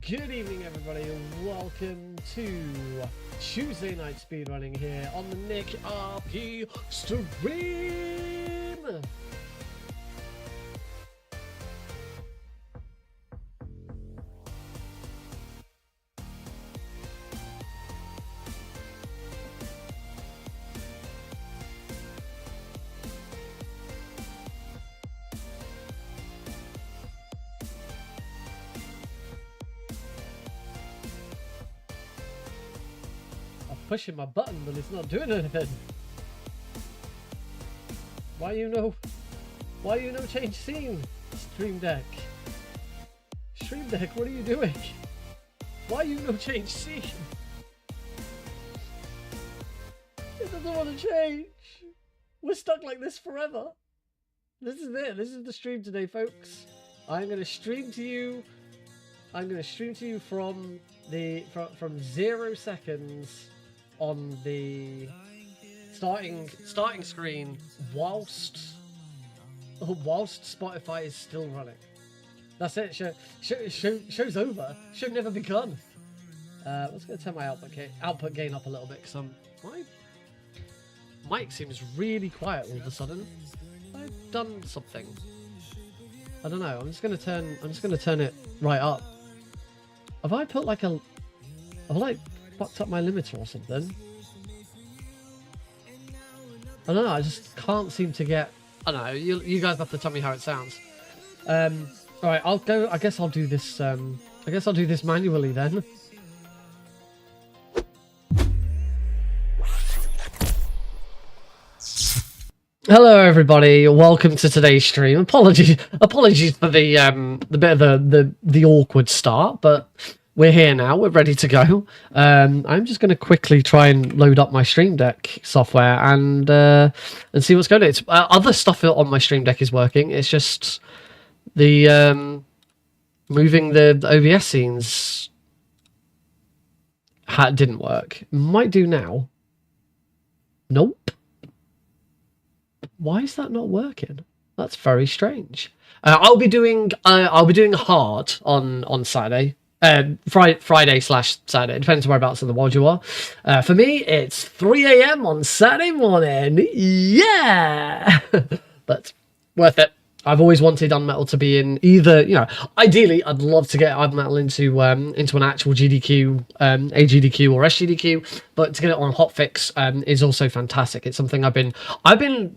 Good evening, everybody, and welcome to Tuesday night speedrunning here on the Nick RP stream. Pushing my button, but it's not doing anything. Why you no change scene? Stream Deck, what are you doing? Why you no change scene? It doesn't want to change. We're stuck like this forever. This is it. This is the stream today, folks. I'm gonna stream to you. I'm gonna stream to you from 0 seconds on the starting screen whilst Spotify is still running. That's it. Show's over. Show never begun. Let's go turn my output gain up a little bit because my mic seems really quiet all of a sudden. I've done something. I don't know. I'm just gonna turn it right up. Have I fucked up my limiter or something? I don't know, I just can't seem to get... I don't know, you guys have to tell me how it sounds. Alright, I guess I'll do this manually then. Hello everybody, welcome to today's stream. Apologies for the bit of the awkward start, but we're here now. We're ready to go. I'm just going to quickly try and load up my Stream Deck software and see what's going on. It's other stuff on my Stream Deck is working. It's just the moving the OBS scenes didn't work. Might do now. Nope. Why is that not working? That's very strange. I'll be doing hard on Saturday. Friday/Saturday, it depends whereabouts in the world you are. For me, it's 3 a.m. on Saturday morning. Yeah! But worth it. I've always wanted UnMetal to be in either, ideally, I'd love to get UnMetal into an actual GDQ, AGDQ or SGDQ, but to get it on Hotfix is also fantastic. It's something I've been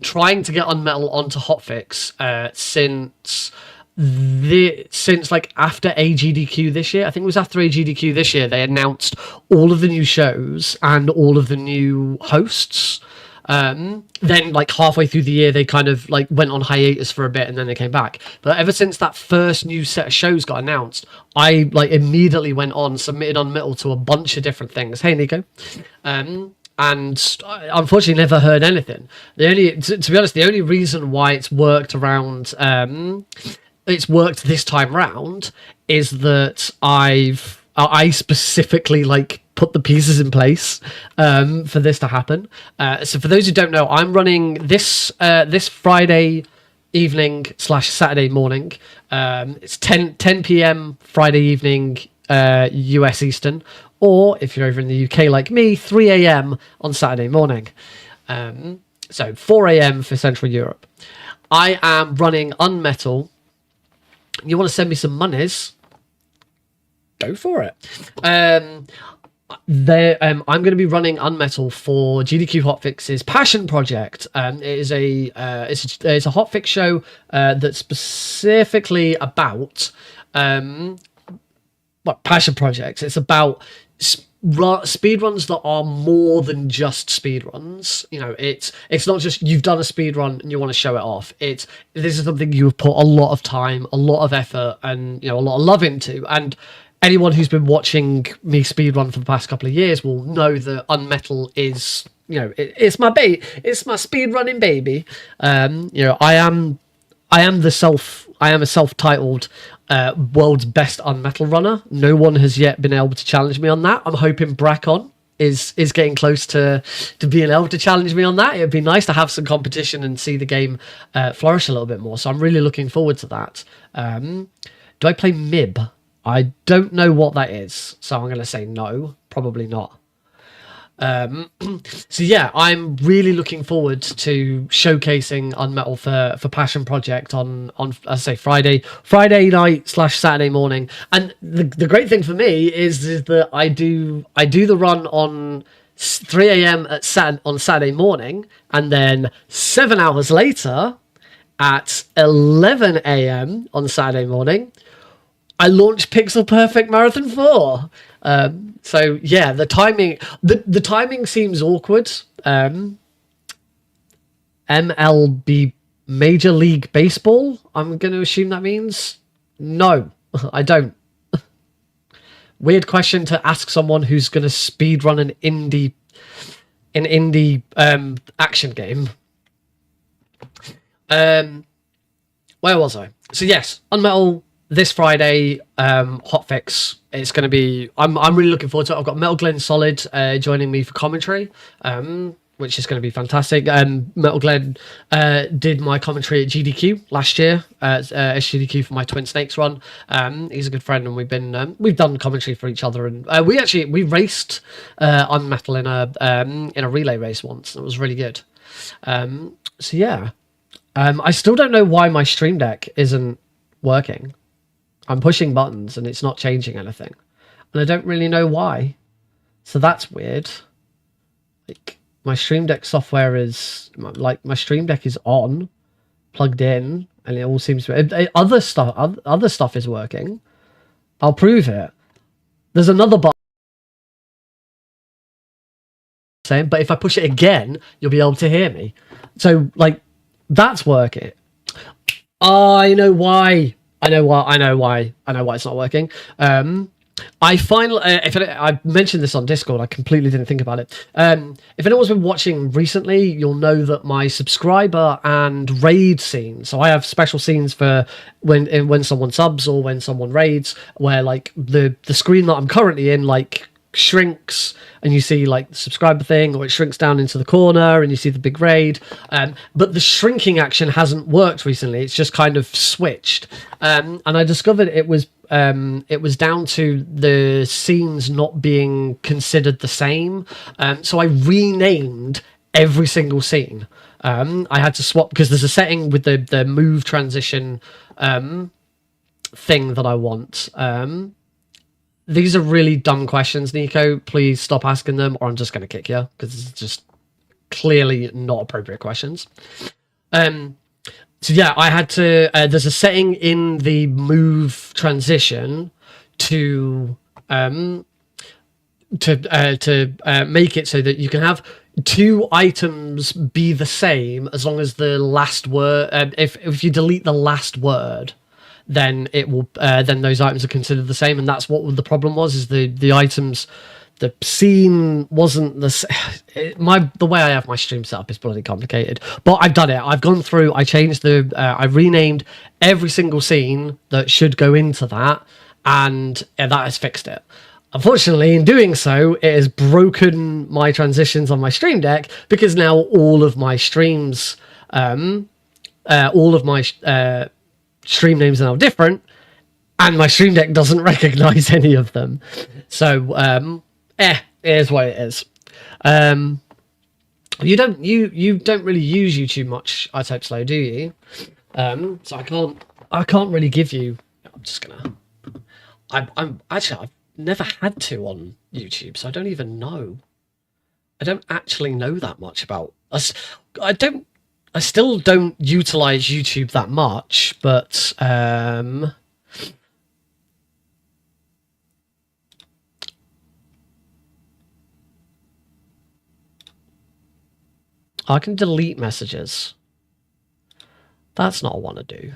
trying to get UnMetal onto Hotfix since like after AGDQ this year. I think it was after AGDQ this year they announced all of the new shows and all of the new hosts. Then like halfway through the year they kind of like went on hiatus for a bit and then they came back. But ever since that first new set of shows got announced, I like immediately went on, submitted UnMetal to a bunch of different things. Hey Nico. And I unfortunately never heard anything. To be honest, the only reason why it's worked this time round is that I specifically like put the pieces in place for this to happen. So for those who don't know, I'm running this Friday evening / Saturday morning. It's 10 p.m. Friday evening US Eastern, or if you're over in the UK like me, 3 a.m. on Saturday morning. So 4 a.m. for Central Europe. I am running UnMetal. You want to send me some monies? Go for it. I'm going to be running UnMetal for GDQ Hotfix's passion project. It is it's a hotfix show that's specifically about passion projects. It's about speedruns that are more than just speedruns. It's not just you've done a speedrun and you want to show it off. This is something you've put a lot of time, a lot of effort, and a lot of love into. And anyone who's been watching me speedrun for the past couple of years will know that UnMetal is, it's my speedrunning baby. I am a self-titled world's best UnMetal runner. No one has yet been able to challenge me on that. I'm hoping Brackon is getting close to being able to challenge me on that. It'd be nice to have some competition and see the game flourish a little bit more. So I'm really looking forward to that. Do I play Mib? I don't know what that is, so I'm going to say no, probably not. So yeah, I'm really looking forward to showcasing UnMetal for Passion Project on as I say Friday night / Saturday morning. And the great thing for me is that I do the run on 3 a.m. on Saturday morning, and then 7 hours later at 11 a.m. on Saturday morning, I launched Pixel Perfect Marathon 4. So yeah, the timing seems awkward. MLB, Major League Baseball, I'm going to assume that means? No, I don't. Weird question to ask someone who's going to speedrun an indie action game. Where was I? So yes, UnMetal this Friday, hotfix. It's going to be. I'm really looking forward to it. I've got Metal Glenn Solid joining me for commentary, which is going to be fantastic. Metal Glenn did my commentary at GDQ last year, GDQ for my Twin Snakes run. He's a good friend, and we've done commentary for each other, and we raced UnMetal in a relay race once. It was really good. So yeah, I still don't know why my Stream Deck isn't working. I'm pushing buttons and it's not changing anything, and I don't really know why. So that's weird. Like, my Stream Deck software is my Stream Deck is on, plugged in, and it all seems to. Other stuff is working. I'll prove it. There's another button saying, but if I push it again, you'll be able to hear me. So that's working. I know why. I know why it's not working. I finally, I mentioned this on Discord, I completely didn't think about it. If anyone's been watching recently, you'll know that my subscriber and raid scenes, so I have special scenes for when someone subs or when someone raids, where the screen that I'm currently in shrinks, and you see the subscriber thing, or it shrinks down into the corner and you see the big raid, but the shrinking action hasn't worked recently. It's just kind of switched, and I discovered it was down to the scenes not being considered the same. So I renamed every single scene. I had to swap, because there's a setting with the move transition thing that I want. These are really dumb questions, Nico. Please stop asking them, or I'm just going to kick you, because it's just clearly not appropriate questions. So yeah, I had to. There's a setting in the move transition to make it so that you can have two items be the same as long as the last word. If you delete the last word, then it will. Then those items are considered the same, and that's what the problem was. Is the items. The scene wasn't the way I have my stream set up is bloody complicated, but I've done it. I've gone through. I changed I renamed every single scene that should go into that, and that has fixed it. Unfortunately, in doing so, it has broken my transitions on my Stream Deck, because now all of my streams, all of my stream names are now different, and my Stream Deck doesn't recognize any of them. So. It is what it is. You don't really use YouTube much, I type slow, do you? So I can't really give you. I'm just gonna. I've never had to on YouTube, so I don't even know. I don't actually know that much about us. I still don't utilize YouTube that much, but I can delete messages. That's not what I want to do.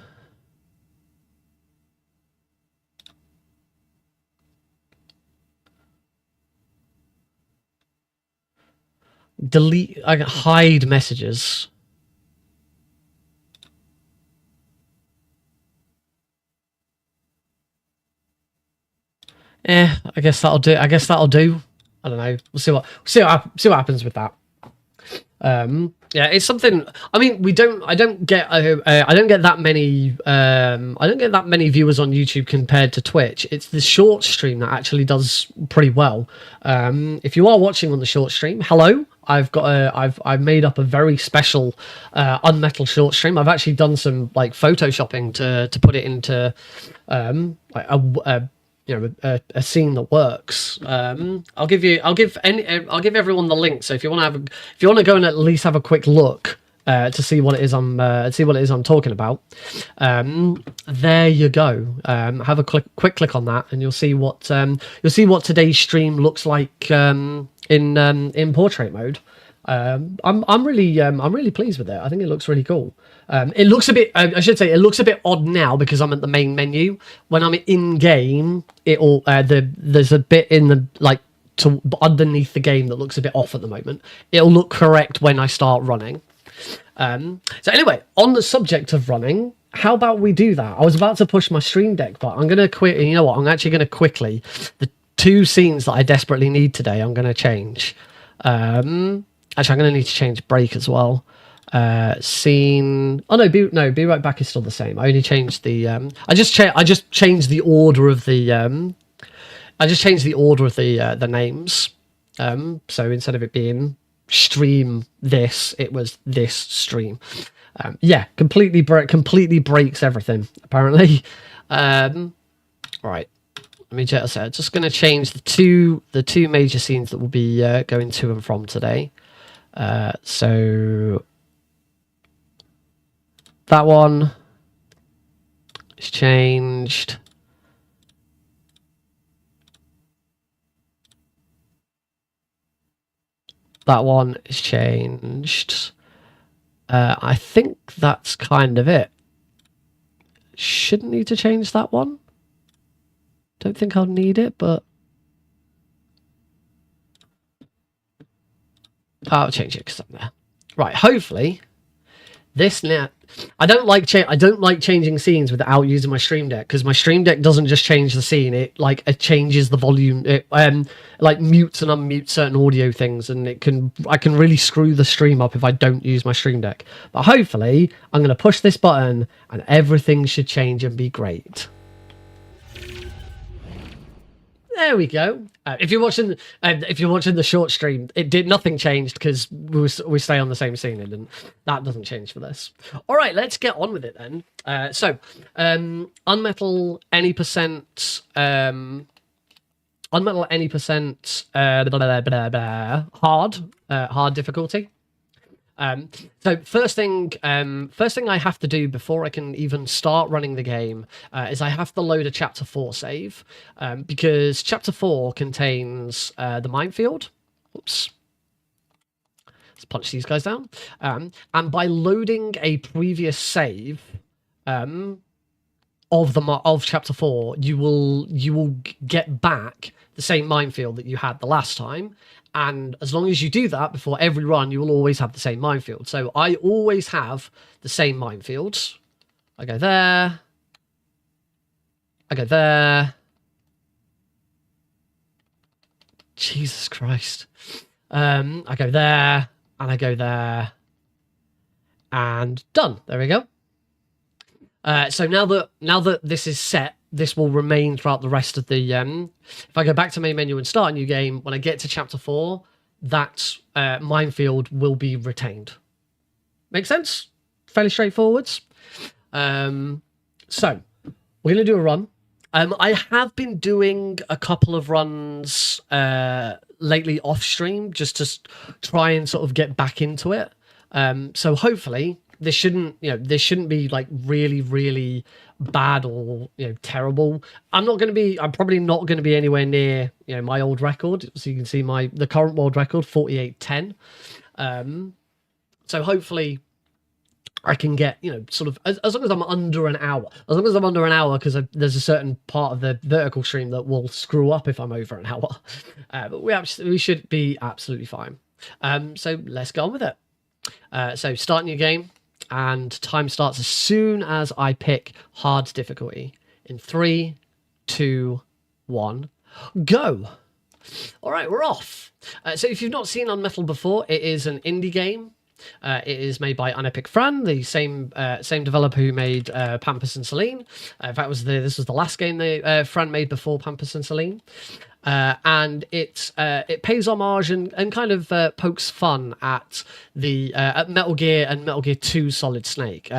Delete. I can hide messages. I guess that'll do. I don't know. We'll see what happens with that. Yeah, it's something. I mean, we don't. I don't get. I don't get that many. I don't get that many viewers on YouTube compared to Twitch. It's the short stream that actually does pretty well. If you are watching on the short stream, hello. I've made up a very special UnMetal short stream. I've actually done some like photoshopping to put it into like a scene that works. I'll give everyone the link. So if you want to go and at least have a quick look to see what it is I'm talking about, there you go. Have a quick click on that, and you'll see what today's stream looks like in portrait mode. I'm really pleased with it. I think it looks really cool. It looks a bit. I should say it looks a bit odd now because I'm at the main menu. When I'm in game, there's a bit in the underneath the game that looks a bit off at the moment. It'll look correct when I start running. So anyway, on the subject of running, how about we do that? I was about to push my Stream Deck, but I'm gonna quit. You know what? I'm actually gonna quickly the 2 scenes that I desperately need today. I'm gonna change. Actually, I'm going to need to change break as well. Scene. Oh no, be right back is still the same. I only changed the. I just changed the order of the. I just changed the order of the names. So instead of it being stream this, it was this stream. Yeah, completely breaks everything apparently. Right. Let me just going to change the two major scenes that will be going to and from today. So that one is changed. That one is changed. I think that's kind of it. Shouldn't need to change that one. Don't think I'll need it, but I'll change it because I'm there. Right, hopefully this now. I don't like changing scenes without using my Stream Deck because my Stream Deck doesn't just change the scene. It changes the volume. It mutes and unmutes certain audio things, and I can really screw the stream up if I don't use my Stream Deck. But hopefully, I'm going to push this button and everything should change and be great. There we go. If you're watching the short stream, nothing changed because we stay on the same scene, and that doesn't change for this. All right, let's get on with it then. UnMetal any percent, UnMetal any percent, hard difficulty. So first thing I have to do before I can even start running the game is I have to load a chapter 4 save because chapter 4 contains the minefield. Oops. Let's punch these guys down. And by loading a previous save of chapter 4, you will get back the same minefield that you had the last time. And as long as you do that before every run, you will always have the same minefield. So I always have the same minefields. I go there. I go there. Jesus Christ. I go there, and I go there. And done. There we go. So now that this is set, this will remain throughout the rest of the... if I go back to main menu and start a new game, when I get to chapter 4, that minefield will be retained. Make sense? Fairly straightforward. So, we're going to do a run. I have been doing a couple of runs lately off stream just to try and sort of get back into it. So hopefully this shouldn't be like really bad or terrible. I'm probably not going to be anywhere near my old record. So you can see the current world record 48:10. So hopefully I can get sort of as long as I'm under an hour. As long as I'm under an hour, because there's a certain part of the vertical stream that will screw up if I'm over an hour. But we should be absolutely fine. So let's go on with it. So start new game. And time starts as soon as I pick hard difficulty. In 3, 2, 1, go. All right, we're off. So if you've not seen UnMetal before, it is an indie game. It is made by Unepic Fran, the same developer who made Pampus and Celine. In fact, this was the last game Fran made before Pampus and Celine. And it pays homage and kind of pokes fun at at Metal Gear and Metal Gear 2 Solid Snake.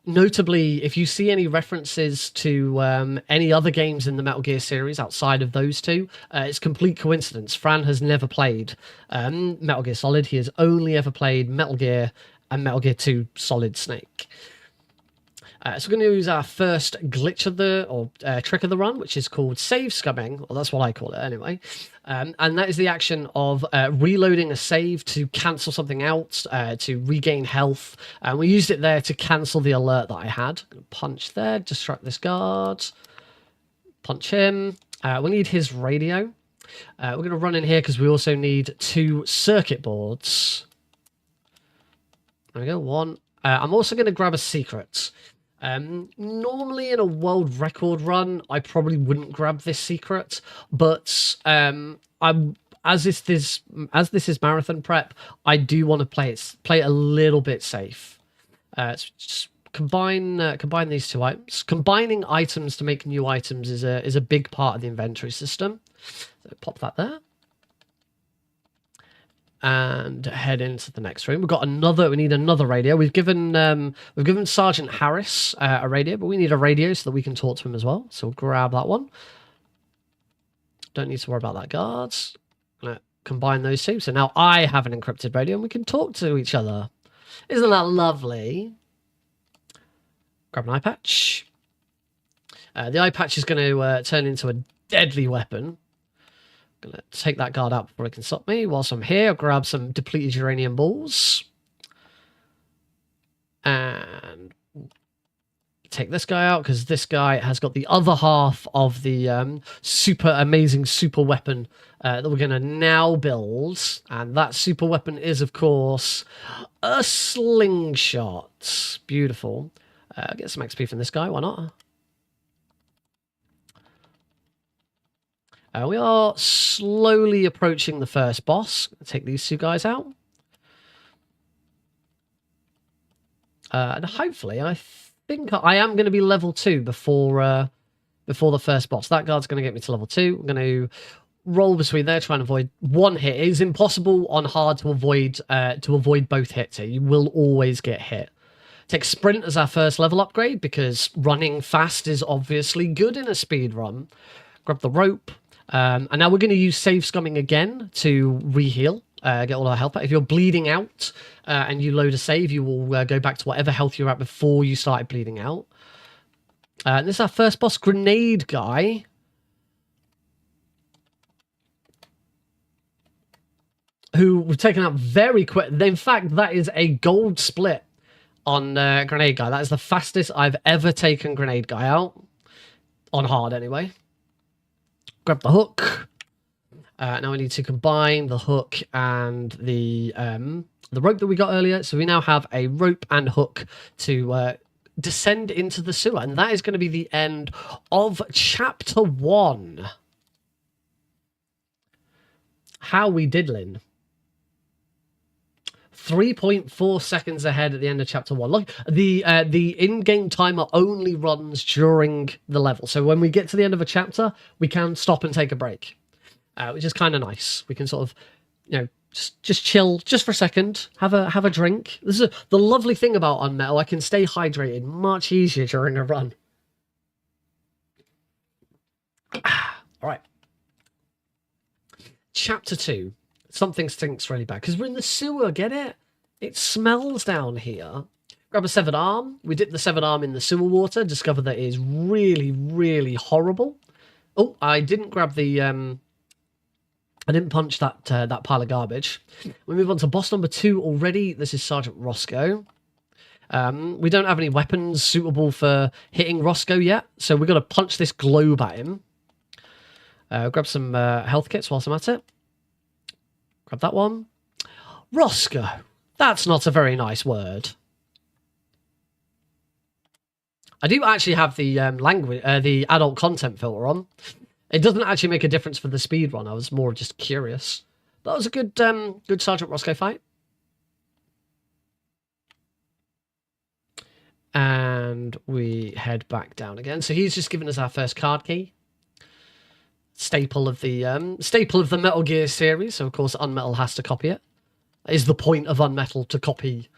Notably, if you see any references to any other games in the Metal Gear series outside of those two, it's complete coincidence. Fran has never played Metal Gear Solid. He has only ever played Metal Gear and Metal Gear 2 Solid Snake. So we're going to use our first glitch of trick of the run, which is called save scumming. Well, that's what I call it anyway. And that is the action of reloading a save to cancel something out, to regain health. And we used it there to cancel the alert that I had. Punch there, distract this guard. Punch him. We need his radio. We're going to run in here because we also need 2 circuit boards. There we go, 1. I'm also going to grab a secret. Normally in a world record run, I probably wouldn't grab this secret, but as this is marathon prep, I do want to play it a little bit safe. So just combine these 2 items. Combining items to make new items is a big part of the inventory system. So pop that there. And head into the next room. We need another radio. We've given Sergeant Harris a radio, but we need a radio so that we can talk to him as well. So we'll grab that one. Don't need to worry about that, guards. Gonna combine those 2. So now I have an encrypted radio and we can talk to each other. Isn't that lovely? Grab an eye patch. The eye patch is going to turn into a deadly weapon. Gonna take that guard out before he can stop me. Whilst I'm here, I'll grab some depleted uranium balls. And take this guy out, because this guy has got the other half of the super amazing super weapon that we're going to now build. And that super weapon is, of course, a slingshot. Beautiful. Get some XP from this guy, why not? We are slowly approaching the first boss. Take these 2 guys out. And hopefully, I think I am going to be level 2 before the first boss. That guard's going to get me to level 2. I'm going to roll between there, try and avoid 1 hit. It is impossible on hard to avoid both hits here. You will always get hit. Take sprint as our first level upgrade, because running fast is obviously good in a speed run. Grab the rope. And now we're going to use save scumming again to re-heal, get all our health back. If you're bleeding out and you load a save, you will go back to whatever health you're at before you started bleeding out. This is our first boss, Grenade Guy. Who we've taken out very quick. In fact, that is a gold split on Grenade Guy. That is the fastest I've ever taken Grenade Guy out. On hard, anyway. Grab the hook. Now we need to combine the hook and the rope that we got earlier. So we now have a rope and hook to descend into the sewer. And that is going to be the end of Chapter 1. How we diddling. 3.4 seconds ahead at the end of Chapter 1. Look, the in-game timer only runs during the level. So when we get to the end of a chapter, we can stop and take a break, which is kind of nice. We can sort of, just chill just for a second, have a drink. This is the lovely thing about UnMetal. I can stay hydrated much easier during a run. All right. Chapter 2. Something stinks really bad, because we're in the sewer, get it? It smells down here. Grab a severed arm. We dip the severed arm in the sewer water, discover that it is really, really horrible. Oh, I didn't grab the... I didn't punch that pile of garbage. We move on to boss number 2 already. This is Sergeant Roscoe. We don't have any weapons suitable for hitting Roscoe yet, so we're going to punch this globe at him. Grab some health kits whilst I'm at it. Grab that one. Roscoe. That's not a very nice word. I do actually have the the adult content filter on. It doesn't actually make a difference for the speed run. I was more just curious. That was a good Sergeant Roscoe fight. And we head back down again. So he's just given us our first card key. Staple of the Metal Gear series. So of course UnMetal has to copy it. That is the point of UnMetal, to copy,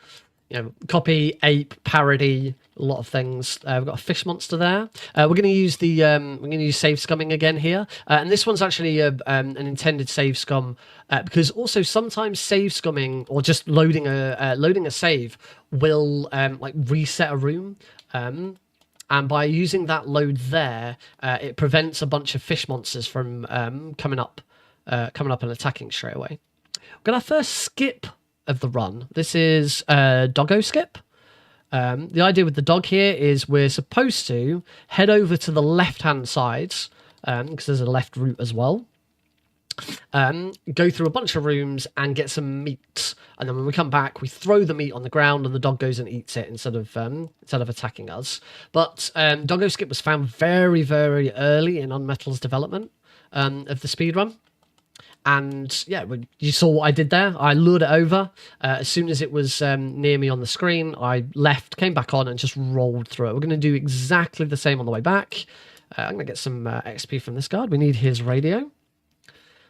copy, ape, parody, a lot of things. We've got a fish monster there. We're going to use save scumming again here, and this one's actually an intended save scum because also sometimes save scumming or just loading a save will like reset a room. And by using that load there, it prevents a bunch of fish monsters from coming up and attacking straight away. We've got our first skip of the run. This is doggo skip. The idea with the dog here is we're supposed to head over to the left-hand side, because there's a left route as well. Go through a bunch of rooms and get some meat, and then when we come back, we throw the meat on the ground, and the dog goes and eats it instead of attacking us. But doggo skip was found very, very early in UnMetal's development of the speedrun. And yeah, you saw what I did there. I lured it over. As soon as it was near me on the screen, I left, came back on, and just rolled through it. We're going to do exactly the same on the way back. I'm going to get some XP from this guard. We need his radio.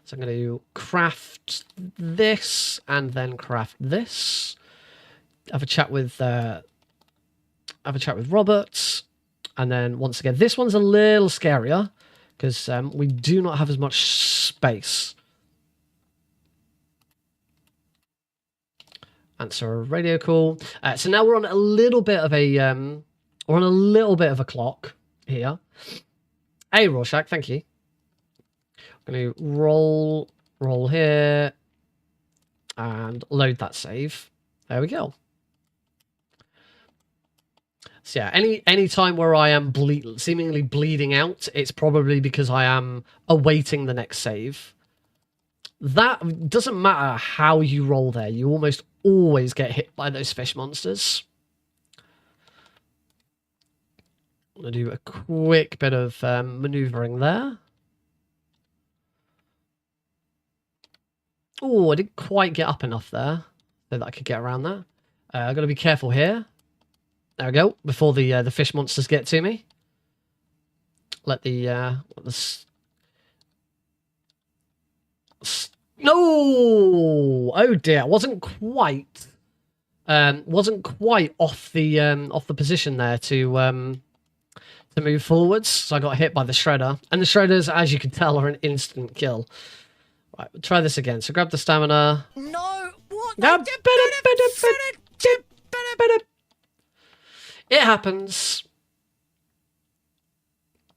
So I'm going to craft this and then craft this. Have a chat with Robert. And then once again, this one's a little scarier because we do not have as much space. Answer a radio call. So now we're on a little bit of a clock here. Hey Rorschach, thank you. I'm going to roll here and load that save. There we go. So yeah, any time where I am seemingly bleeding out, it's probably because I am awaiting the next save. That doesn't matter how you roll there. You almost always get hit by those fish monsters. I'm going to do a quick bit of maneuvering there. Oh, I didn't quite get up enough there so that I could get around that. I've got to be careful here. There we go. Before the fish monsters get to me. No! Oh dear, wasn't quite off the position there to move forwards. So I got hit by the shredder, and the shredders, as you can tell, are an instant kill. Right, we'll try this again. So grab the stamina. No, what? It happens.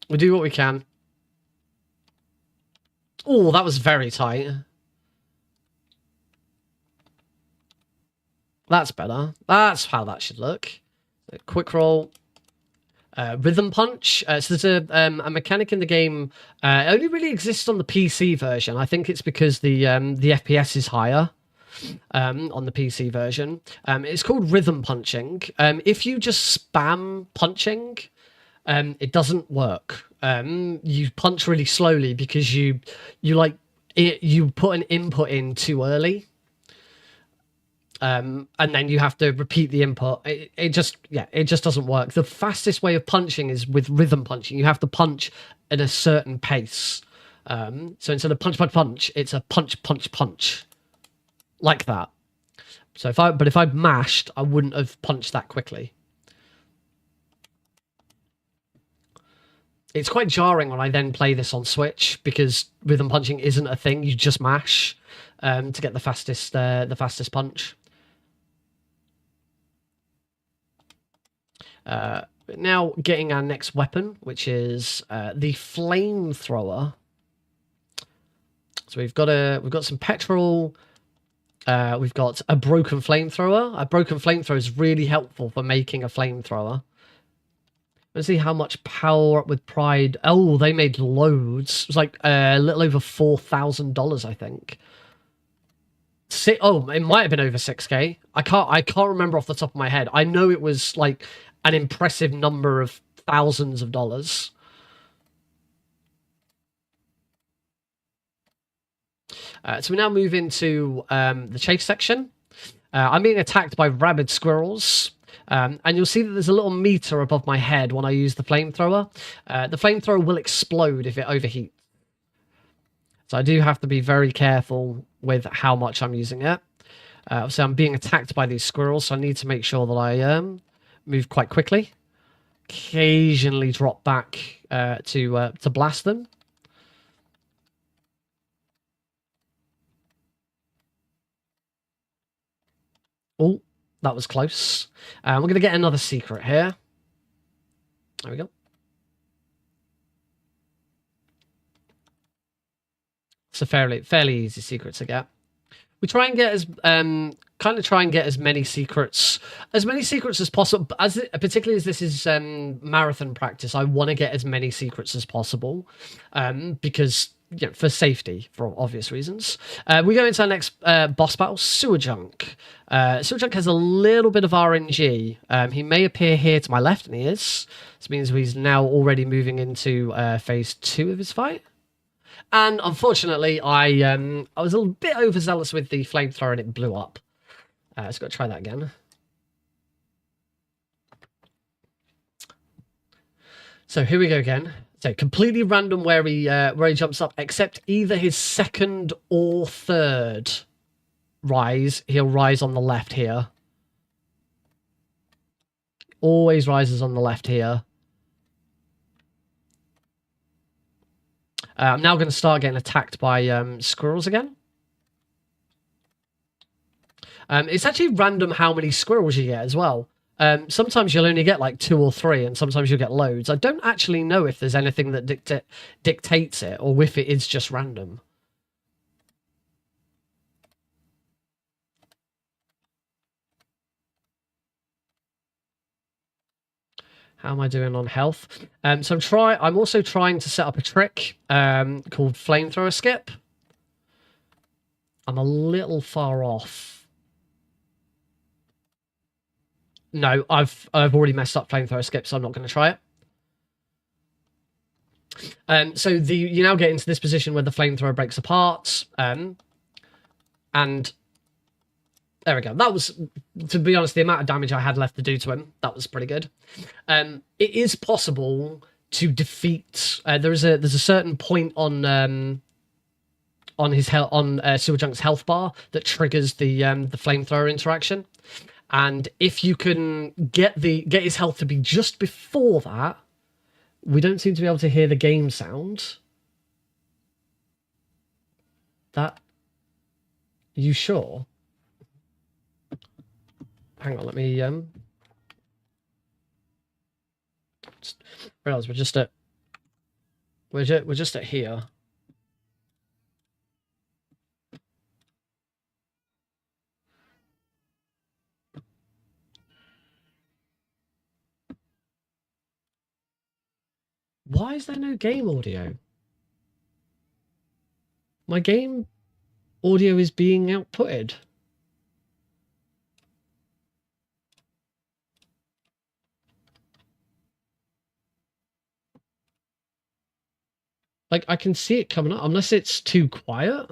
We do what we can. Oh, that was very tight. That's better. That's how that should look. Quick roll. Rhythm punch. So there's a mechanic in the game. It only really exists on the PC version. I think it's because the FPS is higher on the PC version. It's called rhythm punching. If you just spam punching, it doesn't work. You punch really slowly because you put an input in too early. And then you have to repeat the input. It just doesn't work. The fastest way of punching is with rhythm punching. You have to punch at a certain pace. So instead of punch, punch, punch, it's a punch, punch, punch. Like that. So if I'd mashed, I wouldn't have punched that quickly. It's quite jarring when I then play this on Switch because rhythm punching isn't a thing. You just mash to get the fastest punch. Now getting our next weapon, which is the flamethrower. So we've got some petrol. We've got a broken flamethrower. A broken flamethrower is really helpful for making a flamethrower. Let's see how much power up with pride. Oh, they made loads. It was like a little over $4,000, I think. Oh, it might have been over 6K. I can't remember off the top of my head. I know it was like an impressive number of thousands of dollars. So we now move into the chase section. I'm being attacked by rabid squirrels. And you'll see that there's a little meter above my head when I use the flamethrower. The flamethrower will explode if it overheats. So I do have to be very careful with how much I'm using it. Obviously, I'm being attacked by these squirrels, so I need to make sure that I move quite quickly. Occasionally drop back to blast them. Oh, that was close. We're going to get another secret here. There we go. It's a fairly easy secret to get. We try and get as many secrets as possible. Particularly as this is marathon practice, I want to get as many secrets as possible, because for safety, for obvious reasons. We go into our next boss battle, Sewer Junk. Sewer Junk has a little bit of RNG. He may appear here to my left, and he is. This means he's now already moving into phase 2 of his fight. And unfortunately, I was a little bit overzealous with the flamethrower and it blew up. Just got to try that again. So here we go again. So completely random where he jumps up, except either his second or third rise. He'll rise on the left here. Always rises on the left here. I'm now going to start getting attacked by squirrels again. It's actually random how many squirrels you get as well. Sometimes you'll only get like 2 or 3, and sometimes you'll get loads. I don't actually know if there's anything that dictates it, or if it is just random. How am I doing on health? So I'm also trying to set up a trick called Flamethrower Skip. I'm a little far off. No, I've already messed up Flamethrower Skip, so I'm not going to try it. So you now get into this position where the flamethrower breaks apart, and there we go. That was, to be honest, the amount of damage I had left to do to him. That was pretty good. It is possible to defeat. There's a certain point on his Sewer Junk's health bar that triggers the flamethrower interaction, and if you can get his health to be just before that, we don't seem to be able to hear the game sound. That, you sure? Hang on, let me just realize we're just at here. Why is there no game audio? My game audio is being outputted. Like, I can see it coming up, unless it's too quiet.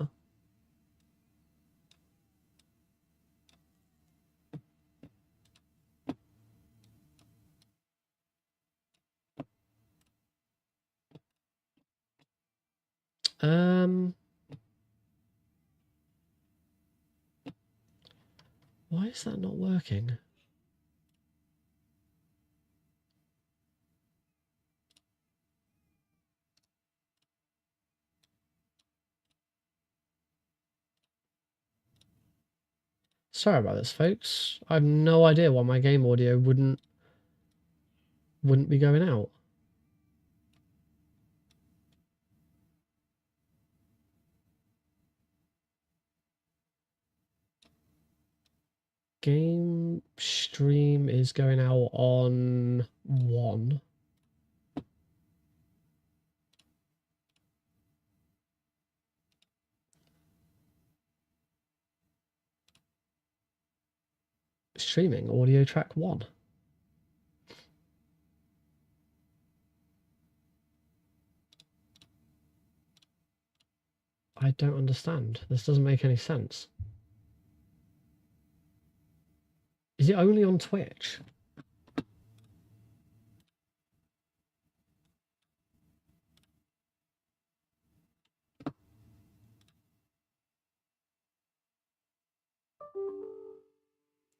Why is that not working? Sorry about this, folks. I have no idea why my game audio wouldn't be going out. Game stream is going out on 1. Streaming audio track 1. I don't understand. This doesn't make any sense. Is it only on Twitch?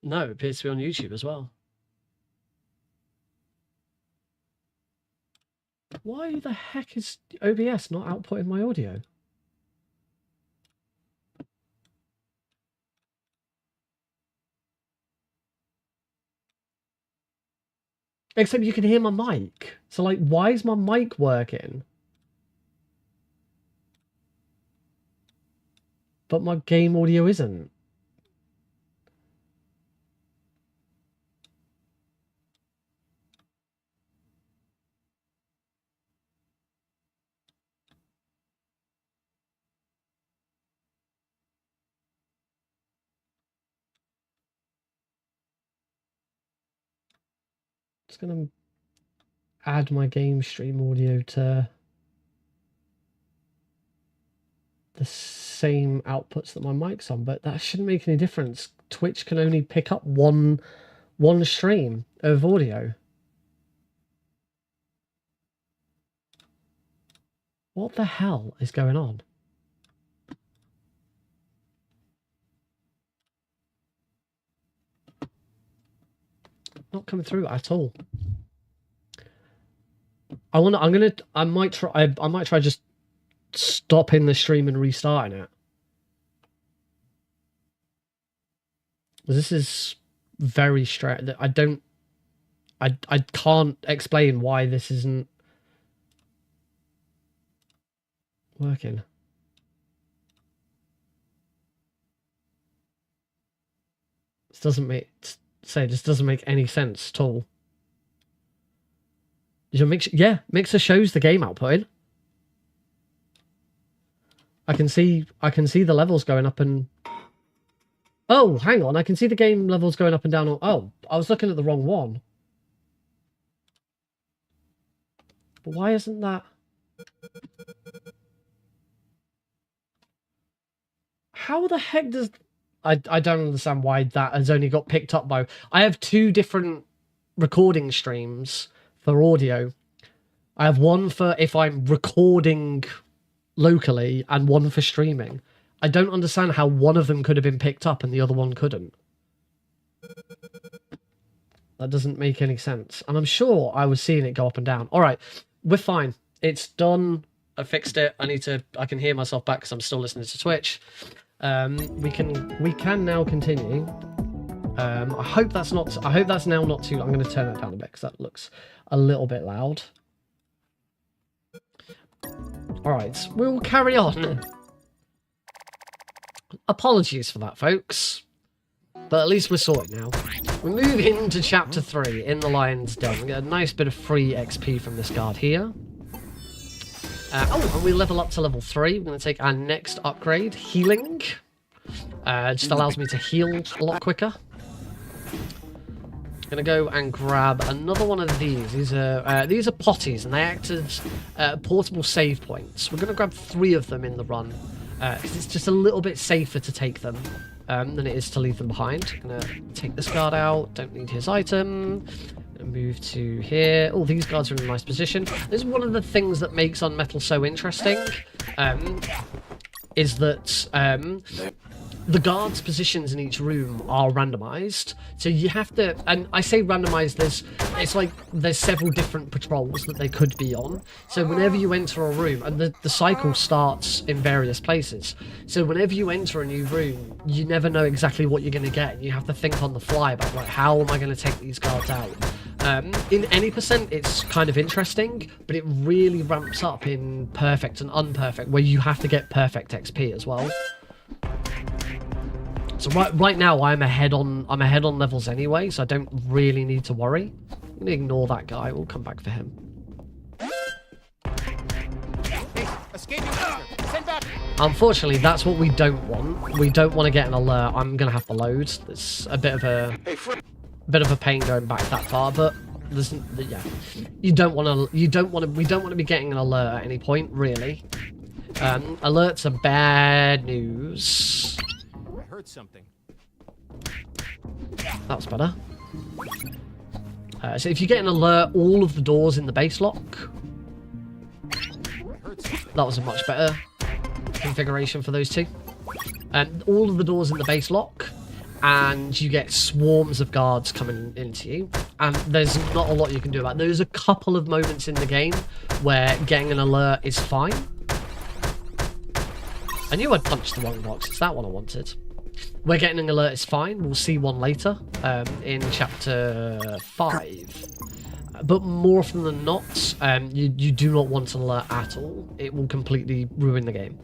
No, it appears to be on YouTube as well. Why the heck is OBS not outputting my audio? Except you can hear my mic. So, like, why is my mic working? But my game audio isn't. Just gonna add my game stream audio to the same outputs that my mic's on, but that shouldn't make any difference. Twitch can only pick up one stream of audio. What the hell is going on? Not coming through at all. I might try just stopping the stream and restarting it. This is very strange. I can't explain why this isn't working. This doesn't make any sense at all. Mixer shows the game outputting. I can see the levels going up and... Oh, hang on. I can see the game levels going up and down. Oh, I was looking at the wrong one. But why isn't that... How the heck does... I don't understand why that has only got picked up by... I have two different recording streams for audio. I have one for if I'm recording locally and one for streaming. I don't understand how one of them could have been picked up and the other one couldn't. That doesn't make any sense. And I'm sure I was seeing it go up and down. All right, we're fine. It's done. I fixed it. I can hear myself back because I'm still listening to Twitch. We can now continue. I hope that's now not too... I'm going to turn that down a bit because that looks a little bit loud. All right, we'll carry on. Apologies for that, folks. But at least we're sorted now. We move into Chapter 3, in the Lion's Den. We get a nice bit of free XP from this guard here. And we level up to level 3. We're going to take our next upgrade, Healing. Just allows me to heal a lot quicker. I'm going to go and grab another one of these. These are potties, and they act as portable save points. We're going to grab 3 of them in the run, because it's just a little bit safer to take them than it is to leave them behind. I'm going to take this guard out. Don't need his item. Move to here. Oh, these guards are in a nice position. This is one of the things that makes UnMetal so interesting, is that the guards' positions in each room are randomized. So you have to, and I say randomized, it's like there's several different patrols that they could be on. So whenever you enter a room, and the cycle starts in various places. So whenever you enter a new room, you never know exactly what you're going to get. You have to think on the fly about, like, how am I going to take these guards out? In any percent, it's kind of interesting, but it really ramps up in perfect and unperfect, where you have to get perfect XP as well. So right now I'm ahead on levels anyway, so I don't really need to worry. I'm gonna ignore that guy. We'll come back for him. Unfortunately, that's what we don't want. We don't want to get an alert. I'm gonna have to load. It's a bit of a pain going back that far, but we don't want to be getting an alert at any point, really. Alerts are bad news. I heard something. That was better. So if you get an alert, all of the doors in the base lock. That was a much better configuration for those two. All of the doors in the base lock, and you get swarms of guards coming into you, and there's not a lot you can do about it. There's a couple of moments in the game where getting an alert is fine. I knew I'd punched the wrong box. It's that one I wanted. Where getting an alert is fine. We'll see one later in chapter 5. But more often than not, you do not want an alert at all. It will completely ruin the game.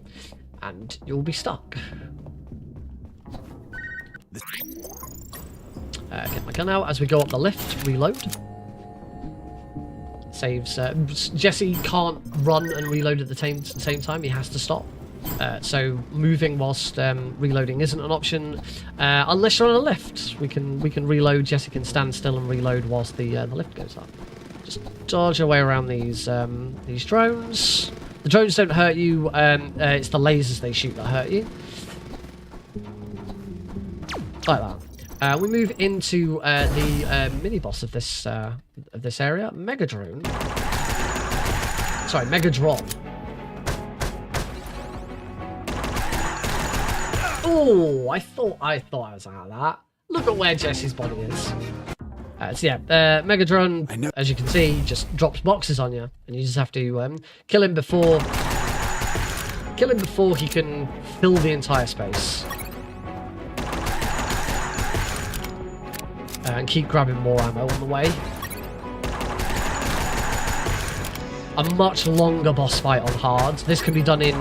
And you'll be stuck. Get my gun out as we go up the lift. Reload. Saves. Jesse can't run and reload at the same time. He has to stop. So moving whilst reloading isn't an option unless you're on a lift. We can reload. Jesse can stand still and reload whilst the lift goes up. Just dodge your way around these drones. The drones don't hurt you. It's the lasers they shoot that hurt you. Like that. We move into the mini boss of this area, Megadrone. Sorry, Megadron. Oh, I thought I was out of that. Look at where Jesse's body is. So yeah, Megadron, as you can see, just drops boxes on you, and you just have to kill him before he can fill the entire space. And keep grabbing more ammo on the way. A much longer boss fight on hard. This can be done in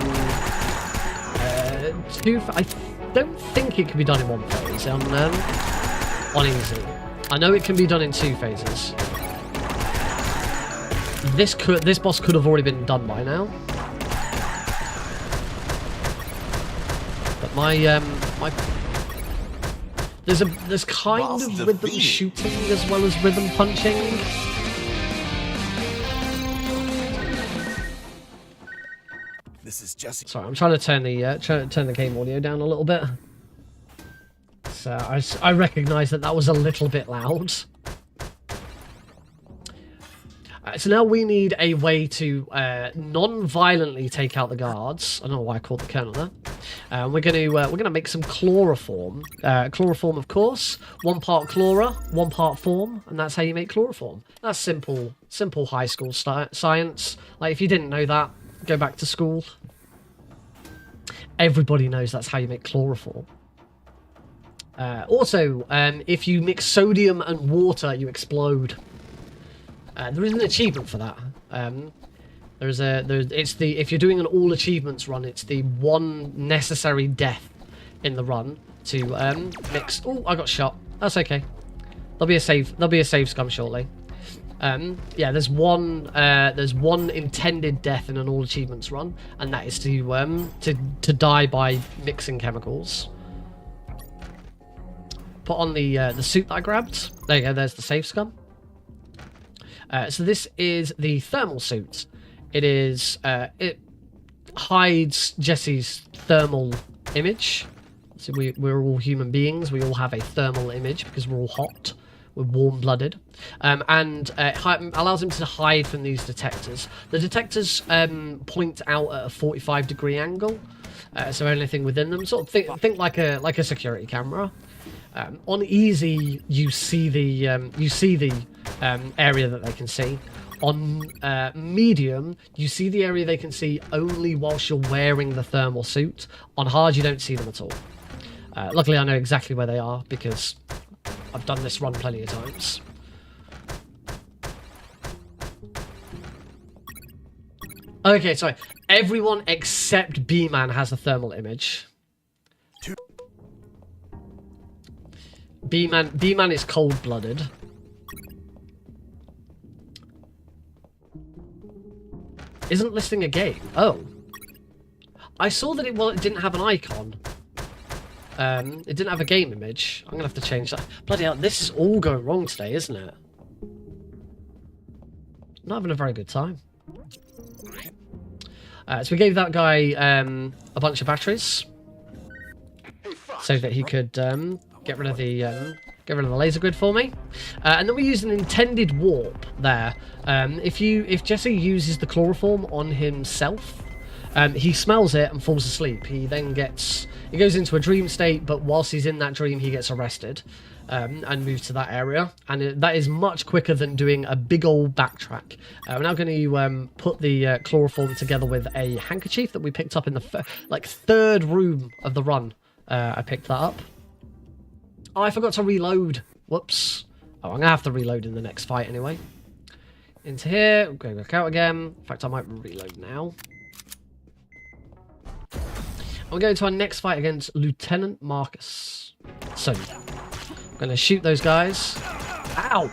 two. I don't think it can be done in one phase on easy. I know it can be done in 2 phases. This boss could have already been done by now. But my there's kind of rhythm shooting as well as rhythm punching. This is Jesse. Sorry, I'm trying to turn the game audio down a little bit. So I recognise that was a little bit loud. So now we need a way to non-violently take out the guards. I don't know why I called the colonel there. We're gonna make some chloroform. Chloroform, of course. 1 part chlora, 1 part form, and that's how you make chloroform. That's simple high school science. Like, if you didn't know that, go back to school. Everybody knows that's how you make chloroform. Also, if you mix sodium and water, you explode. There is an achievement for that. If you're doing an all achievements run, it's the 1 necessary death in the run to mix. Oh, I got shot. That's okay. There'll be a save scum shortly. Yeah, there's one intended death in an all achievements run, and that is to die by mixing chemicals. Put on the suit that I grabbed. There you go. There's the save scum. So this is the thermal suit. It hides Jesse's thermal image. So we're all human beings. We all have a thermal image because we're all hot. We're warm-blooded. And allows him to hide from these detectors. The detectors point out at a 45-degree angle. So anything within them, sort of think like a security camera. On easy, you see the area that they can see. On medium, you see the area they can see only whilst you're wearing the thermal suit. On hard, you don't see them at all. Luckily, I know exactly where they are because I've done this run plenty of times. Okay, sorry. Everyone except B-Man has a thermal image. B-Man is cold-blooded. Isn't listing a game? Oh. I saw that it didn't have an icon. It didn't have a game image. I'm going to have to change that. Bloody hell, this is all going wrong today, isn't it? Not having a very good time. So we gave that guy a bunch of batteries. So that he could get rid of the laser grid for me. And then we used an intended warp there. If Jesse uses the chloroform on himself, he smells it and falls asleep. He goes into a dream state, but whilst he's in that dream, he gets arrested and moves to that area. And that is much quicker than doing a big old backtrack. We're now going to put the chloroform together with a handkerchief that we picked up in the third room of the run. I picked that up. Oh, I forgot to reload. Whoops. Oh, I'm going to have to reload in the next fight anyway. Into here. Go back out again. In fact, I might reload now. We're going to our next fight against Lieutenant Marcus. So, I'm going to shoot those guys. Ow!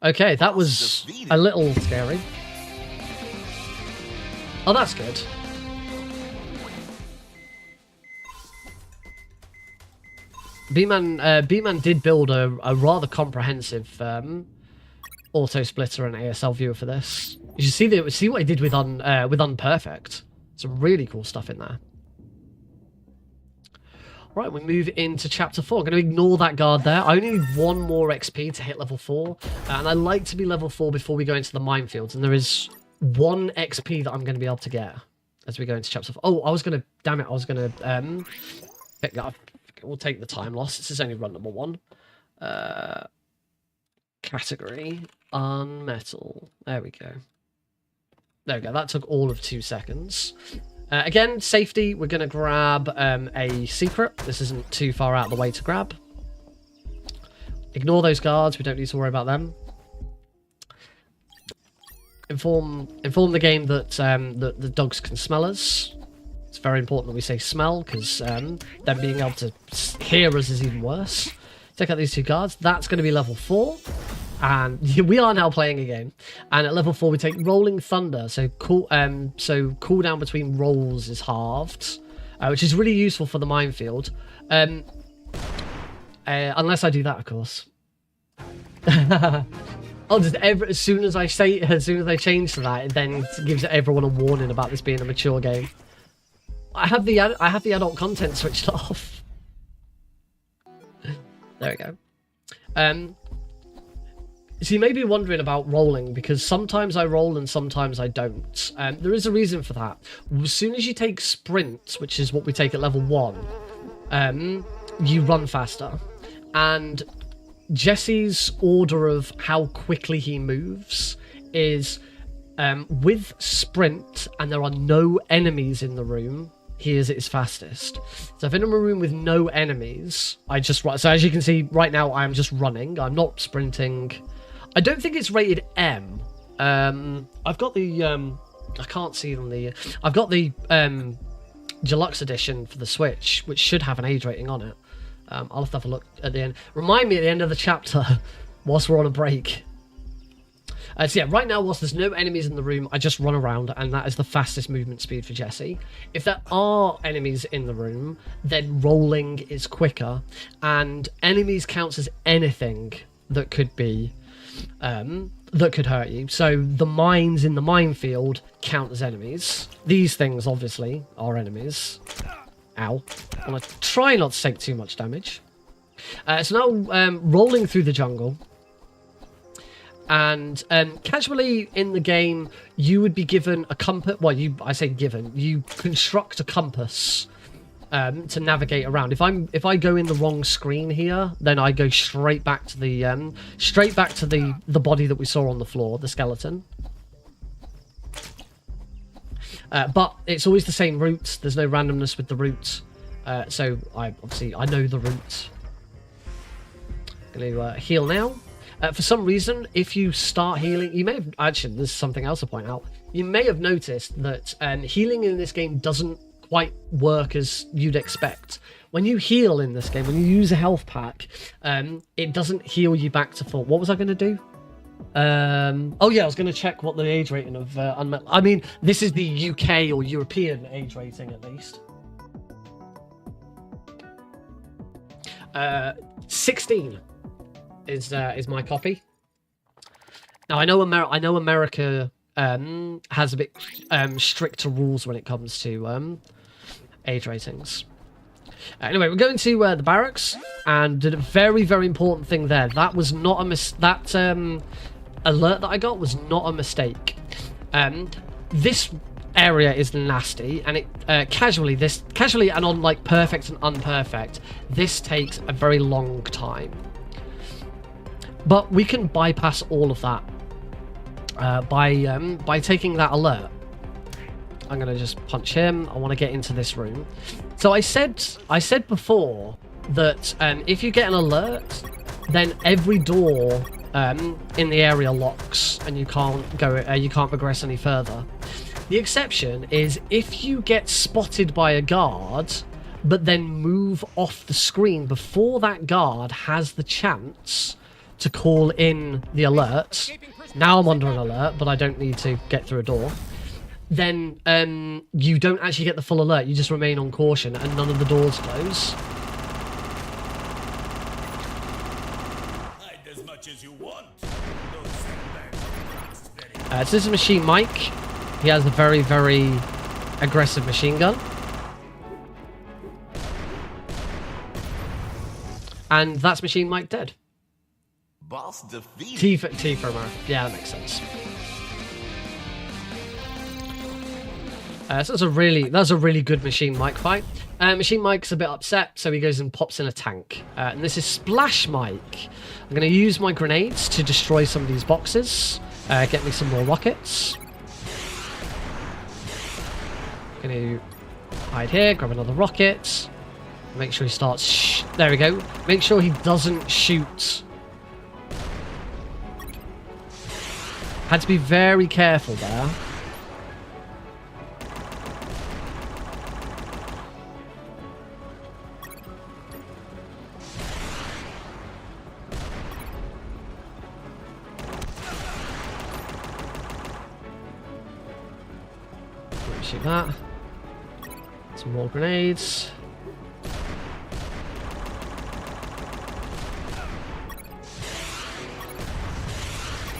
Okay, that was a little scary. Oh, that's good. B-Man did build a rather comprehensive auto splitter and ASL viewer for this. You should see what he did with Unperfect. Some really cool stuff in there. Right, we move into chapter 4. I'm going to ignore that guard there. I only need 1 more XP to hit level 4, and I like to be level 4 before we go into the minefields. And there is 1 XP that I'm going to be able to get as we go into chapter 4. Oh, I was going to, damn it, I was going to pick that up. We'll take the time loss. This is only run number 1. Category UnMetal. There we go. There we go. That took all of 2 seconds. Again, safety. We're going to grab a secret. This isn't too far out of the way to grab. Ignore those guards. We don't need to worry about them. Inform the game that the dogs can smell us. It's very important that we say smell, because them being able to hear us is even worse. Take out these 2 guards. That's going to be level 4. And we are now playing a game. And at level 4, we take Rolling Thunder. So cooldown between rolls is halved, which is really useful for the minefield. Unless I do that, of course. Oh, as soon as I change to that, it then gives everyone a warning about this being a mature game. I have the adult content switched off. There we go. So you may be wondering about rolling, because sometimes I roll and sometimes I don't. There is a reason for that. As soon as you take sprint, which is what we take at level 1, you run faster. And Jesse's order of how quickly he moves is with sprint, and there are no enemies in the room, he is at his fastest. So if in a room with no enemies, I just run. So as you can see right now, I'm just running. I'm not sprinting. I don't think it's rated M. I've got the I can't see on the. I've got the deluxe edition for the Switch, which should have an age rating on it. I'll have to have a look at the end. Remind me at the end of the chapter, whilst we're on a break. So yeah, right now, whilst there's no enemies in the room, I just run around, and that is the fastest movement speed for Jesse. If there are enemies in the room, then rolling is quicker, and enemies counts as anything that could be, that could hurt you. So the mines in the minefield count as enemies. These things, obviously, are enemies. Ow. I want to try not to take too much damage. So now, rolling through the jungle. And casually in the game, you would be given a compass. Well, I say given. You construct a compass to navigate around. If I go in the wrong screen here, then I go straight back to the body that we saw on the floor, the skeleton. But it's always the same route. There's no randomness with the route. So I know the route. I'm going to heal now. For some reason, if you start healing, you may have... Actually, there's something else to point out. You may have noticed that healing in this game doesn't quite work as you'd expect. When you heal in this game, when you use a health pack, it doesn't heal you back to full. What was I going to do? Oh yeah, I was going to check what the age rating of UnMetal... I mean, this is the UK or European age rating, at least. 16 is my copy. Now I know America has a bit stricter rules when it comes to age ratings. Anyway, we're going to the barracks, and did a very, very important thing there. That was not a alert that I got was not a mistake. This area is nasty, and it casually and on like perfect and unperfect, this takes a very long time. But we can bypass all of that by taking that alert. I'm gonna just punch him. I want to get into this room. So I said before that if you get an alert, then every door in the area locks, and you can't progress any further. The exception is if you get spotted by a guard, but then move off the screen before that guard has the chance to call in the alert. Now I'm under an alert, but I don't need to get through a door. Then you don't actually get the full alert. You just remain on caution, and none of the doors close. Hide as much as you want. So this is Machine Mike. He has a very, very aggressive machine gun. And that's Machine Mike dead. Boss defeated. T for America. Yeah, that makes sense. So that's a really good Machine Mike fight. Machine Mike's a bit upset, so he goes and pops in a tank. And this is Splash Mike. I'm going to use my grenades to destroy some of these boxes. Get me some more rockets. Going to hide here, grab another rocket. Make sure he starts. There we go. Make sure he doesn't shoot. Had to be very careful there. Shoot that. Some more grenades.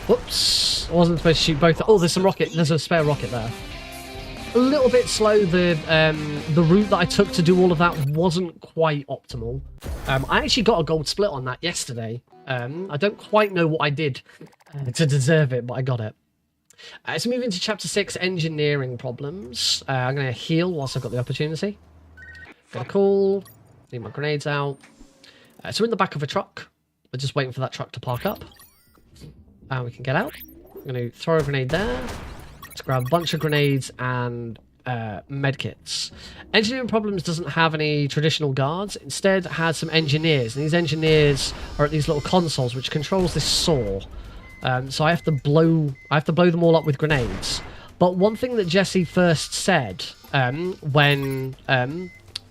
Whoops! I wasn't supposed to shoot both. Oh, there's some rocket. There's a spare rocket there. A little bit slow. The route that I took to do all of that wasn't quite optimal. I actually got a gold split on that yesterday. I don't quite know what I did to deserve it, but I got it. So moving to chapter 6, engineering problems. I'm going to heal whilst I've got the opportunity. Got a call. Need my grenades out. So we're in the back of a truck. We're just waiting for that truck to park up. And we can get out. I'm going to throw a grenade there. Let's grab a bunch of grenades and medkits. Engineering problems doesn't have any traditional guards. Instead, it has some engineers. And these engineers are at these little consoles which controls this saw. So I have to blow them all up with grenades. But one thing that Jesse first said when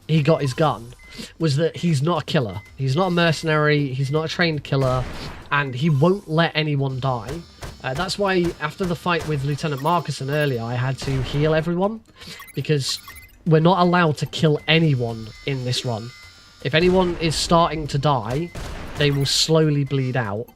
he got his gun was that he's not a killer. He's not a mercenary. He's not a trained killer, and he won't let anyone die. That's why after the fight with Lieutenant Marcuson earlier, I had to heal everyone, because we're not allowed to kill anyone in this run. If anyone is starting to die, they will slowly bleed out.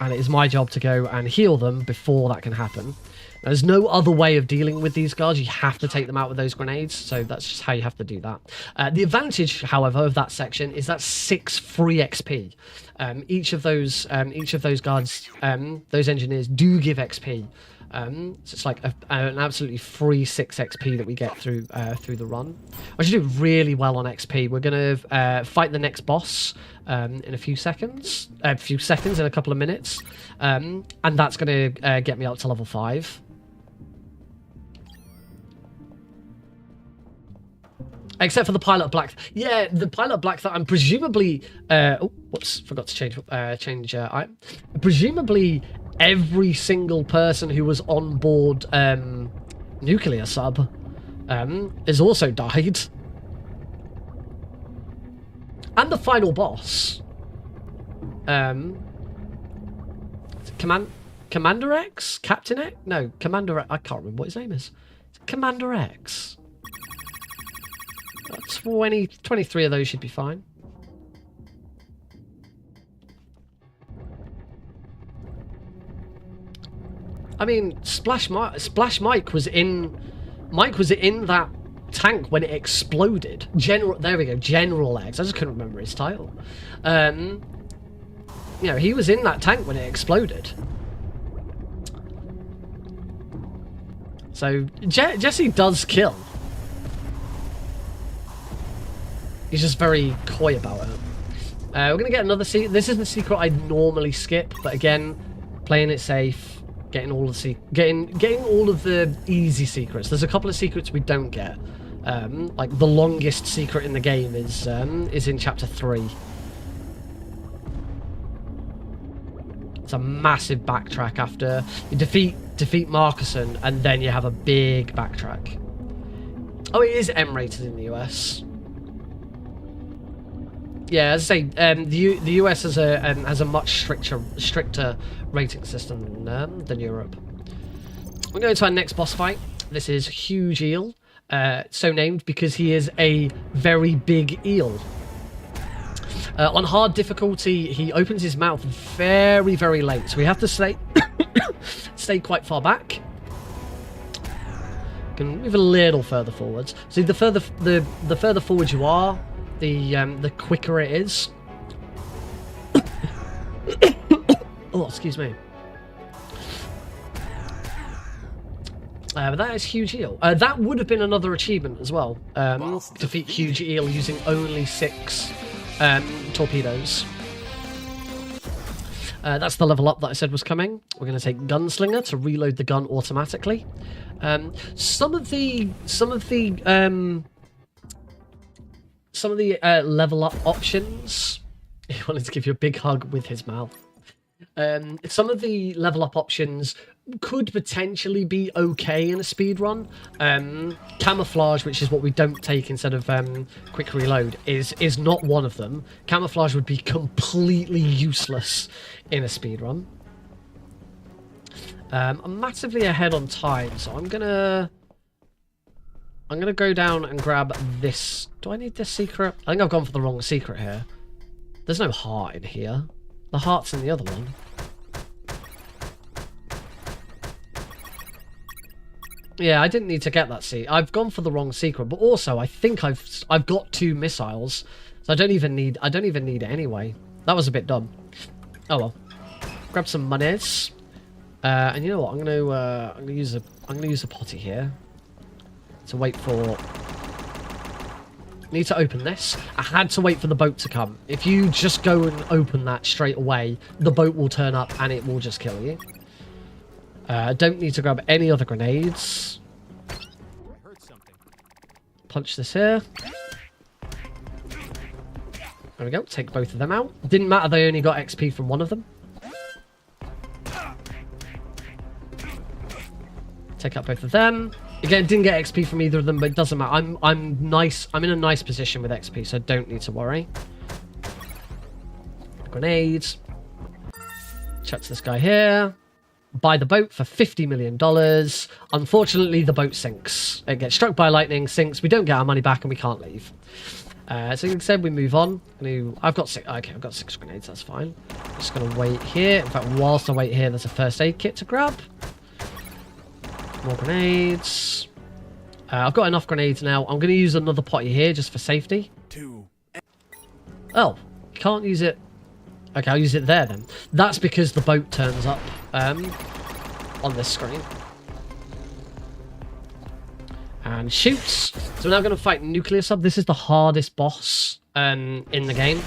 And it is my job to go and heal them before that can happen. There's no other way of dealing with these guards. You have to take them out with those grenades, so that's just how you have to do that. The advantage, however, of that section is that's 6 free XP. Each of those guards, those engineers do give XP. So it's like an absolutely free 6 XP that we get through the run. I should do really well on XP. We're gonna fight the next boss in a few seconds, in a couple of minutes, and that's gonna get me up to level 5. Except for the pilot black. Yeah, the pilot black that I'm presumably. Oh, whoops! Forgot to change. Item. Presumably, every single person who was on board nuclear sub is also died. And the final boss. Commander X? Captain X? No, Commander X. I can't remember what his name is. Commander X. 23 of those should be fine. I mean, Splash Mike was in that tank when it exploded. There we go, General X. I just couldn't remember his title. You know, he was in that tank when it exploded. So Jesse does kill. He's just very coy about it. We're gonna get another secret. This is the secret I normally skip, but again, playing it safe, getting all the getting all of the easy secrets. There's a couple of secrets we don't get. Like the longest secret in the game is in chapter 3. It's a massive backtrack after you defeat Marcuson, and then you have a big backtrack. Oh, it is M-rated in the US. Yeah, as I say, the US has a much stricter rating system than Europe. We're going to our next boss fight. This is Huge Eel, so named because he is a very big eel. On hard difficulty, he opens his mouth very, very late, so we have to stay quite far back. Can move a little further forwards. See, the further forward you are, the quicker it is. Oh, excuse me. But that is Huge Eel. That would have been another achievement as well. Defeat Huge Eel using only 6 torpedoes. That's the level up that I said was coming. We're going to take Gunslinger to reload the gun automatically. Some of the level up options. He wanted to give you a big hug with his mouth. Some of the level up options could potentially be okay in a speed run. Camouflage, which is what we don't take instead of quick reload, is not one of them. Camouflage would be completely useless in a speed run. I'm massively ahead on time, so I'm gonna go down and grab this. Do I need this secret? I think I've gone for the wrong secret here. There's no heart in here. The heart's in the other one. Yeah, I didn't need to get that secret. I've gone for the wrong secret, but also I think I've got 2 missiles, so I don't even need it anyway. That was a bit dumb. Oh well. Grab some monies. And you know what? I'm gonna use a potty here to wait for. Need to open this. I had to wait for the boat to come. If you just go and open that straight away, the boat will turn up and it will just kill you. I don't need to grab any other grenades. Punch this here. There we go. Take both of them out. Didn't matter, they only got XP from one of them. Take out both of them. Again, didn't get XP from either of them, but it doesn't matter. I'm nice. I'm in a nice position with XP, so I don't need to worry. Grenades. Chat to this guy here. Buy the boat for $50 million. Unfortunately, the boat sinks. It gets struck by lightning, sinks. We don't get our money back, and we can't leave. So instead, we move on. I've got 6. Okay, I've got 6 grenades. That's fine. Just gonna wait here. In fact, whilst I wait here, there's a first aid kit to grab. More grenades. I've got enough grenades now. I'm going to use another potty here just for safety. Oh, you can't use it. Okay, I'll use it there then. That's because the boat turns up on this screen. And shoots. So we're now going to fight Nuclear Sub. This is the hardest boss in the game.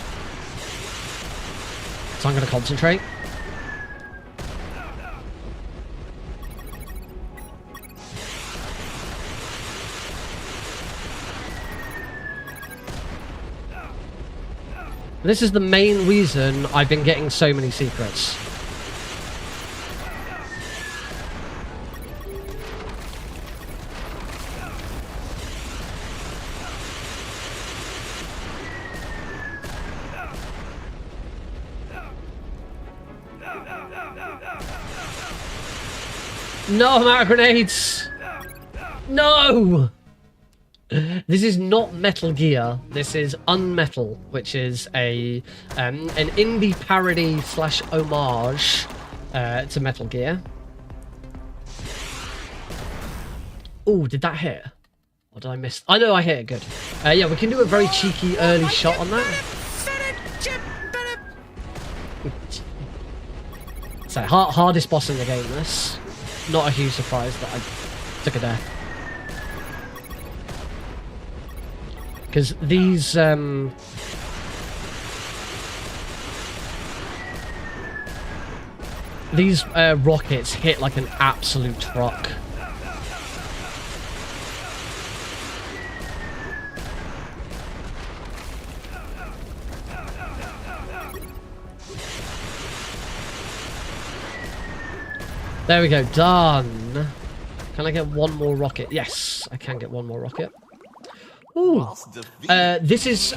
So I'm going to concentrate. This is the main reason I've been getting so many secrets. No, I'm out of grenades! No! This is not Metal Gear. This is UnMetal, which is an indie parody / homage to Metal Gear. Oh, did that hit? Or did I miss? I know I hit it good. Yeah, we can do a very cheeky early shot on that. So, hardest boss in the game, this. Not a huge surprise that I took a death. Because these... These rockets hit like an absolute truck. There we go, done. Can I get one more rocket? Yes, I can get one more rocket. Ooh. This is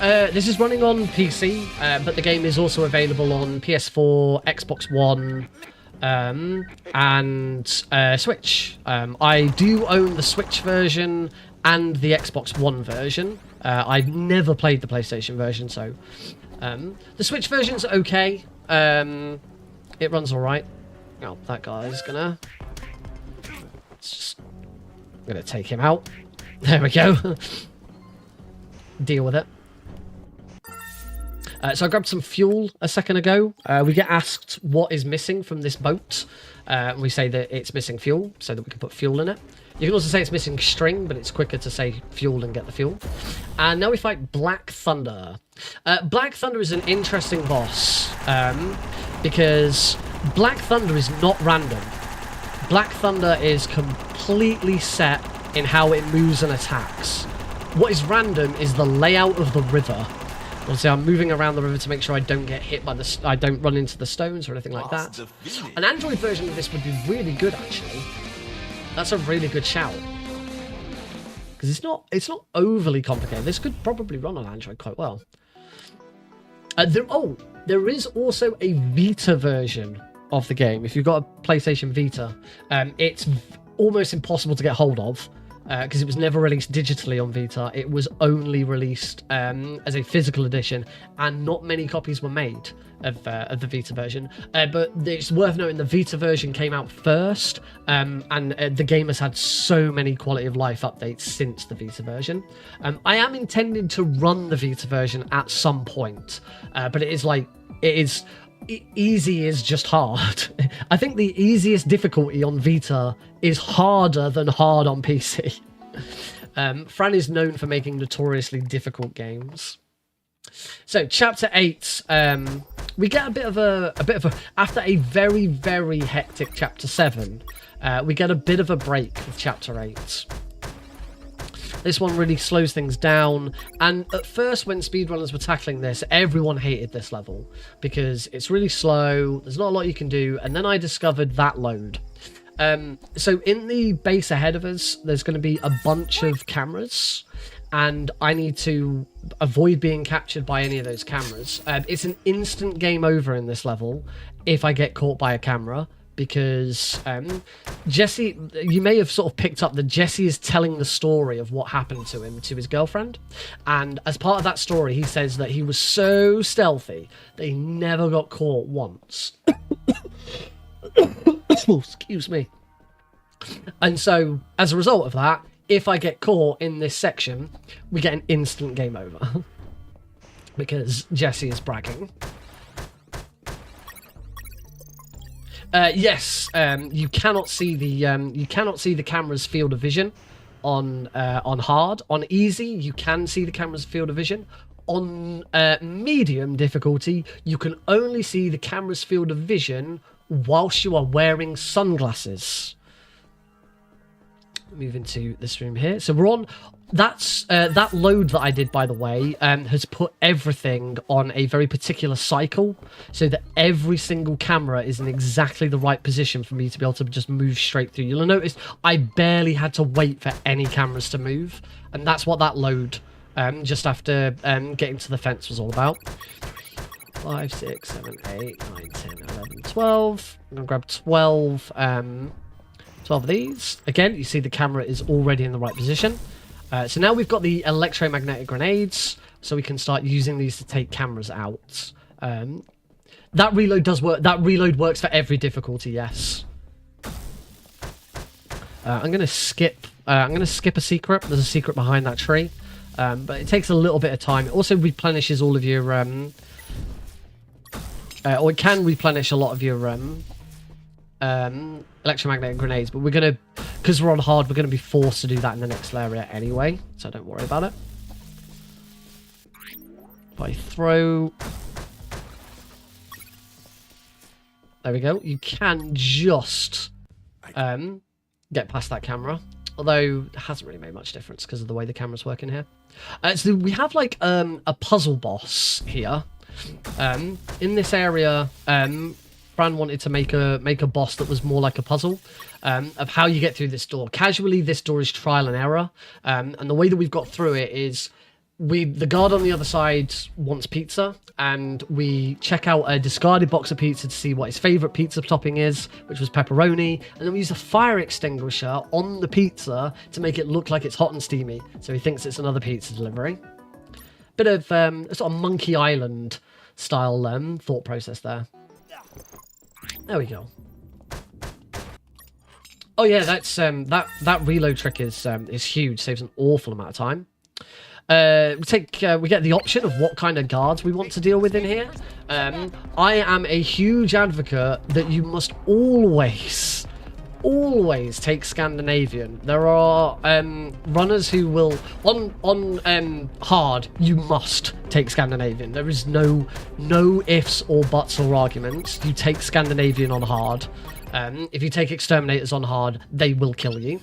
running on PC, but the game is also available on PS4, Xbox One, and Switch. I do own the Switch version and the Xbox One version. I've never played the PlayStation version, so the Switch version's okay. It runs all right. Oh, that guy's gonna... I'm gonna take him out. There we go. Deal with it. So I grabbed some fuel a second ago. We get asked what is missing from this boat. We say that it's missing fuel, so that we can put fuel in it. You can also say it's missing string, but it's quicker to say fuel and get the fuel. And now we fight Black Thunder. Black Thunder is an interesting boss, because Black Thunder is not random. Black Thunder is completely set in how it moves and attacks. What is random is the layout of the river. Obviously, I'm moving around the river to make sure I don't get hit by the... I don't run into the stones or anything like that. An Android version of this would be really good, actually. That's a really good shout. Because it's not overly complicated. This could probably run on Android quite well. There is also a Vita version of the game. If you've got a PlayStation Vita, it's almost impossible to get hold of. Because it was never released digitally on Vita. It was only released as a physical edition, and not many copies were made of the Vita version. But it's worth noting the Vita version came out first, and the game has had so many quality of life updates since the Vita version. I am intending to run the Vita version at some point, but easy is just hard. I think the easiest difficulty on Vita is harder than hard on PC. Fran is known for making notoriously difficult games. So chapter 8, we get a bit of a after a very, very hectic chapter 7, we get a bit of a break with chapter 8. This one really slows things down, and at first when speedrunners were tackling this, everyone hated this level because it's really slow, there's not a lot you can do, and then I discovered that load. So in the base ahead of us, there's going to be a bunch of cameras, and I need to avoid being captured by any of those cameras. It's an instant game over in this level if I get caught by a camera. Because Jesse, you may have sort of picked up that Jesse is telling the story of what happened to him to his girlfriend, and as part of that story he says that he was so stealthy that he never got caught once. Oh, excuse me. And so as a result of that, if I get caught in this section, we get an instant game over. Because Jesse is bragging. Yes, you cannot see the camera's field of vision on hard. On easy, you can see the camera's field of vision. On medium difficulty, you can only see the camera's field of vision whilst you are wearing sunglasses. Move into this room here. So we're on... that load that I did, by the way, has put everything on a very particular cycle, so that every single camera is in exactly the right position for me to be able to just move straight through. You'll notice I barely had to wait for any cameras to move, and that's what that load, just after getting to the fence, was all about. 5, 6, 7, 8, 9, 10, 11, 12. I'm going to grab 12 of these. Again, you see the camera is already in the right position. So now we've got the electromagnetic grenades, so we can start using these to take cameras out. That reload does work. That reload works for every difficulty, yes. I'm going to skip I'm going to skip a secret. There's a secret behind that tree. But it takes a little bit of time. It also replenishes all of your... or it can replenish a lot of your electromagnetic grenades. But we're going to... Because we're on hard, we're going to be forced to do that in the next area anyway. So don't worry about it. If I throw... There we go. You can just get past that camera. Although it hasn't really made much difference because of the way the cameras work in here. So we have like a puzzle boss here. In this area, Fran wanted to make a boss that was more like a puzzle of how you get through this door. Casually, this door is trial and error. And the way that we've got through it is the guard on the other side wants pizza, and we check out a discarded box of pizza to see what his favourite pizza topping is, which was pepperoni, and then we use a fire extinguisher on the pizza to make it look like it's hot and steamy, so he thinks it's another pizza delivery. Bit of sort of Monkey Island style thought process there. There we go. Oh yeah, that's that reload trick is huge, saves an awful amount of time. We get the option of what kind of guards we want to deal with in here. I am a huge advocate that you must always take Scandinavian. There are runners who will on hard. You must take Scandinavian. There is no ifs or buts or arguments. You take Scandinavian on hard. If you take exterminators on hard, they will kill you.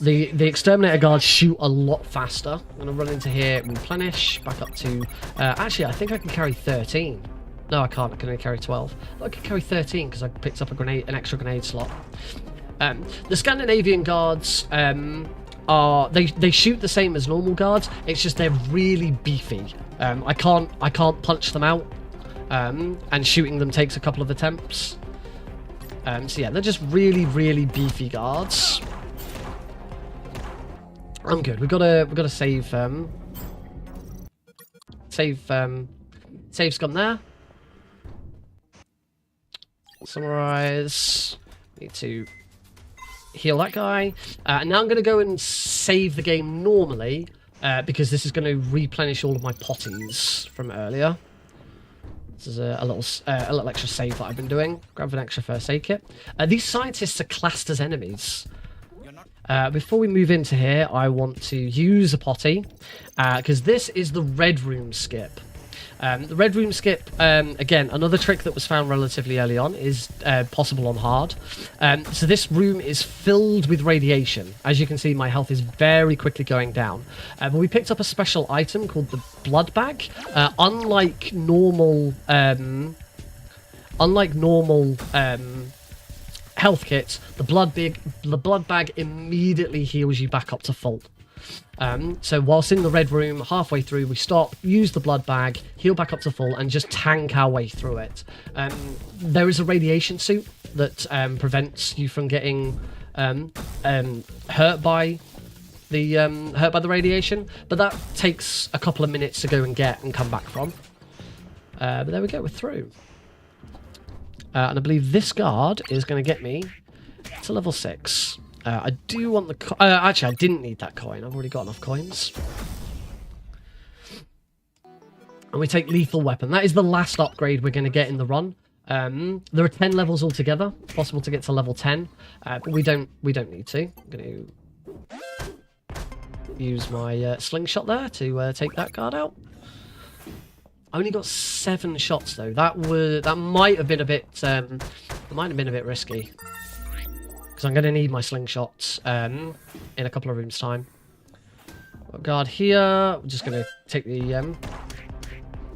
The exterminator guards shoot a lot faster. I'm going to run into here, replenish, back up to... actually, I think I can carry 13. No, I can't. I can only carry 12. I can carry 13 because I picked up an extra grenade slot. The Scandinavian guards they shoot the same as normal guards. It's just they're really beefy. I can't punch them out, and shooting them takes a couple of attempts. So yeah, they're just really beefy guards. I'm good. We've got to save scum there. Summarize. Need to heal that guy. And now I'm going to go and save the game normally because this is going to replenish all of my potties from earlier. This is a little extra save that I've been doing. Grab an extra first aid kit. These scientists are classed as enemies. Before we move into here, I want to use a potty because this is the red room skip. The red room skip, again, another trick that was found relatively early on, is possible on hard. So this room is filled with radiation. As you can see, my health is very quickly going down. But we picked up a special item called the blood bag. Unlike normal health kits, the blood bag immediately heals you back up to full. So whilst in the red room, halfway through, we stop, use the blood bag, heal back up to full, and just tank our way through it. There is a radiation suit that prevents you from getting hurt by the radiation, but that takes a couple of minutes to go and get and come back from. But there we go, we're through. And I believe this guard is going to get me to level 6. I do want the... actually, I didn't need that coin. I've already got enough coins. And we take lethal weapon. That is the last upgrade we're going to get in the run. There are 10 levels altogether. It's possible to get to level 10. But we don't need to. I'm going to use my slingshot there to take that guard out. I only got 7 shots though. That might have been a bit risky. Because I'm going to need my slingshots in a couple of rooms' time. Got a guard here. We're just going to take the...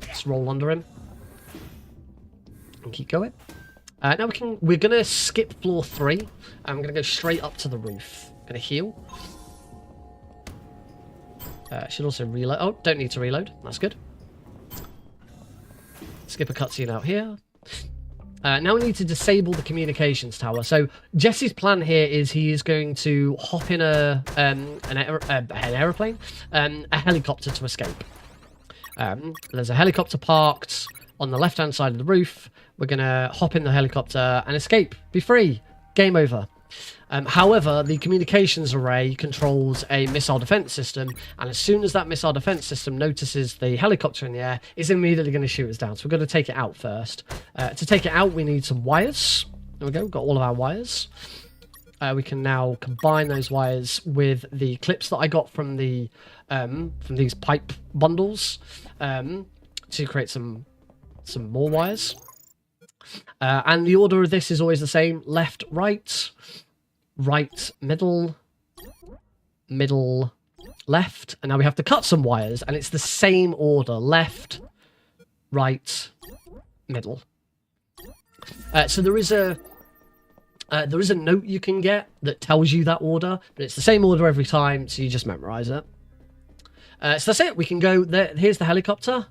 just roll under him. And keep going. Now we're going to skip floor 3. And I'm going to go straight up to the roof. Going to heal. Should also reload. Oh, don't need to reload. That's good. Skip a cutscene out here. Now we need to disable the communications tower. So Jesse's plan here is he is going to hop in an aeroplane, a helicopter to escape. There's a helicopter parked on the left-hand side of the roof. We're going to hop in the helicopter and escape. Be free. Game over. However, the communications array controls a missile defense system, and as soon as that missile defense system notices the helicopter in the air, it's immediately going to shoot us down. So we're going to take it out first. To take it out, we need some wires. There we go, we've got all of our wires. We can now combine those wires with the clips that I got from the from these pipe bundles to create some more wires. And the order of this is always the same: left, right, right, middle, middle, left. And now we have to cut some wires, and it's the same order: left, right, middle. So there is a note you can get that tells you that order, but it's the same order every time, so you just memorize it. So that's it. We can go there. Here's the helicopter.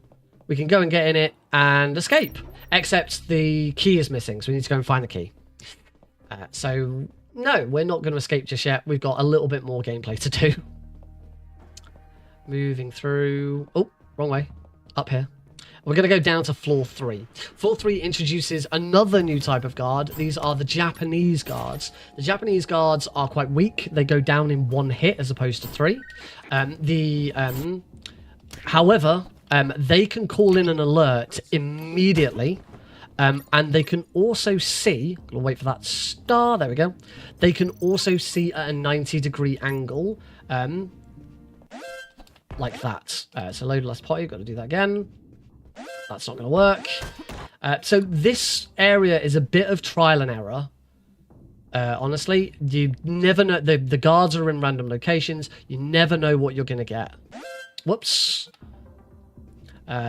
We can go and get in it and escape. Except the key is missing, so we need to go and find the key. So no, we're not going to escape just yet. We've got a little bit more gameplay to do. Moving through. Oh, wrong way. Up here. We're going to go down to floor 3. Floor 3 introduces another new type of guard. These are the Japanese guards. The Japanese guards are quite weak. They go down in 1 hit as opposed to 3. However, they can call in an alert immediately. And they can also see... I'm going to wait for that star. There we go. They can also see at a 90-degree angle. Like that. So load less potty. Got to do that again. That's not going to work. So this area is a bit of trial and error. Honestly, you never know. The guards are in random locations. You never know what you're going to get. Whoops.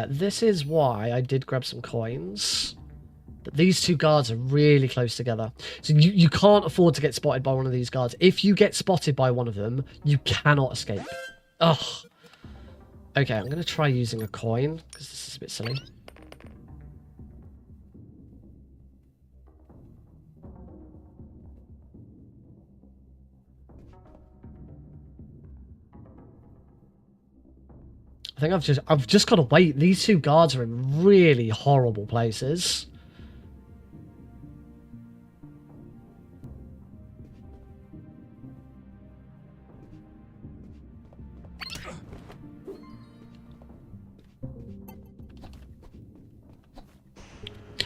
This is why I did grab some coins. But these two guards are really close together. So you can't afford to get spotted by one of these guards. If you get spotted by one of them, you cannot escape. Ugh. Okay, I'm going to try using a coin, because this is a bit silly. I think I've just got to wait. These two guards are in really horrible places.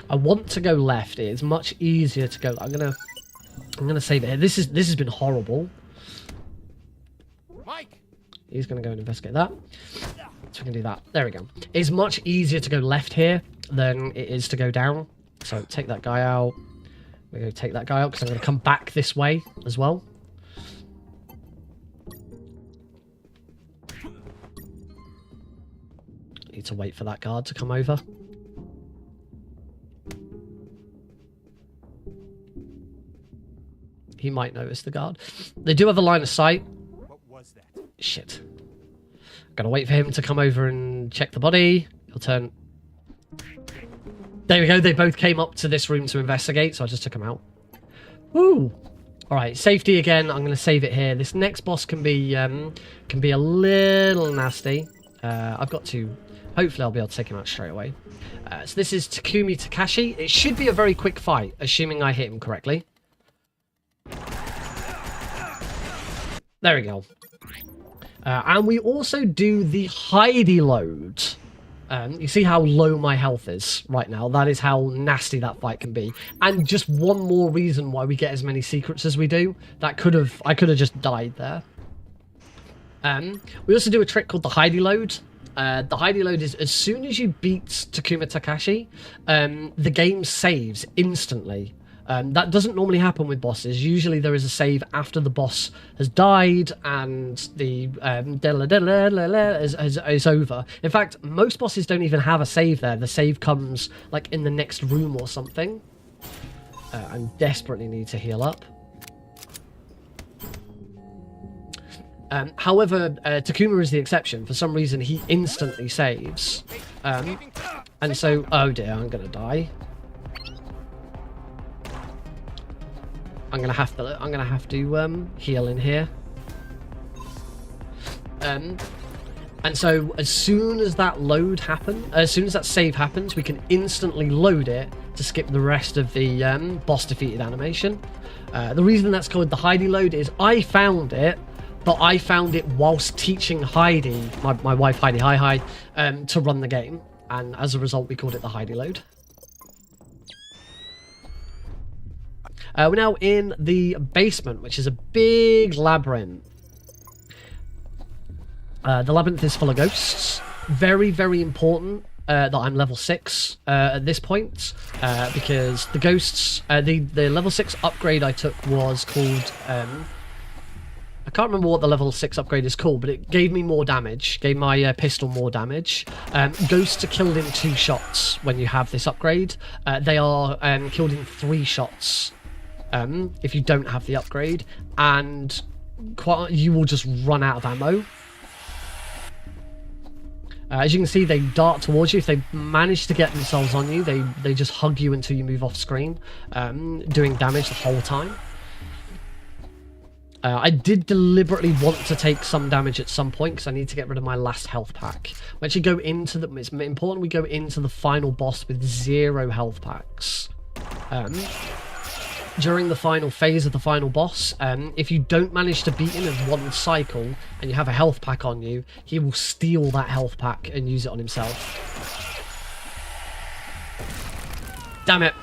I want to go left. It's much easier to go. I'm gonna save it here. This has been horrible. Mike. He's gonna go and investigate that. So we can do that. There we go. It's much easier to go left here than it is to go down. So take that guy out. We're gonna take that guy out because I'm gonna come back this way as well. Need to wait for that guard to come over. He might notice the guard. They do have a line of sight. What was that? Shit. Gotta wait for him to come over and check the body. He'll turn. There we go. They both came up to this room to investigate, so I just took them out. Woo! Alright, safety again. I'm gonna save it here. This next boss can be a little nasty. I've got to... Hopefully I'll be able to take him out straight away. So this is Takumi Takashi. It should be a very quick fight, assuming I hit him correctly. There we go. And we also do the Heidi load. You see how low my health is right now. That is how nasty that fight can be. And just one more reason why we get as many secrets as we do. I could have just died there. We also do a trick called the Heidi load. The Heidi load is as soon as you beat Takumi Takashi, the game saves instantly. That doesn't normally happen with bosses. Usually there is a save after the boss has died and the is over. In fact, most bosses don't even have a save there. The save comes like in the next room or something. I desperately need to heal up. However, Takuma is the exception. For some reason, he instantly saves. And so, oh dear, I'm gonna die. I'm gonna have to heal in here. And so as soon as that load happens, as soon as that save happens, we can instantly load it to skip the rest of the boss defeated animation. The reason that's called the Heidi load is I found it, but I found it whilst teaching Heidi, my wife Heidi, hi Heidi, to run the game. And as a result, we called it the Heidi load. We're now in the basement, which is a big labyrinth. The labyrinth is full of ghosts. Very, very important that I'm level 6 at this point, because the ghosts, the level 6 upgrade I took was called, I can't remember what the level 6 upgrade is called, but it gave me more damage, gave my pistol more damage. Ghosts are killed in 2 shots when you have this upgrade. They are killed in 3 shots if you don't have the upgrade, and you will just run out of ammo. As you can see, they dart towards you. If they manage to get themselves on you, they just hug you until you move off screen, doing damage the whole time. I did deliberately want to take some damage at some point because I need to get rid of my last health pack. We actually go into the... It's important we go into the final boss with 0 health packs. During the final phase of the final boss, if you don't manage to beat him in 1 cycle and you have a health pack on you, he will steal that health pack and use it on himself. Damn it.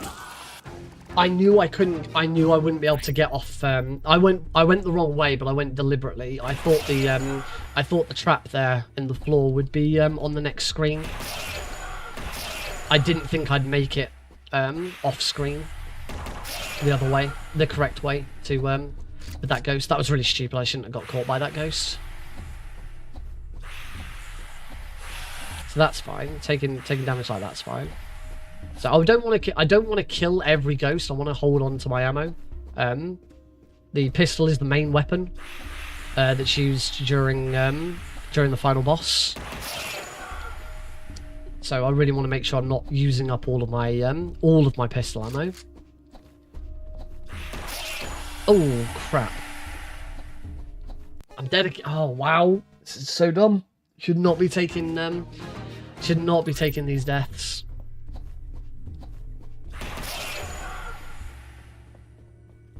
I knew I couldn't. I knew I wouldn't be able to get off. I went the wrong way, but I went deliberately. I thought the trap there in the floor would be on the next screen. I didn't think I'd make it off screen. The other way, the correct way to with that ghost. That was really stupid. I shouldn't have got caught by that ghost. So that's fine. Taking damage like that's fine. So I don't want to kill every ghost. I want to hold on to my ammo. The pistol is the main weapon that's used during the final boss. So I really want to make sure I'm not using up all of my pistol ammo. Oh crap! I'm dedicated. Oh wow, this is so dumb. Should not be taking these deaths.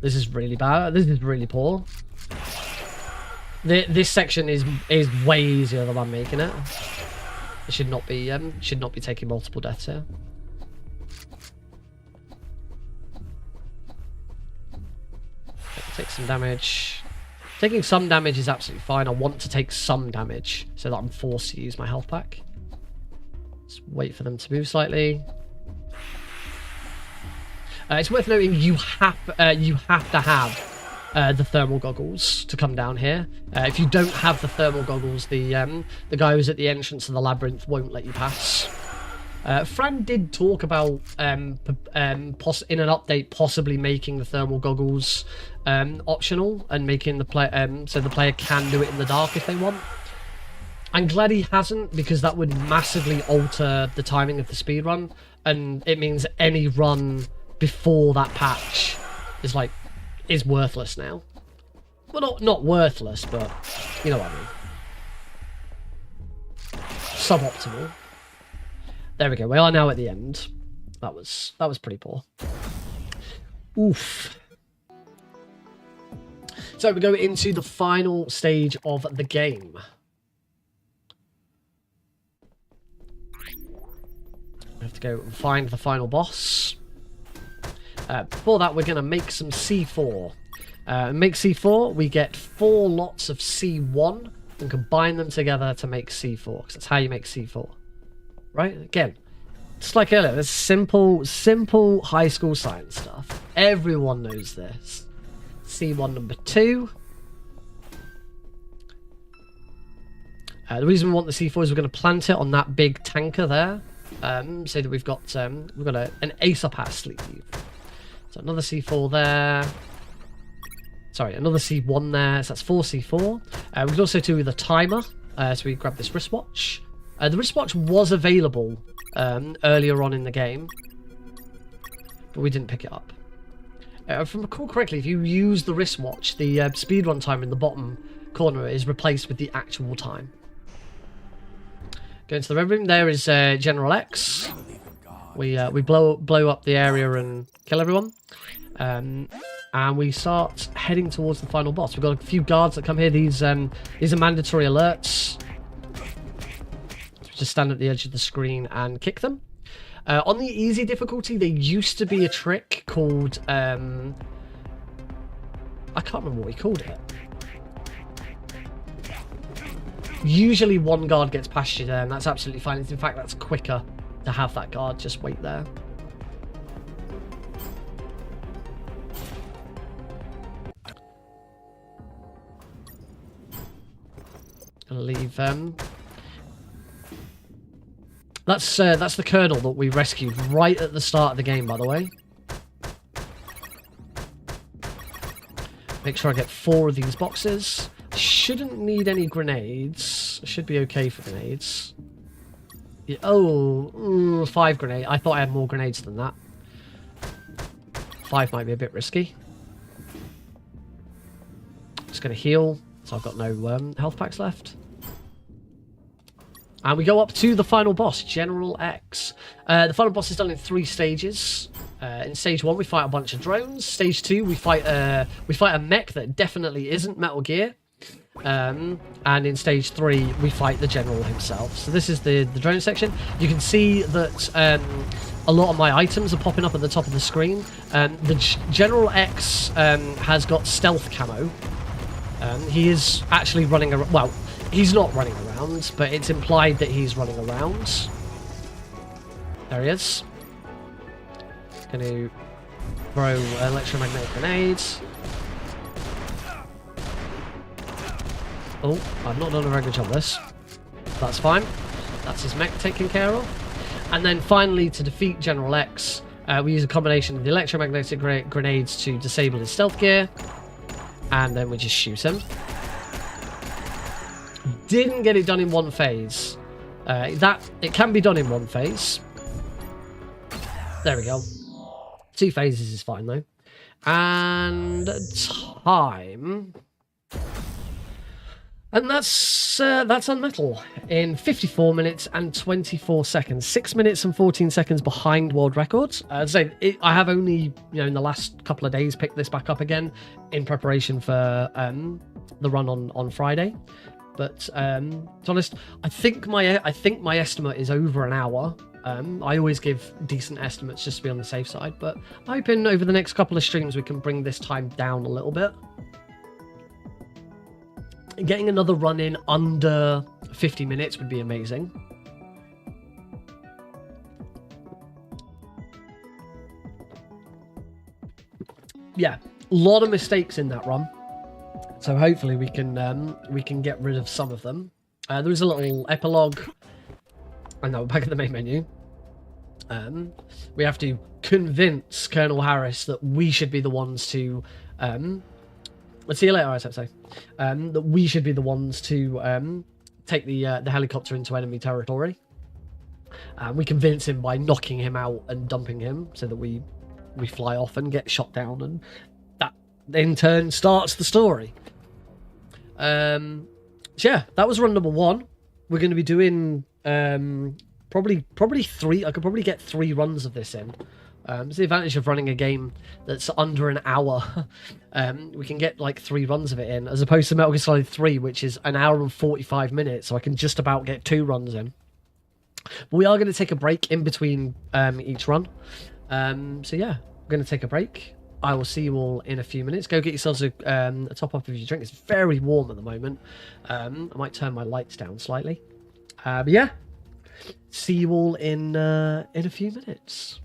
This is really bad. This is really poor. This section is way easier than I'm making it. I should not be taking multiple deaths here. Take some damage. Taking some damage is absolutely fine. I want to take some damage so that I'm forced to use my health pack. Just wait for them to move slightly. It's worth noting you have to have the thermal goggles to come down here. If you don't have the thermal goggles, the guy who's at the entrance of the labyrinth won't let you pass. Fran did talk about in an update possibly making the thermal goggles optional and making the play so the player can do it in the dark if they want. I'm glad he hasn't, because that would massively alter the timing of the speedrun, and it means any run before that patch is worthless now. Well, not worthless, but you know what I mean. Suboptimal. There we go. We are now at the end. That was pretty poor. Oof. So we go into the final stage of the game. We have to go and find the final boss. Before that, we're going to make some C4. Make C4, we get 4 lots of C1 and combine them together to make C4, because that's how you make C4. Right? Again, just like earlier, this simple high school science stuff. Everyone knows this. C1 number 2. The reason we want the C4 is we're going to plant it on that big tanker there, so that we've got an ace up our sleeve. So another C4 there. Sorry, another C1 there. So that's 4 C4. We could also do with a timer. So we grab this wristwatch. The wristwatch was available earlier on in the game, but we didn't pick it up. If I recall correctly, if you use the wristwatch, the speedrun timer in the bottom corner is replaced with the actual time. Go into the red room. There is General X. We blow up the area and kill everyone. and we start heading towards the final boss. We've got a few guards that come here. These are mandatory alerts. So we just stand at the edge of the screen and kick them. On the easy difficulty, there used to be a trick called... I can't remember what we called it. Usually one guard gets past you there, and that's absolutely fine. In fact, that's quicker to have that guard just wait there. Gonna leave That's the colonel that we rescued right at the start of the game, by the way. Make sure I get 4 of these boxes. Shouldn't need any grenades. Should be okay for grenades. Yeah, 5 grenades. I thought I had more grenades than that. 5 might be a bit risky. Just going to heal, so I've got no health packs left. And we go up to the final boss, General X. The final boss is done in 3 stages. In stage 1, we fight a bunch of drones. Stage 2, we fight a mech that definitely isn't Metal Gear. And in stage 3, we fight the General himself. So this is the drone section. You can see that a lot of my items are popping up at the top of the screen. The General X has got stealth camo. He is actually running around. Well, he's not running around, but it's implied that he's running around. There he is. Going to throw electromagnetic grenades. Oh, I've not done a very good job of this. That's fine. That's his mech taken care of. And then finally, to defeat General X, we use a combination of the electromagnetic grenades to disable his stealth gear. And then we just shoot him. Didn't get it done in one phase. It can be done in one phase. There we go. 2 phases is fine though. And time. And that's UnMetal in 54 minutes and 24 seconds. 6 minutes and 14 seconds behind world records. I have only, in the last couple of days picked this back up again in preparation for the run on Friday. But to be honest, I think my estimate is over an hour. I always give decent estimates just to be on the safe side, but I'm hoping over the next couple of streams we can bring this time down a little bit. Getting another run in under 50 minutes would be amazing. Yeah, a lot of mistakes in that run. So hopefully we can get rid of some of them. There is a little epilogue. And now we're back at the main menu. We have to convince Colonel Harris that we should be the ones to... let's see you later, I was say. That we should be the ones to take the helicopter into enemy territory. We convince him by knocking him out and dumping him so that we fly off and get shot down, and that in turn starts the story. So yeah, that was run number 1. We're going to be doing probably 3. I could probably get 3 runs of this in. It's the advantage of running a game that's under an hour. We can get like 3 runs of it in, as opposed to Metal Gear Solid 3, which is an hour and 45 minutes, so I can just about get 2 runs in. But we are going to take a break in between each run. So yeah, we're going to take a break. I will see you all in a few minutes. Go get yourselves a top up of your drink. It's very warm at the moment. I might turn my lights down slightly. But yeah, see you all in a few minutes.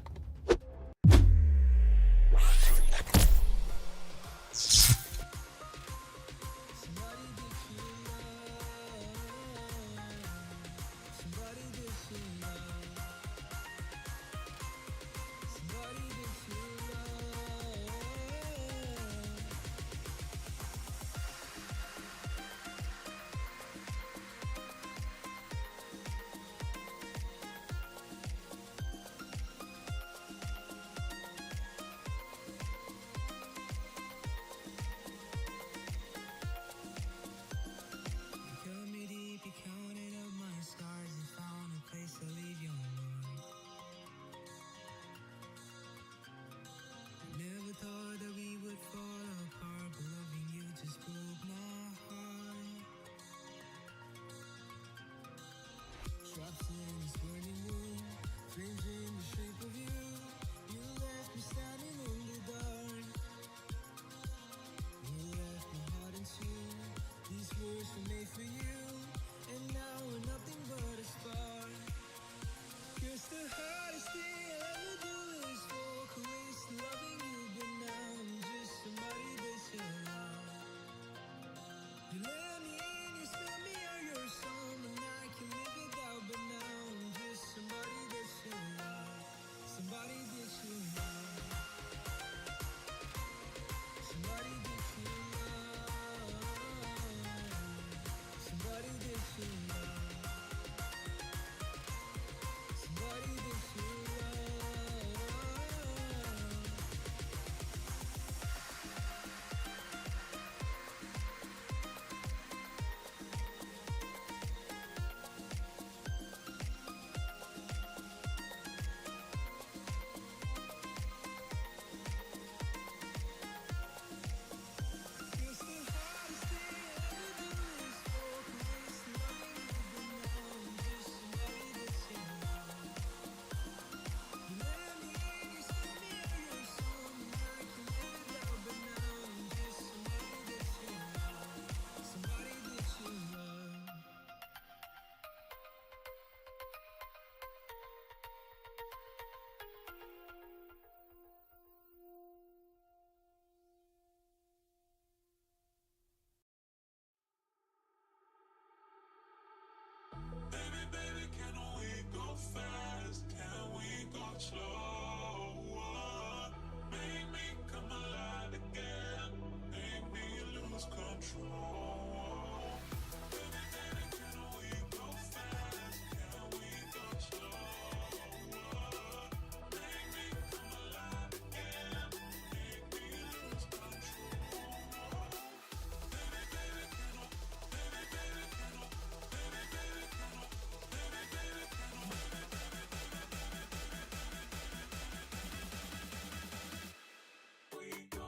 This broke my heart. Trapped in this burning room, framed in the shape of you. You left me standing in the dark. You left my heart in two. These words were made for you, and now we're nothing but a spark. 'Cause the hardest thing I'll ever do is walk away, still loving you, but now I'm just somebody that you love. You let me in, you spell me out, you're someone I can live without, but now I'm just somebody that you love. Somebody that you love. Somebody that you love. Somebody that you love. Somebody that you love. It's the hardest thing I ever do is walk away, still loving you, but now I'm just somebody that you love. You let me in, you spell me out, you're someone I can live without, but now I'm just somebody that you love. Somebody that you love. Baby, baby, can we go fast? Can we go slower? Make me come alive again. Make me lose control. Baby, baby, can we go fast? Can we go slower? Make me come alive again. Make me lose control. Baby, baby, can we? Baby, baby, can we? Baby, baby, can we? Baby, baby, can we? We go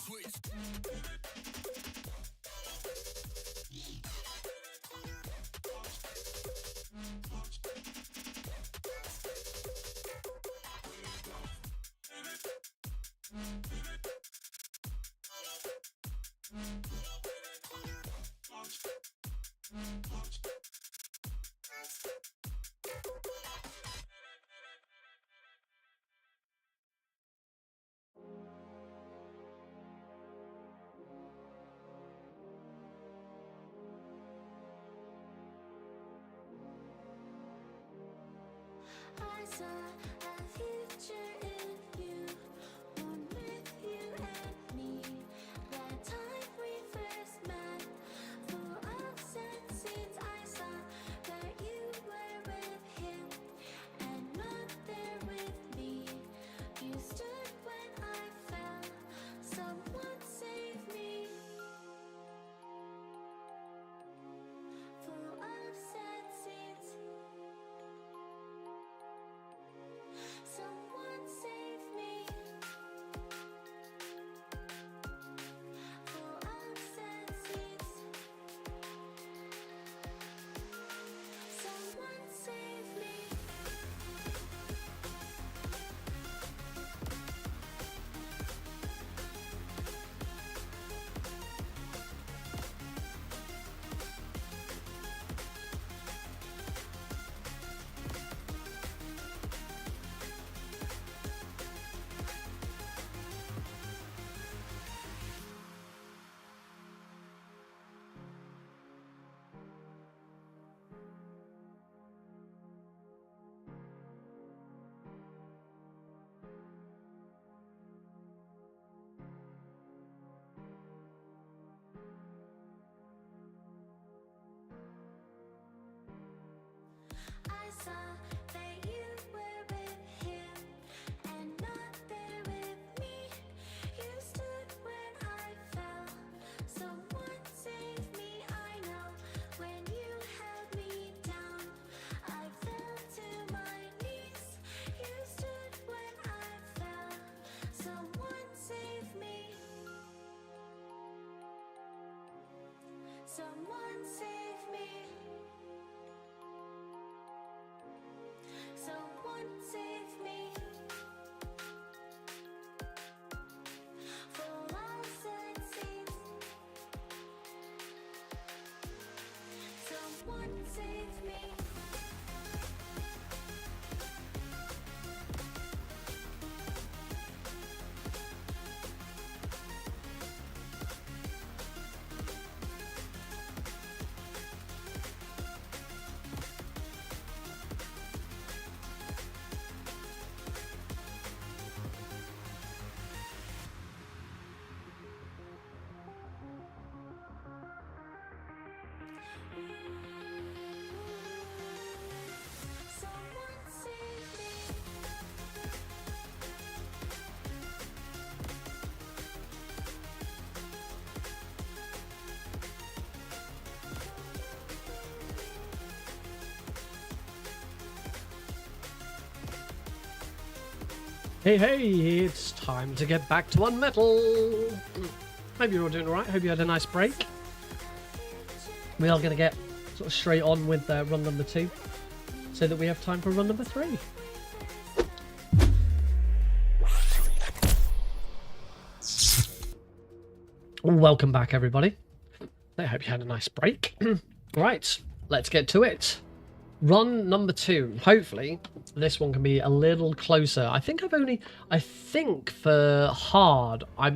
switch. I saw a future in you, one with you and me. That time we first met, full of sense since I saw that you Someone save me. Someone save me. For lies and sins. Someone save me. Someone save me. Hey, it's time to get back to UnMetal. Hope you're all doing alright. Hope you had a nice break. We are going to get sort of straight on with run number 2 so that we have time for run number 3. Welcome back, everybody. I hope you had a nice break. Right, let's get to it. Run number 2. Hopefully, this one can be a little closer. I think for hard, I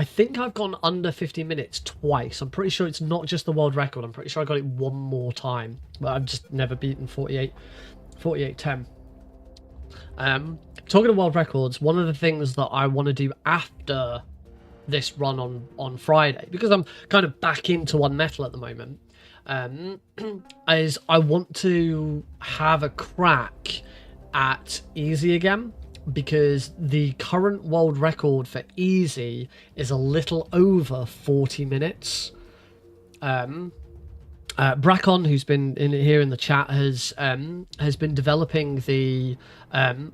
think I've gone under 50 minutes twice. I'm pretty sure it's not just the world record. I'm pretty sure I got it one more time, but I've just never beaten 48:10. Talking of world records, one of the things that I want to do after this run on Friday, because I'm kind of back into UnMetal at the moment, is I want to have a crack at easy again, because the current world record for easy is a little over 40 minutes. Brackon, who's been here in the chat, has been developing the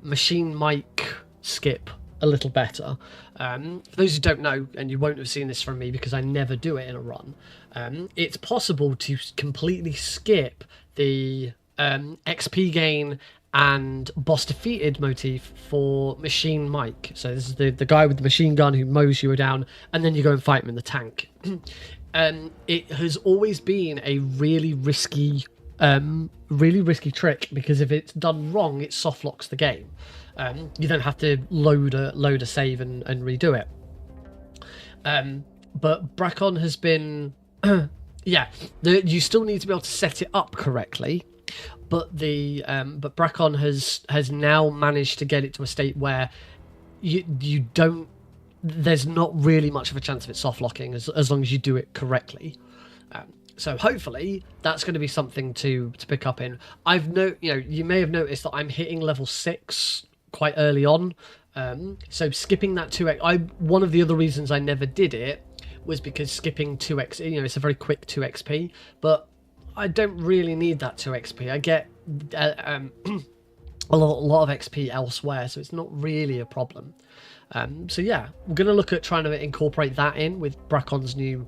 machine mic skip a little better. For those who don't know, and you won't have seen this from me because I never do it in a run, it's possible to completely skip the XP gain and boss defeated motif for machine Mike. So this is the guy with the machine gun who mows you down, and then you go and fight him in the tank. It has always been a really risky trick, because if it's done wrong, it soft locks the game. You then have to load a save and redo it. But Brackon has been, you still need to be able to set it up correctly. But Brackon has now managed to get it to a state where you don't. There's not really much of a chance of it soft locking as long as you do it correctly. So hopefully that's going to be something to pick up in. You may have noticed that I'm hitting level 6 quite early on. So skipping that 2x, one of the other reasons I never did it was because skipping 2x, it's a very quick 2 XP, but I don't really need that 2 XP. I get a lot of XP elsewhere, so it's not really a problem. So yeah, we're going to look at trying to incorporate that in with Brackon's new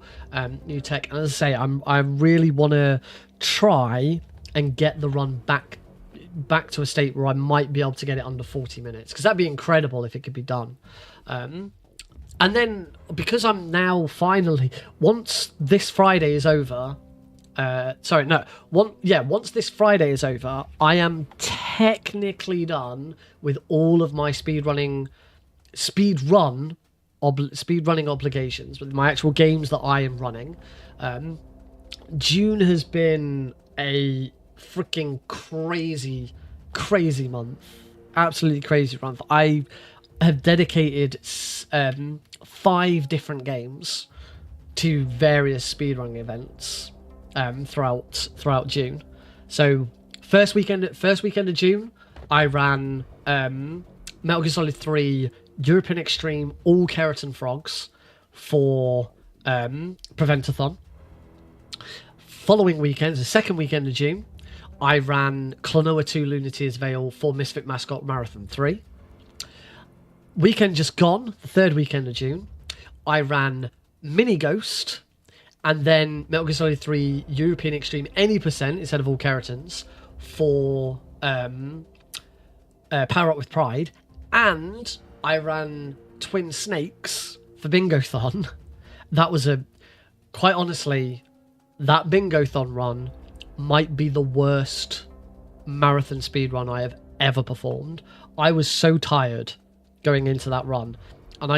tech. And as I say, I really want to try and get the run back to a state where I might be able to get it under 40 minutes, because that'd be incredible if it could be done. And then, because I'm now finally, once this Friday is over, once this Friday is over, I am technically done with all of my speedrunning obligations, with my actual games that I am running. June has been a freaking crazy month, absolutely crazy month. I have dedicated 5 different games to various speedrunning events throughout June. So first weekend of June, I ran Metal Gear Solid 3 European Extreme all Keratin Frogs for Preventathon. Following weekend, the second weekend of June, I ran Klonoa 2 Lunateer's Veil for Misfit Mascot Marathon 3. Weekend just gone, the third weekend of June, I ran Mini Ghost and then Metal Gear Solid 3 European Extreme any percent instead of all keratins for Power Up with Pride, and I ran Twin Snakes for Bingo-thon. That was quite honestly, that Bingo-thon run might be the worst marathon speed run I have ever performed. I was so tired going into that run, and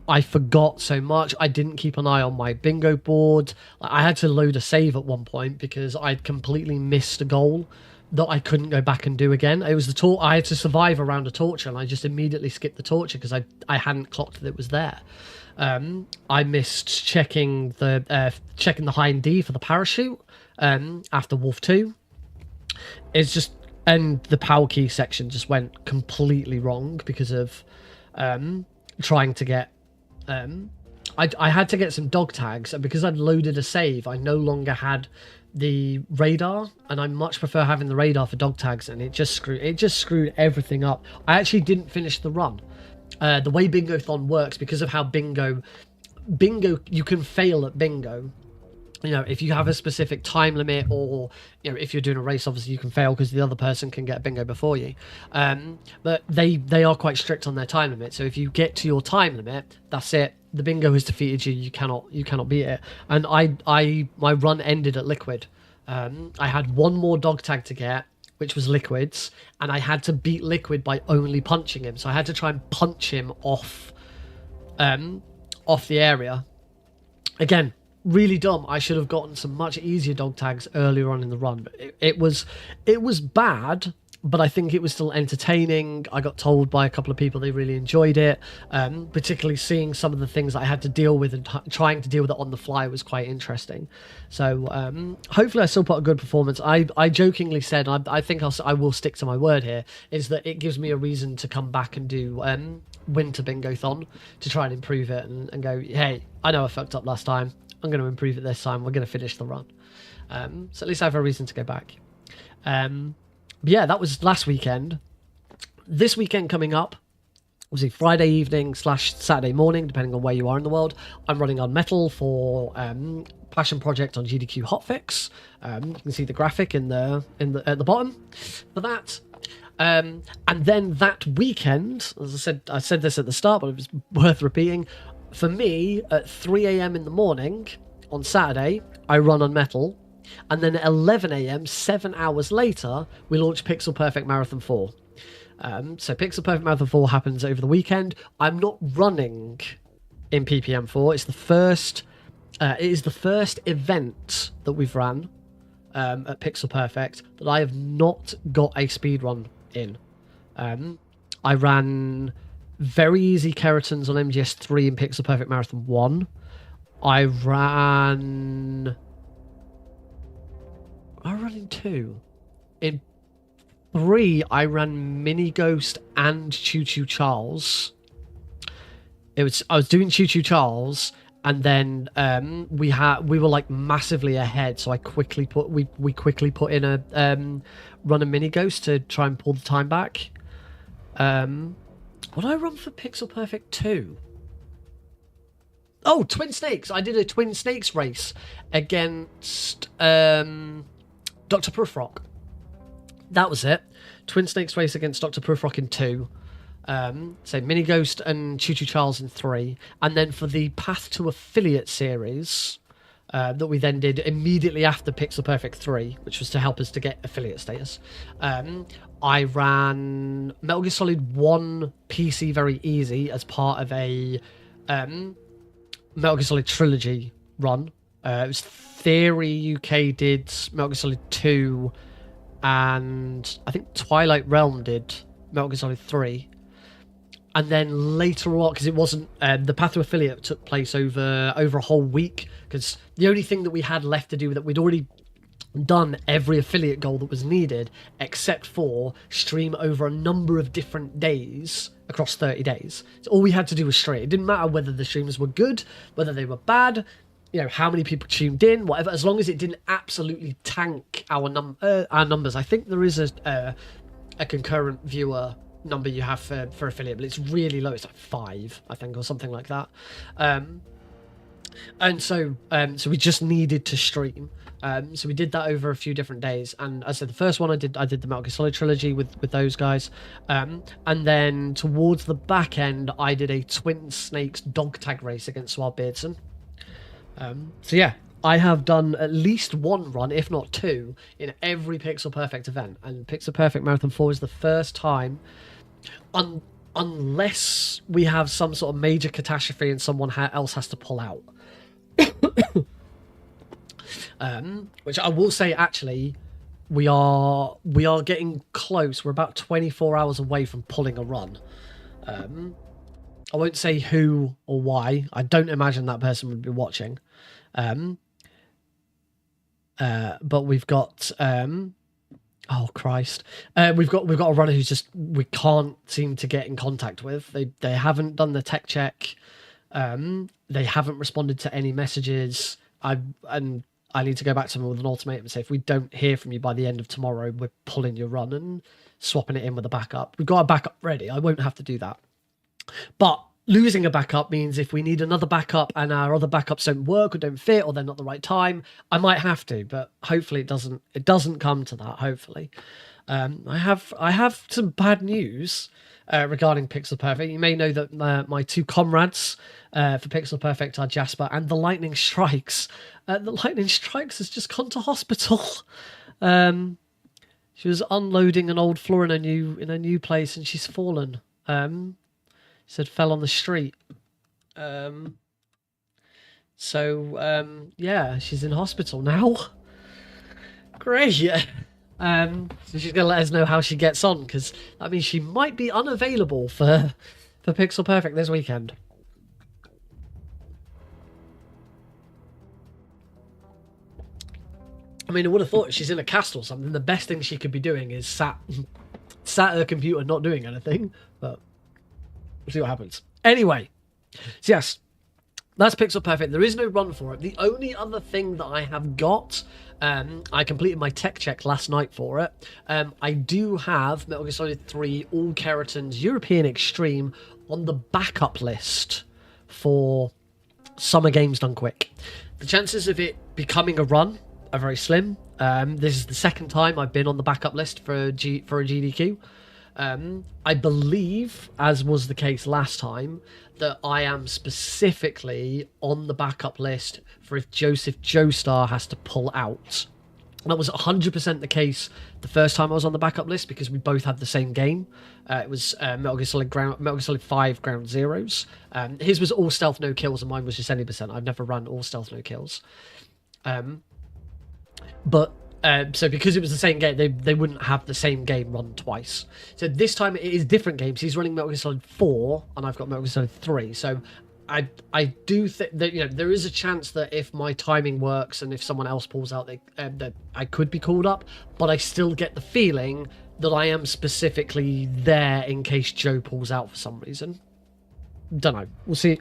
I forgot so much. I didn't keep an eye on my bingo board. I had to load a save at one point because I'd completely missed a goal that I couldn't go back and do again. It was I had to survive around a torture, and I just immediately skipped the torture because I hadn't clocked that it was there. I missed checking the high and D for the parachute after Wolf 2. It's just, and the power key section just went completely wrong because of trying to get I had to get some dog tags, and because I'd loaded a save, I no longer had the radar, and I much prefer having the radar for dog tags, and it just screwed everything up. I actually didn't finish the run. The way Bingo-thon works, because of how bingo, you can fail at bingo. You know, if you have a specific time limit, or, you know, if you're doing a race, obviously you can fail because the other person can get bingo before you. But they are quite strict on their time limit. So if you get to your time limit, that's it. The bingo has defeated you. You cannot beat it. And my run ended at liquid. I had one more dog tag to get, which was liquids, and I had to beat liquid by only punching him. So I had to try and punch him off the area. Again, really dumb. I should have gotten some much easier dog tags earlier on in the run. But it was bad, but I think it was still entertaining. I got told by a couple of people they really enjoyed it, particularly seeing some of the things I had to deal with, and trying to deal with it on the fly was quite interesting. So hopefully I still put a good performance. I jokingly said, I think I will stick to my word here, is that it gives me a reason to come back and do Winter Bingo-thon to try and improve it, and go, hey, I know I fucked up last time. I'm going to improve it this time. We're going to finish the run. So at least I have a reason to go back. But yeah, that was last weekend. This weekend coming up, obviously Friday evening / Saturday morning, depending on where you are in the world, I'm running UnMetal for Passion Project on GDQ Hotfix. You can see the graphic at the bottom for that. And then that weekend, as I said this at the start, but it was worth repeating. For me, at 3 a.m. in the morning on Saturday, I run UnMetal. And then at 11 a.m., 7 hours later, we launch Pixel Perfect Marathon 4. So Pixel Perfect Marathon 4 happens over the weekend. I'm not running in PPM 4. It is the first event that we've ran at Pixel Perfect that I have not got a speed run in. I ran very easy keratins on MGS3 in Pixel Perfect Marathon 1. I ran in 2. In 3, I ran Mini Ghost and Choo Choo Charles. I was doing Choo Choo Charles, and then we were like massively ahead, so we quickly put in a run a Mini Ghost to try and pull the time back. What did I run for Pixel Perfect 2? Oh, Twin Snakes. I did a Twin Snakes race against Dr. Prufrock. That was it. Twin Snakes race against Dr. Prufrock in 2. So Mini Ghost and Choo Choo Charles in 3. And then for the Path to Affiliate series that we then did immediately after Pixel Perfect 3, which was to help us to get affiliate status, I ran Metal Gear Solid 1 PC very easy as part of a Metal Gear Solid trilogy run. It was Theory UK did Metal Gear Solid 2, and I think Twilight Realm did Metal Gear Solid 3. And then later on, because it wasn't the Path to Affiliate took place over a whole week, because the only thing that we had left to do with it, we'd already done every affiliate goal that was needed, except for stream over a number of different days across 30 days. So all we had to do was stream. It didn't matter whether the streams were good, whether they were bad, you know, how many people tuned in, whatever, as long as it didn't absolutely tank our numbers. I think there is a concurrent viewer number you have for affiliate, but it's really low. It's like 5, I think, or something like that. And so we just needed to stream. So we did that over a few different days. And as I said, the first one I did the Metal Gear Solid trilogy with those guys. And then towards the back end, I did a Twin Snakes dog tag race against Swar Beardson. So yeah, I have done at least one run, if not two, in every Pixel Perfect event. And Pixel Perfect Marathon 4 is the first time, unless we have some sort of major catastrophe and someone else has to pull out. Which I will say, actually, we are getting close. We're about 24 hours away from pulling a run. I won't say who or why. I don't imagine that person would be watching. But we've got oh Christ, we've got a runner who's just, we can't seem to get in contact with. They haven't done the tech check. They haven't responded to any messages. I need to go back to them with an ultimatum and say, if we don't hear from you by the end of tomorrow, we're pulling your run and swapping it in with a backup. We've got a backup ready. I won't have to do that. But losing a backup means if we need another backup and our other backups don't work or don't fit or they're not the right time, I might have to. But hopefully it doesn't come to that. Hopefully, I have some bad news regarding Pixel Perfect. You may know that my two comrades for Pixel Perfect are Jasper and the Lightning Strikes. The Lightning Strikes has just gone to hospital. She was unloading an old floor in a new place and she's fallen. She said fell on the street. So yeah, she's in hospital now. Great. So she's gonna let us know how she gets on, because that means she might be unavailable for Pixel Perfect this weekend. I mean, I would have thought she's in a cast or something. The best thing she could be doing is sat at her computer not doing anything, but we'll see what happens. Anyway, so yes, that's Pixel Perfect. There is no run for it. The only other thing that I have got, I completed my tech check last night for it. I do have Metal Gear Solid 3 All Keratin's European Extreme on the backup list for Summer Games Done Quick. The chances of it becoming a run are very slim. This is the second time I've been on the backup list for a GDQ. I believe, as was the case last time, that I am specifically on the backup list for if Joseph Joestar has to pull out. That was 100% the case the first time I was on the backup list, because we both had the same game. It was Metal Gear Solid 5 Ground Zeroes. His was all stealth, no kills, and mine was just 80%. I've never run all stealth, no kills. So because it was the same game, they wouldn't have the same game run twice. So this time it is different games. He's running Metal Gear Solid 4, and I've got Metal Gear Solid 3. So I do think that there is a chance that if my timing works and if someone else pulls out, that I could be called up. But I still get the feeling that I am specifically there in case Joe pulls out for some reason. Don't know. We'll see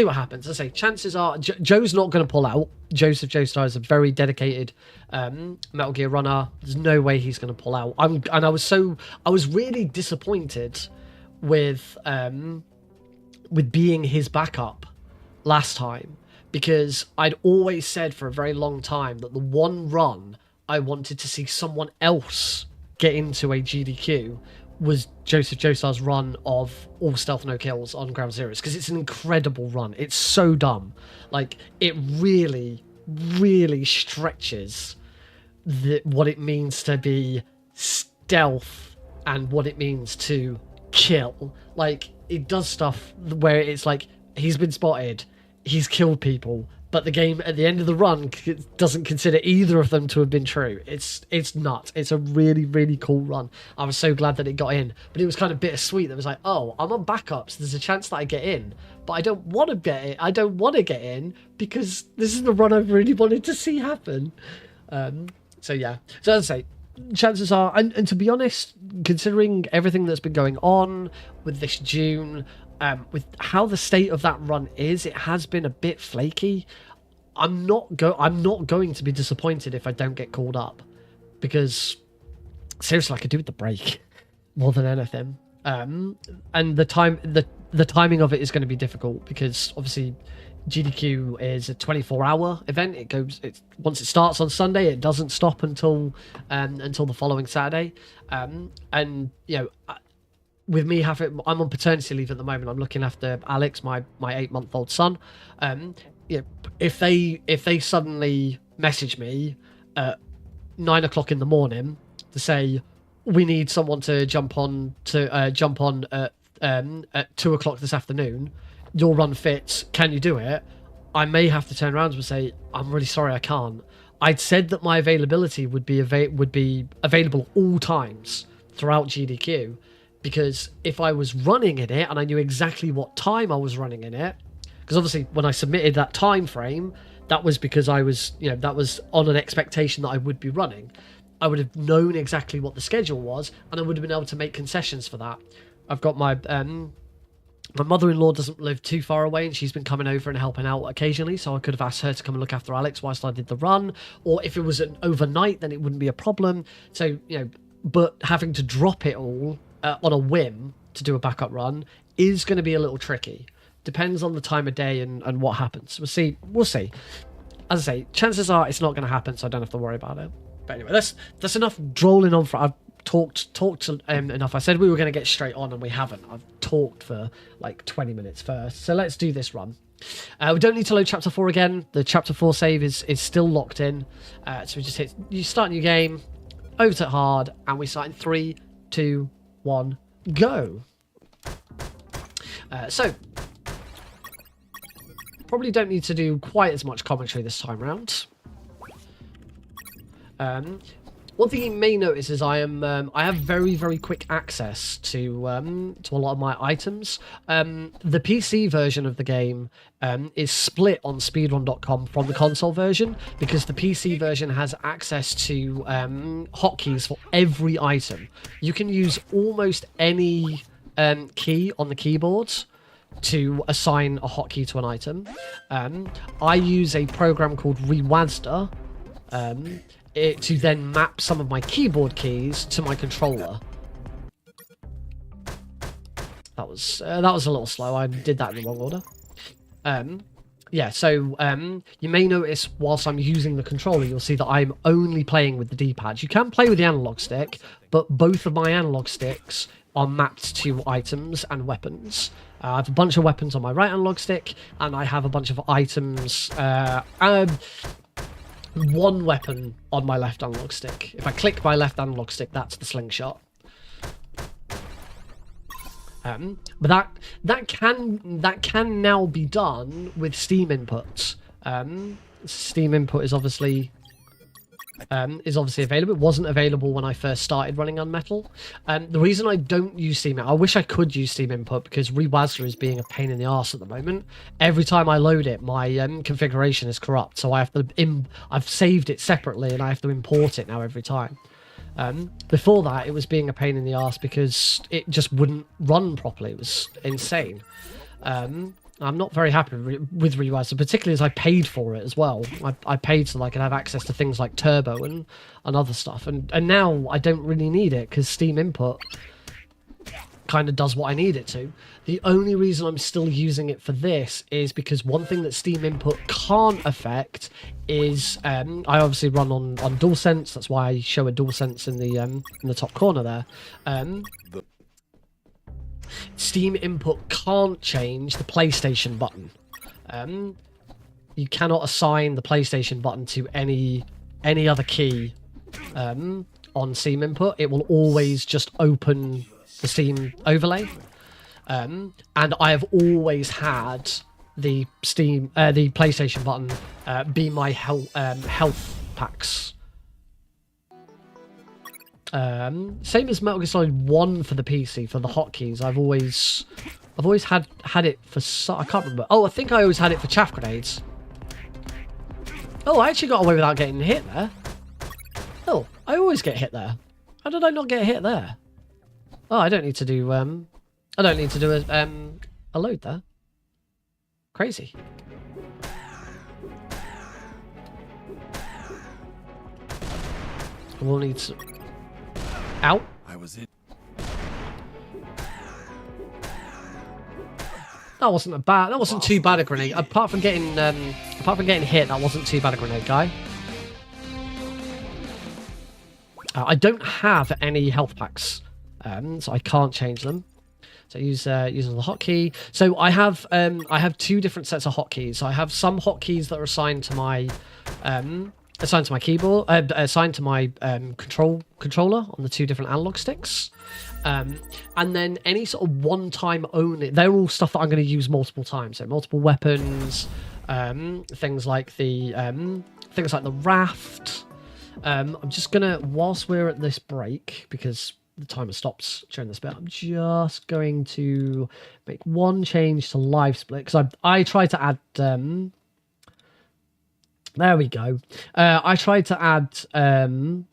what happens. I say chances are Joe's not going to pull out. Joseph Joestar is a very dedicated Metal Gear runner. There's no way he's going to pull out. I was really disappointed with being his backup last time, because I'd always said for a very long time that the one run I wanted to see someone else get into a GDQ was Joseph Joestar's run of all stealth no kills on Ground Zeroes, because it's an incredible run. It's so dumb. Like, it really, really stretches what it means to be stealth and what it means to kill. Like, it does stuff where it's like, he's been spotted, he's killed people, but the game at the end of the run doesn't consider either of them to have been true. It's nuts. It's a really, really cool run. I was so glad that it got in, but it was kind of bittersweet. It was like, oh, I'm on backups. There's a chance that I get in, but I don't want to get it. I don't want to get in because this is the run I really wanted to see happen. So yeah. So as I say, chances are, and to be honest, considering everything that's been going on with this June, with how the state of that run is, it has been a bit flaky. I'm not going to be disappointed if I don't get called up, because seriously, I could do with the break more than anything. And the timing of it is going to be difficult, because obviously GDQ is a 24-hour event. Once it starts on Sunday, it doesn't stop until the following Saturday. And you know, with me I'm on paternity leave at the moment. I'm looking after Alex, my 8-month-old son. You know, if they suddenly message me at 9 o'clock in the morning to say we need someone to jump on at 2 o'clock this afternoon, your run fits, can you do it? I may have to turn around and say, I'm really sorry, I can't. I'd said that my availability would be available all times throughout GDQ, because if I was running in it and I knew exactly what time I was running in it, because obviously when I submitted that time frame, that was because that was on an expectation that I would be running. I would have known exactly what the schedule was, and I would have been able to make concessions for that. I've got my mother-in-law doesn't live too far away, and she's been coming over and helping out occasionally, so I could have asked her to come and look after Alex whilst I did the run. Or if it was an overnight, then it wouldn't be a problem. So, but having to drop it all on a whim to do a backup run is going to be a little tricky. Depends on the time of day and what happens. We'll see. As I say, chances are it's not going to happen, so I don't have to worry about it. But anyway, that's enough drolling on. I've talked enough. I said we were going to get straight on, and we haven't. I've talked for like 20 minutes first. So let's do this run. We don't need to load Chapter 4 again. The Chapter 4 save is still locked in. So we just hit you start new game, over to hard, and we start in 3, 2, 1, go. So probably don't need to do quite as much commentary this time round. One thing you may notice is I have very, very quick access to a lot of my items. The PC version of the game is split on speedrun.com from the console version, because the PC version has access to hotkeys for every item. You can use almost any key on the keyboard to assign a hotkey to an item. I use a program called Rewazda to then map some of my keyboard keys to my controller. That was a little slow. I did that in the wrong order. Yeah, so you may notice whilst I'm using the controller, you'll see that I'm only playing with the D-pad. You can play with the analog stick, but both of my analog sticks are mapped to items and weapons. I have a bunch of weapons on my right analog stick, and I have a bunch of items, one weapon on my left analog stick. If I click my left analog stick, that's the slingshot. But that can now be done with Steam inputs. Steam input is obviously available. It wasn't available when I first started running UnMetal. The reason I don't use Steam, I wish I could use Steam input, because Rewazda is being a pain in the arse at the moment. Every time I load it, my configuration is corrupt, so I have to I've saved it separately and I have to import it now every time. Before that, it was being a pain in the arse because it just wouldn't run properly. It was insane. I'm not very happy with Rewazda, particularly as I paid for it as well. I paid so that I could have access to things like Turbo and other stuff. And now I don't really need it, because Steam Input kind of does what I need it to. The only reason I'm still using it for this is because one thing that Steam Input can't affect is I obviously run on DualSense. That's why I show a DualSense in the top corner there. Steam Input can't change the PlayStation button. You cannot assign the PlayStation button to any other key on Steam Input. It will always just open the Steam overlay. And I have always had the PlayStation button be my health packs. Same as Metal Gear Solid 1 for the PC, for the hotkeys. I've always had it for... I can't remember. Oh, I think I always had it for chaff grenades. Oh, I actually got away without getting hit there. Oh, I always get hit there. How did I not get hit there? Oh, I don't need to do a load there. Crazy. We'll need to... Ow. I was in. That wasn't a bad. That wasn't too bad a grenade. Apart from getting hit, that wasn't too bad a grenade, guy. I don't have any health packs, so I can't change them. So use the hotkey. So I have 2 different sets of hotkeys. So I have some hotkeys that are assigned to my keyboard, assigned to my controller on the 2 different analog sticks. And then any sort of one-time only, they're all stuff that I'm going to use multiple times. So multiple weapons, things like the raft. I'm just gonna, whilst we're at this break, because the timer stops during this bit, I'm just going to make one change to live split, because I tried to add there we go. I tried to add no,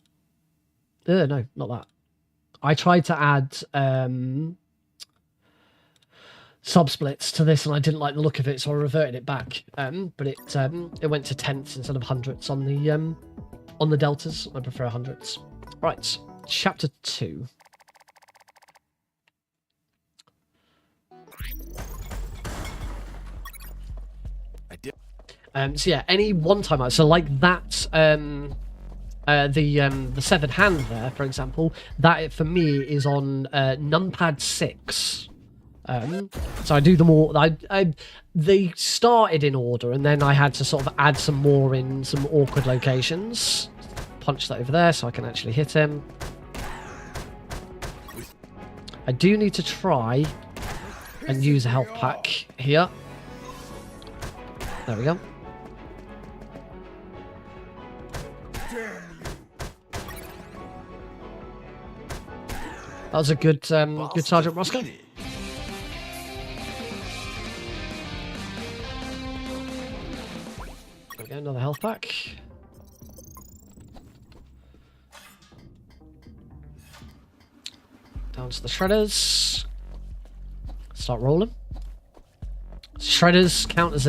not that. I tried to add sub-splits to this, and I didn't like the look of it, so I reverted it back. But it went to tenths instead of hundredths on the deltas. I prefer hundredths. Right, chapter 2. So yeah, any one-time, so like that, the severed hand there, for example, that for me is on numpad 6. So I do them all. They started in order, and then I had to sort of add some more in some awkward locations. Punch that over there so I can actually hit him. I do need to try and use a health pack here. There we go. That was a good Sergeant Roscoe. Okay, another health pack. Down to the shredders. Start rolling. Shredders count as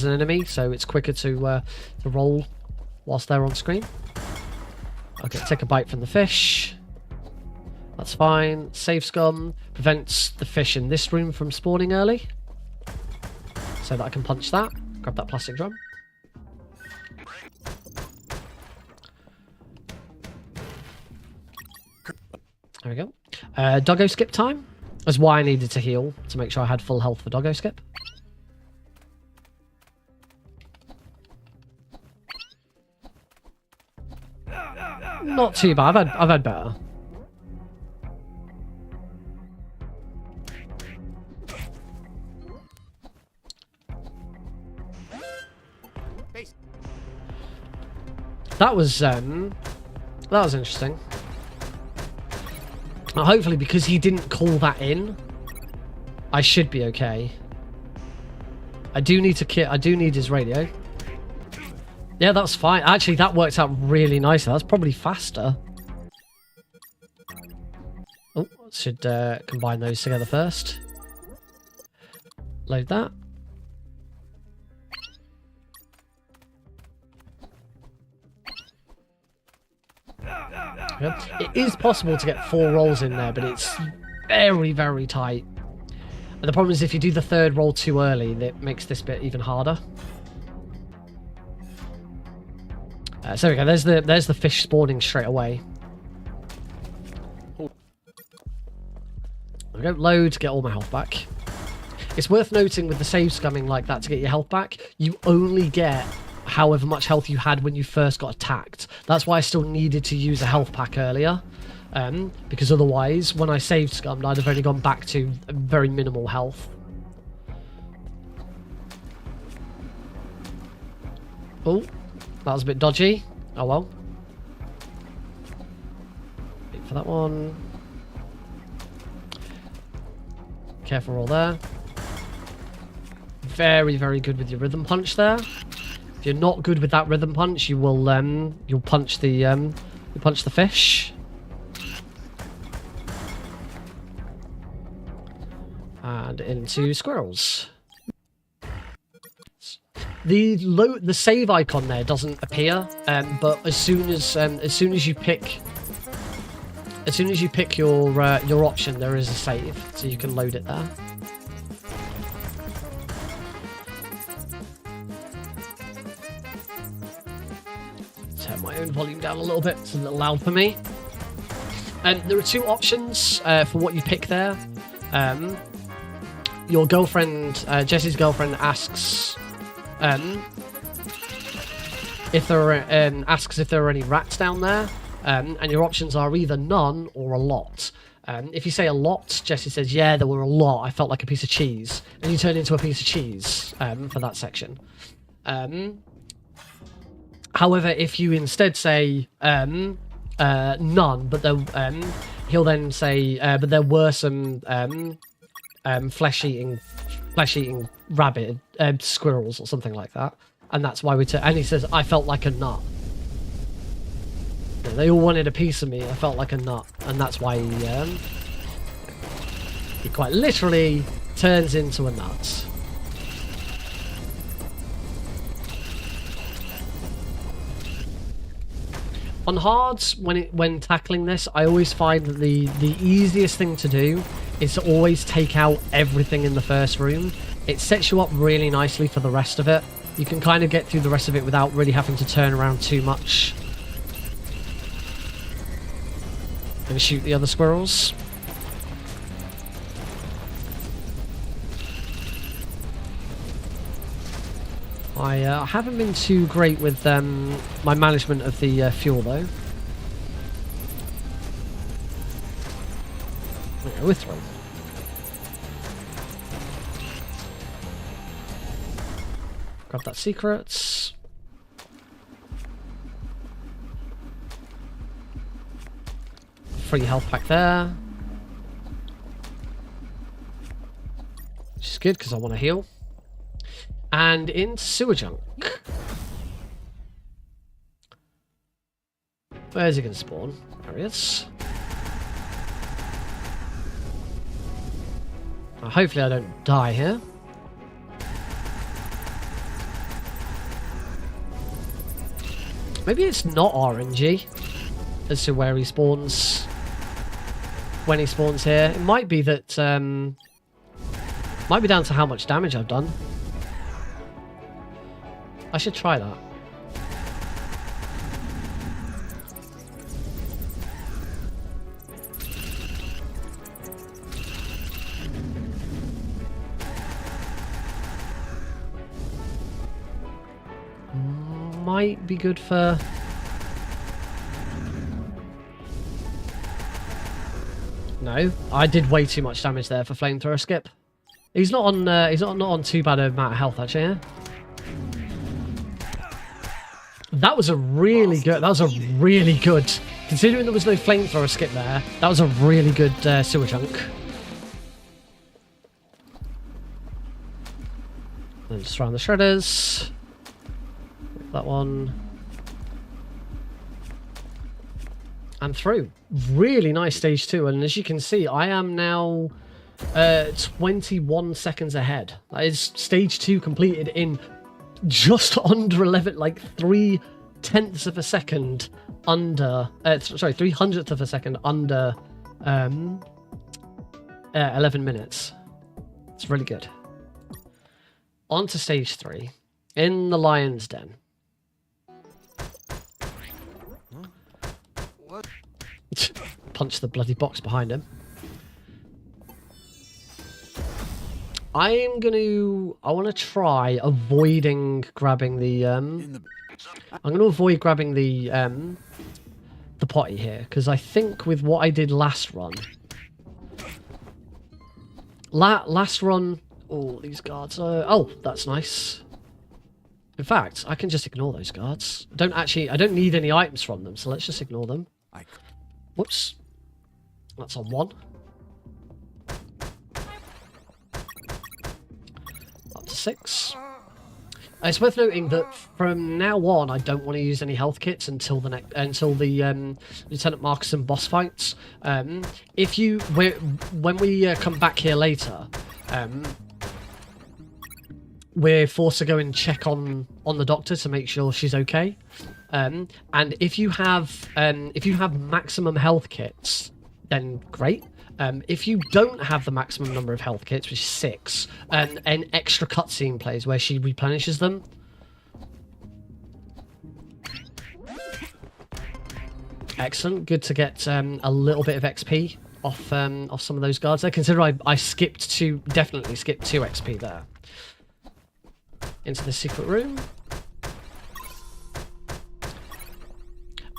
an enemy, so it's quicker to roll whilst they're on screen. Okay, take a bite from the fish. That's fine. Save scum prevents the fish in this room from spawning early, so that I can punch that. Grab that plastic drum. There we go. Doggo skip time. That's why I needed to heal, to make sure I had full health for doggo skip. Not too bad. I've had better. That was interesting. Hopefully, because he didn't call that in, I should be okay. I do need his radio. Yeah, that's fine. Actually, that worked out really nicely. That's probably faster. Oh, should combine those together first. Load that. Yep. It is possible to get 4 rolls in there, but it's very, very tight. And the problem is if you do the 3rd roll too early, that makes this bit even harder. So there we go. There's the fish spawning straight away. There we go. Load, get all my health back. It's worth noting with the save scumming like that to get your health back, you only get however much health you had when you first got attacked. That's why I still needed to use a health pack earlier, because otherwise when I saved scummed I'd have only gone back to very minimal health. Oh, that was a bit dodgy. Oh well. Wait for that one. Careful roll there. Very, very good with your rhythm punch there. If you're not good with that rhythm punch, you will you'll punch the fish. And into squirrels. The save icon there doesn't appear, but as soon as you pick your option, there is a save, so you can load it there. turn my own volume down a little bit. It's a little loud for me. And there are two options for what you pick there. Your girlfriend, Jesse's girlfriend, asks if there are any rats down there, and your options are either none or a lot. If you say a lot, Jesse says, yeah, there were a lot. I felt like a piece of cheese. And you turn into a piece of cheese for that section. However, if you instead say none, but there, he'll then say, but there were some flesh-eating rabbit squirrels or something like that. And that's why and he says, I felt like a nut. They all wanted a piece of me. I felt like a nut, and that's why he quite literally turns into a nut. On hards, when tackling this, I always find that the easiest thing to do is to always take out everything in the first room. It sets you up really nicely for the rest of it. You can kind of get through the rest of it without really having to turn around too much. And shoot the other squirrels. I haven't been too great with my management of the fuel though. Yeah, we're through. Grab that secret. Free health pack there. Which is good because I want to heal. And into sewer junk. Where's he going to spawn? There he is. Hopefully I don't die here. Maybe it's not RNG as to where he spawns when he spawns here. It might be that might be down to how much damage I've done. I should try that. Might be good for... No, I did way too much damage there for flamethrower skip. He's not on too bad a amount of health actually. Yeah? That was a really good. Considering there was no flamethrower skip there, that was a really good sewer chunk. And just around the shredders. That one. And through. Really nice stage 2, and as you can see, I am now 21 seconds ahead. That is stage 2 completed in just under 11, like 3/10 of a second under, sorry, 300th of a second under 11 minutes. It's really good. On to stage 3, in the lion's den. What? Punch the bloody box behind him. I want to try avoiding grabbing the I'm going to avoid grabbing the potty here, because I think with what I did last run, oh, these guards oh, that's nice. In fact, I can just ignore those guards. I don't need any items from them, so let's just ignore them. Whoops. That's on 1. Up to 6. It's worth noting that from now on, I don't want to use any health kits until the Lieutenant Markson boss fights. When we come back here later, we're forced to go and check on the doctor to make sure she's okay. And if you have maximum health kits, then great. If you don't have the maximum number of health kits, which is 6, an extra cutscene plays where she replenishes them. Excellent. Good to get a little bit of XP off some of those guards there. Consider I skipped two, definitely skipped 2 XP there. Into the secret room.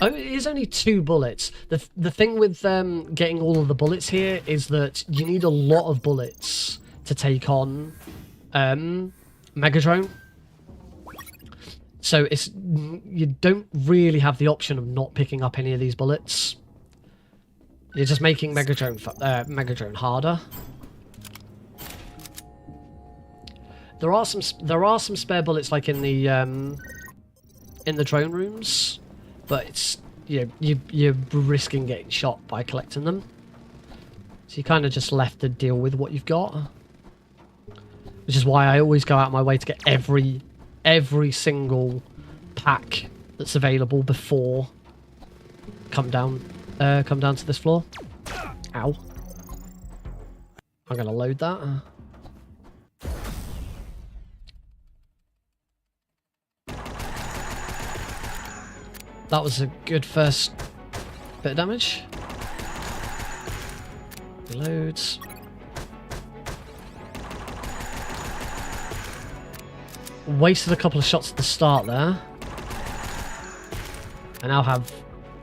Oh, it is only 2 bullets. The thing with getting all of the bullets here is that you need a lot of bullets to take on Megadrone. So you don't really have the option of not picking up any of these bullets. You're just making Megadrone harder. There are some spare bullets like in the drone rooms, but it's you're risking getting shot by collecting them. So you kind of just left to deal with what you've got, which is why I always go out of my way to get every single pack that's available before come down to this floor. Ow. I'm gonna load that. That was a good first bit of damage. Reloads. Wasted a couple of shots at the start there. I now have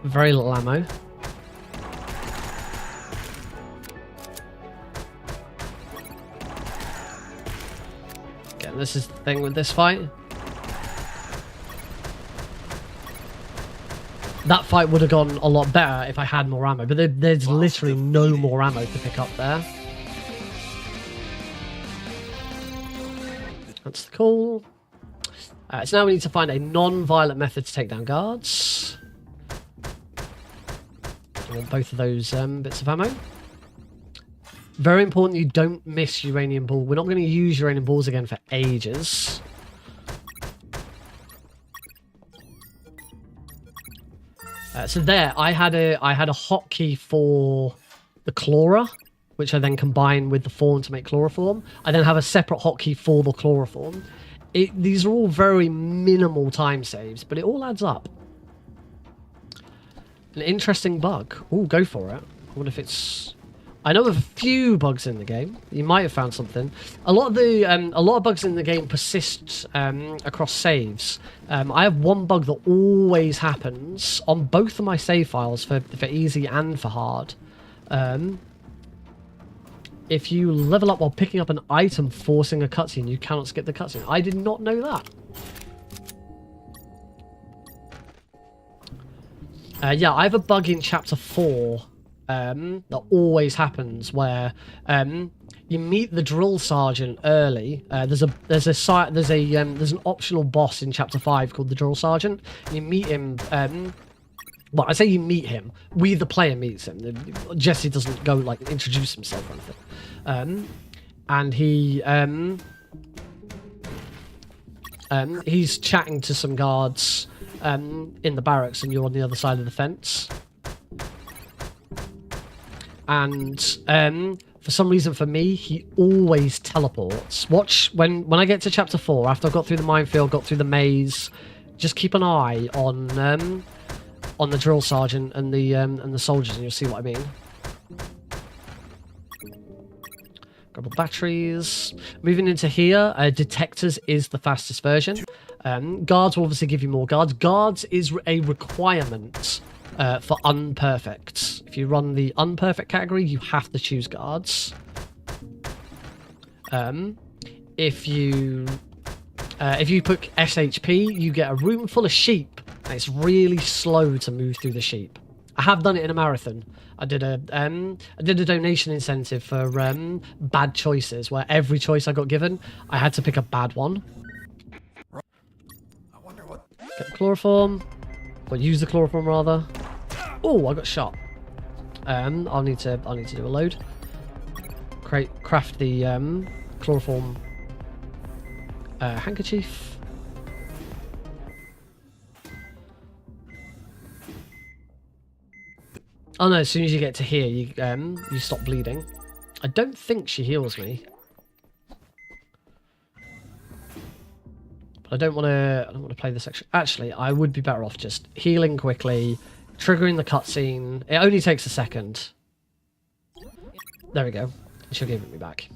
very little ammo. Again, this is the thing with this fight. That fight would have gone a lot better if I had more ammo, but there's literally no more ammo to pick up there. That's cool. So now we need to find a non-violent method to take down guards. I want both of those bits of ammo. Very important you don't miss uranium ball. We're not going to use uranium balls again for ages. So there, I had a hotkey for the Chlora, which I then combine with the form to make chloroform. I then have a separate hotkey for the chloroform. These are all very minimal time saves, but it all adds up. An interesting bug. Ooh, go for it. I wonder if it's... I know of a few bugs in the game. You might have found something. A lot of bugs in the game persist across saves. I have one bug that always happens on both of my save files for easy and for hard. If you level up while picking up an item forcing a cutscene, you cannot skip the cutscene. I did not know that. Yeah, I have a bug in Chapter 4 that always happens where you meet the drill sergeant early. There's an optional boss in Chapter 5 called the drill sergeant. You meet him. Well, I say you meet him. We, the player, meets him. Jesse doesn't go like introduce himself or anything. And he's chatting to some guards in the barracks, and you're on the other side of the fence. And for some reason, for me, he always teleports. Watch when I get to Chapter 4, after I've got through the minefield, got through the maze. Just keep an eye on the drill sergeant and the soldiers, and you'll see what I mean. Grab all the batteries. Moving into here, detectors is the fastest version. Guards will obviously give you more guards. Guards is a requirement for unperfect. If you run the unperfect category, you have to choose guards. If you put SHP, you get a room full of sheep. And it's really slow to move through the sheep. I have done it in a marathon. I did a donation incentive for bad choices, where every choice I got given, I had to pick a bad one. I wonder what... Get the chloroform. Or use the chloroform rather. Oh, I got shot. I'll need to do a load. Craft the chloroform handkerchief. Oh no, as soon as you get to here, you stop bleeding. I don't think she heals me. But I don't want to play this section. Actually, I would be better off just healing quickly, triggering the cutscene. It only takes a second. There we go. She'll give it me back.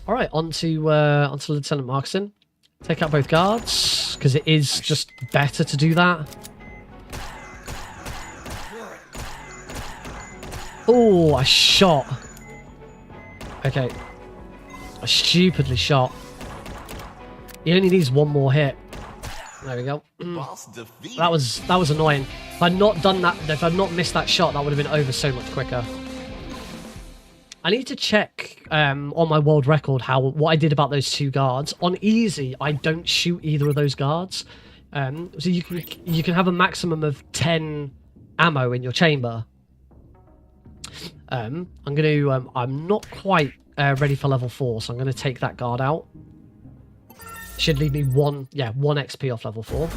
All right, onto Lieutenant Markson. Take out both guards because it is just better to do that. Oh, I shot. Okay, I stupidly shot. He only needs one more hit. There we go. Boss defeated. That was annoying. If I'd not done that, if I'd not missed that shot, that would have been over so much quicker. I need to check on my world record what I did about those two guards. On easy, I don't shoot either of those guards. So you can have a maximum of 10 ammo in your chamber. I'm not quite ready for level 4, so I'm gonna take that guard out. Should leave me one XP off level 4.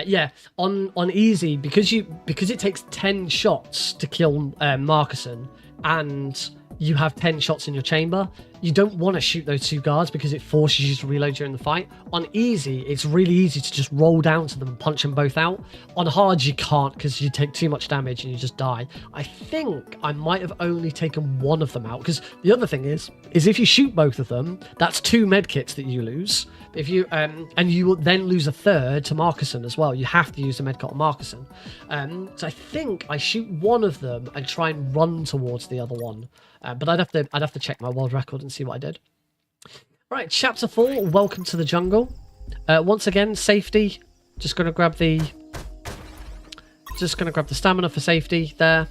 Yeah, on easy, because it takes 10 shots to kill Markson, and you have 10 shots in your chamber, you don't want to shoot those two guards because it forces you to reload during the fight. On easy, it's really easy to just roll down to them and punch them both out. On hard, you can't because you take too much damage and you just die. I think I might have only taken one of them out, because the other thing is if you shoot both of them, that's 2 medkits that you lose. If you and you will then lose a third to Markson as well. You have to use a medkit on Markson. So I think I shoot one of them and try and run towards the other one. But I'd have to check my world record and see what I did. Right, chapter 4. Welcome to the jungle. Once again, safety. Just gonna grab the stamina for safety there.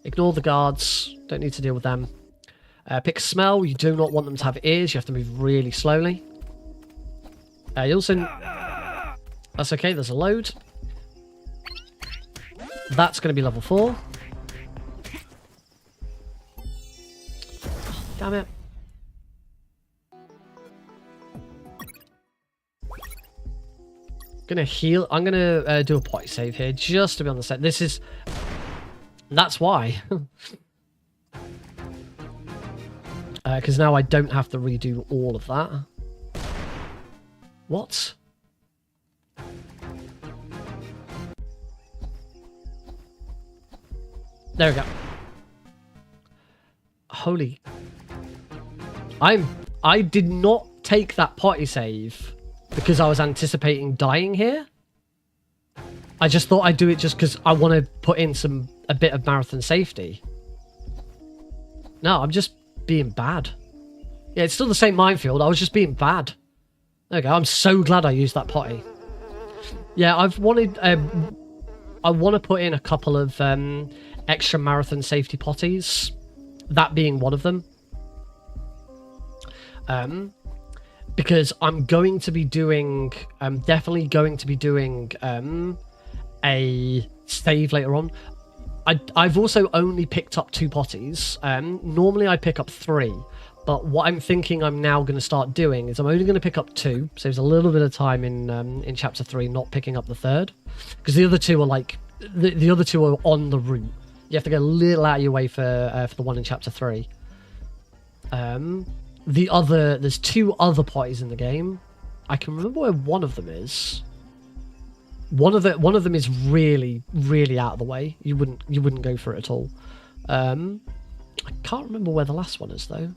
Ignore the guards. Don't need to deal with them. Pick smell. You do not want them to have ears. You have to move really slowly. You also... That's okay, there's a load. That's going to be level 4. Damn it. Gonna heal. I'm gonna do a potty save here just to be on the set. That's why. Because now I don't have to redo all of that. What? There we go. Holy. I did not take that potty save because I was anticipating dying here. I just thought I'd do it just because I want to put in a bit of marathon safety. No, I'm just being bad. Yeah, it's still the same minefield. I was just being bad. There we go. I'm so glad I used that potty. Yeah, I want to put in a couple of extra marathon safety potties. That being one of them. Because I'm going to be doing... I'm definitely going to be doing a save later on. I've also only picked up 2 potties. Normally I pick up 3. But what I'm thinking I'm now going to start doing is I'm only going to pick up 2. Saves a little bit of time in chapter 3 not picking up the 3rd. Because the other 2 are like... The other 2 are on the route. You have to go a little out of your way for the one in chapter 3. There's 2 other potties in the game. I can remember where one of them is. One of them is really, really out of the way. You wouldn't go for it at all. I can't remember where the last one is though.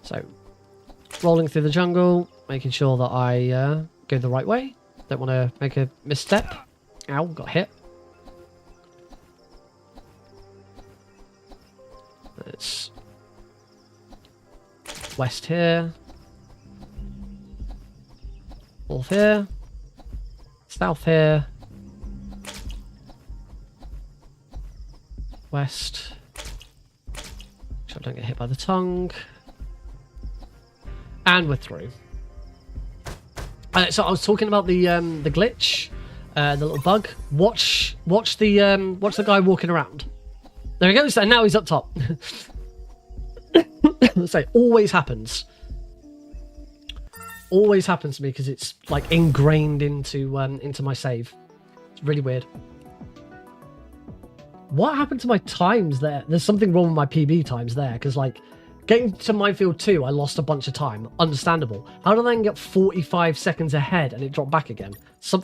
So, rolling through the jungle, making sure that I go the right way. Don't want to make a misstep. Ow, got hit. It's west here. North here. South here. West. Make sure I don't get hit by the tongue. And we're through. So I was talking about the glitch, the little bug. Watch the guy walking around. There he goes, and now he's up top. Let's say always happens. Always happens to me because it's like ingrained into my save. It's really weird. What happened to my times there? There's something wrong with my PB times there because like Getting to Minefield 2, I lost a bunch of time. Understandable. How did I then get 45 seconds ahead and it dropped back again?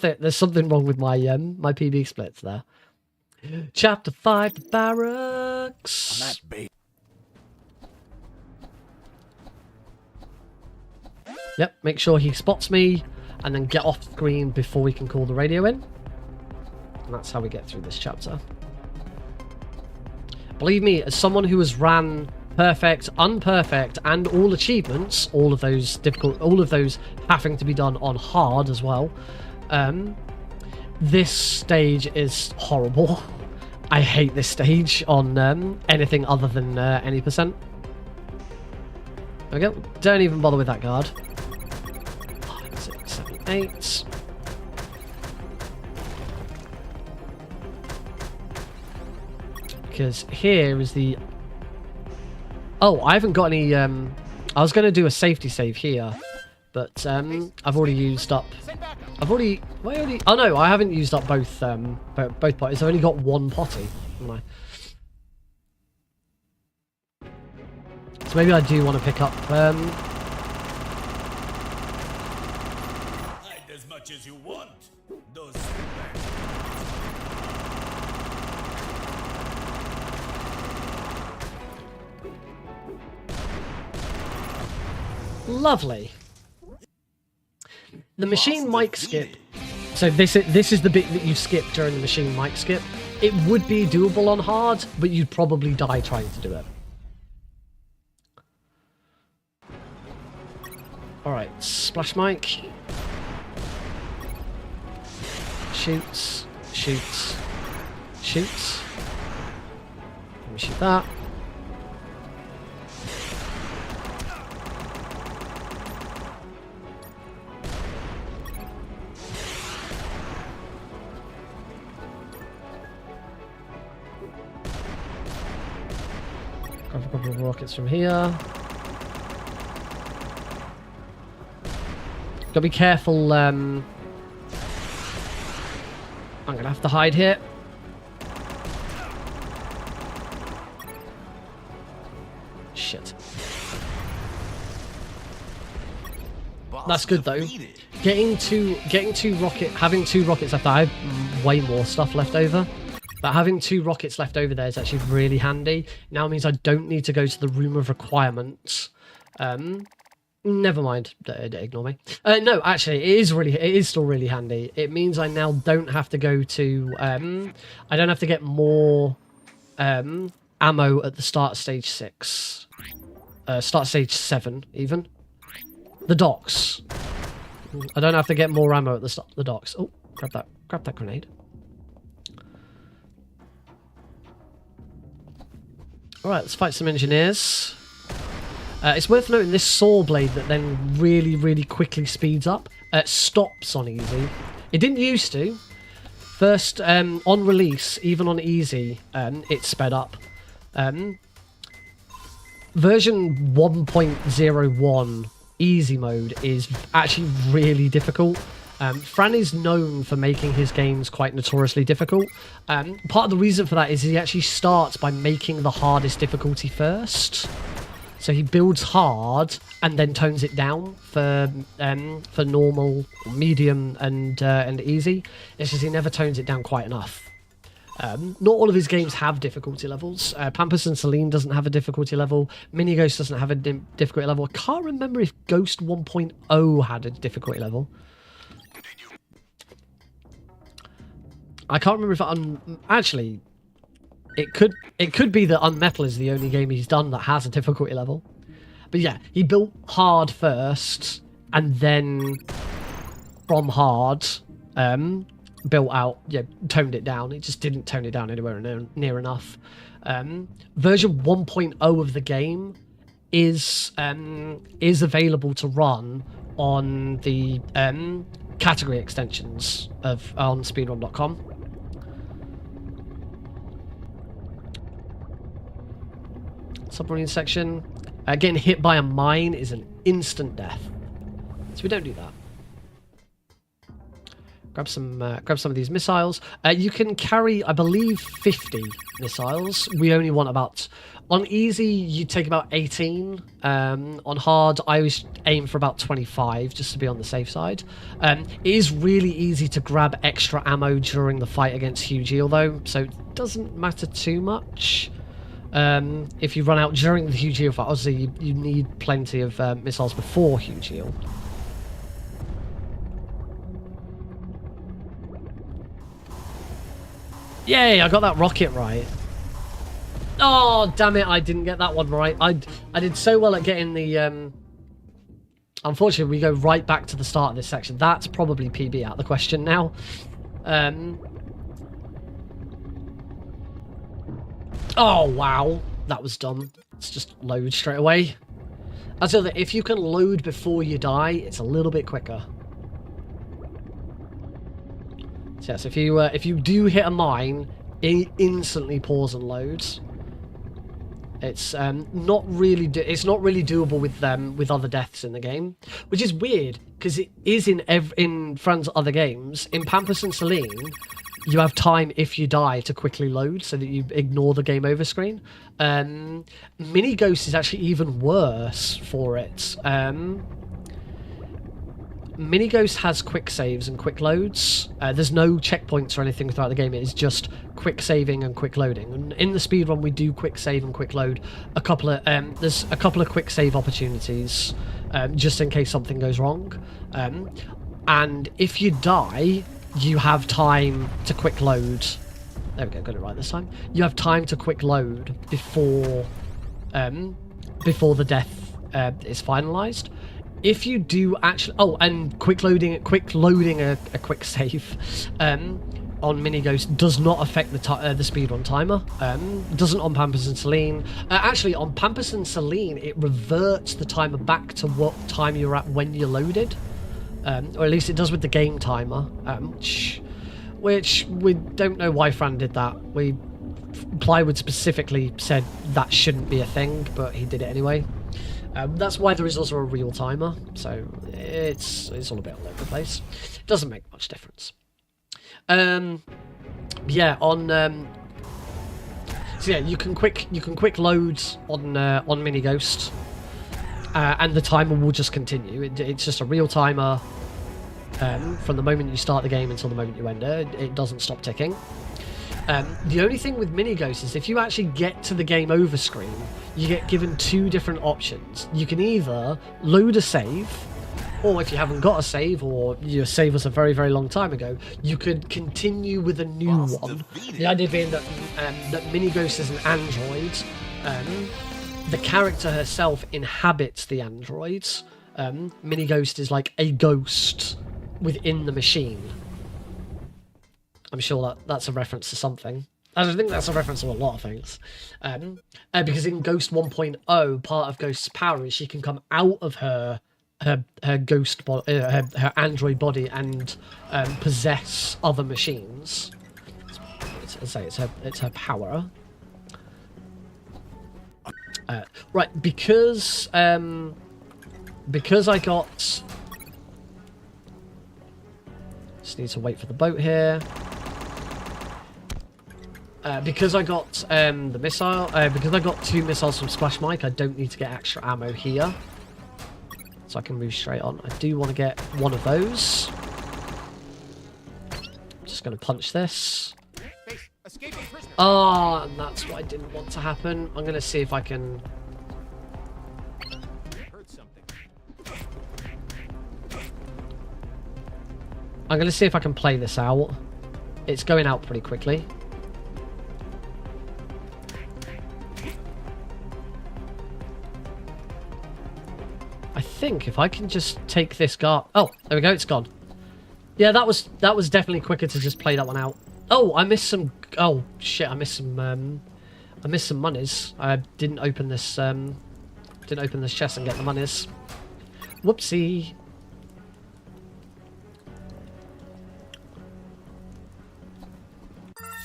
There's something wrong with my my PB splits there. Chapter 5, the barracks. On that bait. Yep, make sure he spots me and then get off screen before we can call the radio in. And that's how we get through this chapter. Believe me, as someone who has ran perfect, unperfect, and all achievements, all of those difficult, all of those having to be done on hard as well, this stage is horrible. I hate this stage on anything other than any percent. There we go. Don't even bother with that guard. 5, 6, 7, 8. Because here is the... Oh, I haven't got any... I was going to do a safety save here, but I've already used up... Oh no, I haven't used up both both potties. I've only got one potty, haven't I? So maybe I do want to pick up... Hide as much as you want. Those Lovely. The machine mic skip. So this is the bit that you skip during the machine mic skip. It would be doable on hard, but you'd probably die trying to do it. Alright, splash mic. Shoots. Shoots. Shoots. Let me shoot that. Grab a couple of rockets from here. Gotta be careful. I'm gonna have to hide here. Shit. That's good though. Having two rockets left. I have way more stuff left over. But having 2 rockets left over there is actually really handy. Now means I don't need to go to the room of requirements. Never mind. Ignore me. No, actually, it is still really handy. It means I now don't have to go to. I don't have to get more ammo at the start of stage 6. Start stage 7 even. The docks. I don't have to get more ammo at the start of the docks. Oh, grab that grenade. Alright, let's fight some engineers. It's worth noting this saw blade that then really, really quickly speeds up. Stops on easy. It didn't used to. First, on release, even on easy, it sped up. Version 1.01 easy mode is actually really difficult. Fran is known for making his games quite notoriously difficult. Part of the reason for that is he actually starts by making the hardest difficulty first. So he builds hard and then tones it down for normal, medium, and easy. It's just he never tones it down quite enough. Not all of his games have difficulty levels. Pampas and Celine doesn't have a difficulty level. Mini Ghost doesn't have a difficulty level. I can't remember if Ghost 1.0 had a difficulty level. I can't remember if actually, it could be that UnMetal is the only game he's done that has a difficulty level. But yeah, he built hard first, and then from hard, built out, toned it down. It just didn't tone it down anywhere near enough. Version 1.0 of the game is available to run on the category extensions on speedrun.com. Submarine section. Getting hit by a mine is an instant death, so we don't do that. grab some of these missiles. You can carry, I believe, 50 missiles. We only want about, on easy you take about 18. On hard I always aim for about 25 just to be on the safe side. It is really easy to grab extra ammo during the fight against Huge Eel though, so it doesn't matter too much. If you run out during the Huge Eel fight, obviously you need plenty of missiles before Huge Eel. Yay, I got that rocket right. Oh, damn it, I didn't get that one right. I did so well at getting the... Unfortunately, we go right back to the start of this section. That's probably PB out of the question now. Oh, wow. That was dumb. Let's just load straight away. I feel that if you can load before you die, it's a little bit quicker. So yes, if you do hit a mine, instantly pause and load. It's not really doable with other deaths in the game, which is weird because it is in Fran's other games. In Pampas and Celine, you have time if you die to quickly load so that you ignore the game over screen. Mini Ghost is actually even worse for it. Mini Ghost has quick saves and quick loads. There's no checkpoints or anything throughout the game. It is just quick saving and quick loading. And in the speedrun, we do quick save and quick load. There's a couple of quick save opportunities just in case something goes wrong. And if you die, you have time to quick load. There we go, got it right this time. You have time to quick load before the death is finalized. If you do actually... Oh, and quick loading a quick save on Mini Ghost does not affect the speedrun timer. Doesn't on Pampas and Celine. Actually, on Pampas and Celine, it reverts the timer back to what time you're at when you loaded. Or at least it does with the game timer. Which we don't know why Fran did that. Plywood specifically said that shouldn't be a thing, but he did it anyway. That's why there is also a real timer, so it's all a bit all over the place. It doesn't make much difference. Yeah, on so yeah, you can quick load on Mini Ghost, and the timer will just continue. It's just a real timer from the moment you start the game until the moment you end it. It doesn't stop ticking. The only thing with Mini Ghost is if you actually get to the game over screen, you get given two different options. You can either load a save, or if you haven't got a save, or your save was a very, very long time ago, you could continue with a new one. The idea being that Mini Ghost is an android. The character herself inhabits the androids. Mini Ghost is like a ghost within the machine. I'm sure that's a reference to something. I think that's a reference to a lot of things. Because in Ghost 1.0, part of Ghost's power is she can come out of her ghost body, her android body, and possess other machines. It's her power. Right, because I got... Just need to wait for the boat here. Because I got the missile, because I got 2 missiles from Splash Mike, I don't need to get extra ammo here. So I can move straight on. I do want to get one of those. Just going to punch this. Oh, and that's what I didn't want to happen. I'm going to see if I can... I'm going to see if I can play this out. It's going out pretty quickly. I think if I can just take this guard... Oh, there we go, it's gone. Yeah, that was definitely quicker to just play that one out. Oh, I missed some... Oh, shit, I missed some monies. I didn't open this chest and get the monies. Whoopsie.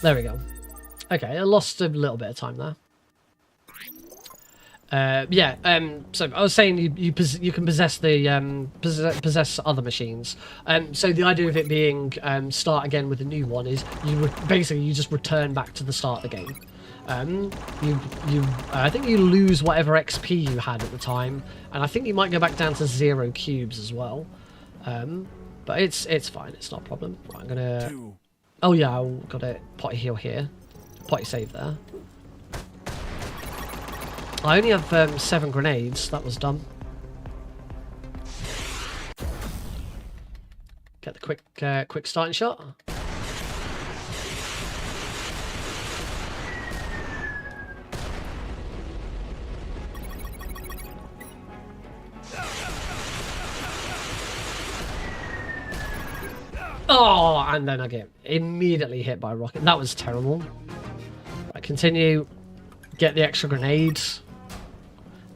There we go. Okay, I lost a little bit of time there. Yeah. So I was saying you can possess the possess other machines. So the idea of it being start again with a new one is basically you just return back to the start of the game. I think you lose whatever XP you had at the time, and I think you might go back down to 0 cubes as well. But it's fine. It's not a problem. Right, I'm gonna. 2. Oh yeah, I've got a potty heal here, potty save there. I only have 7 grenades. That was dumb. Get the quick starting shot. Oh, and then I get immediately hit by a rocket. That was terrible. Right, continue. Get the extra grenades.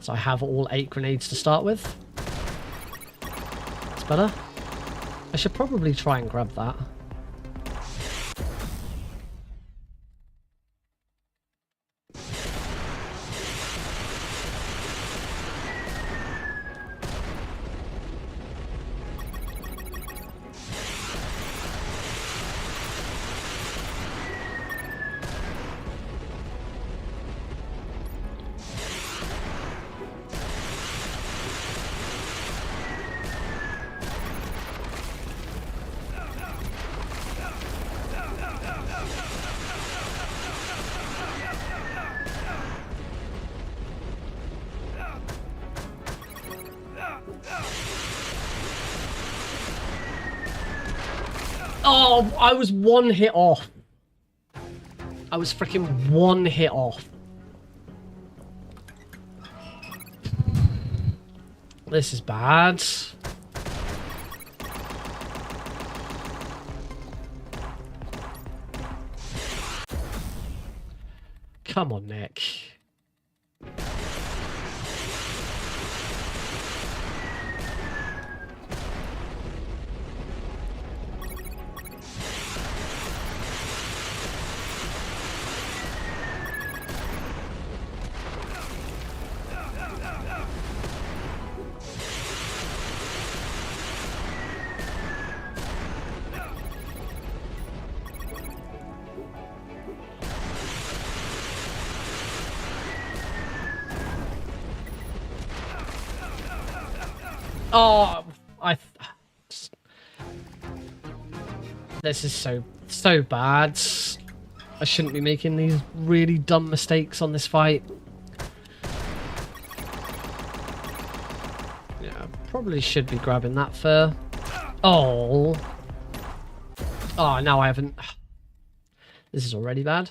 So I have all 8 grenades to start with. That's better. I should probably try and grab that. Oh, I was 1 hit off. I was freaking 1 hit off. This is bad. Come on, Nick. Oh, this is so bad. I shouldn't be making these really dumb mistakes on this fight. Yeah, probably should be grabbing that fur. Oh. Oh, now I haven't. This is already bad.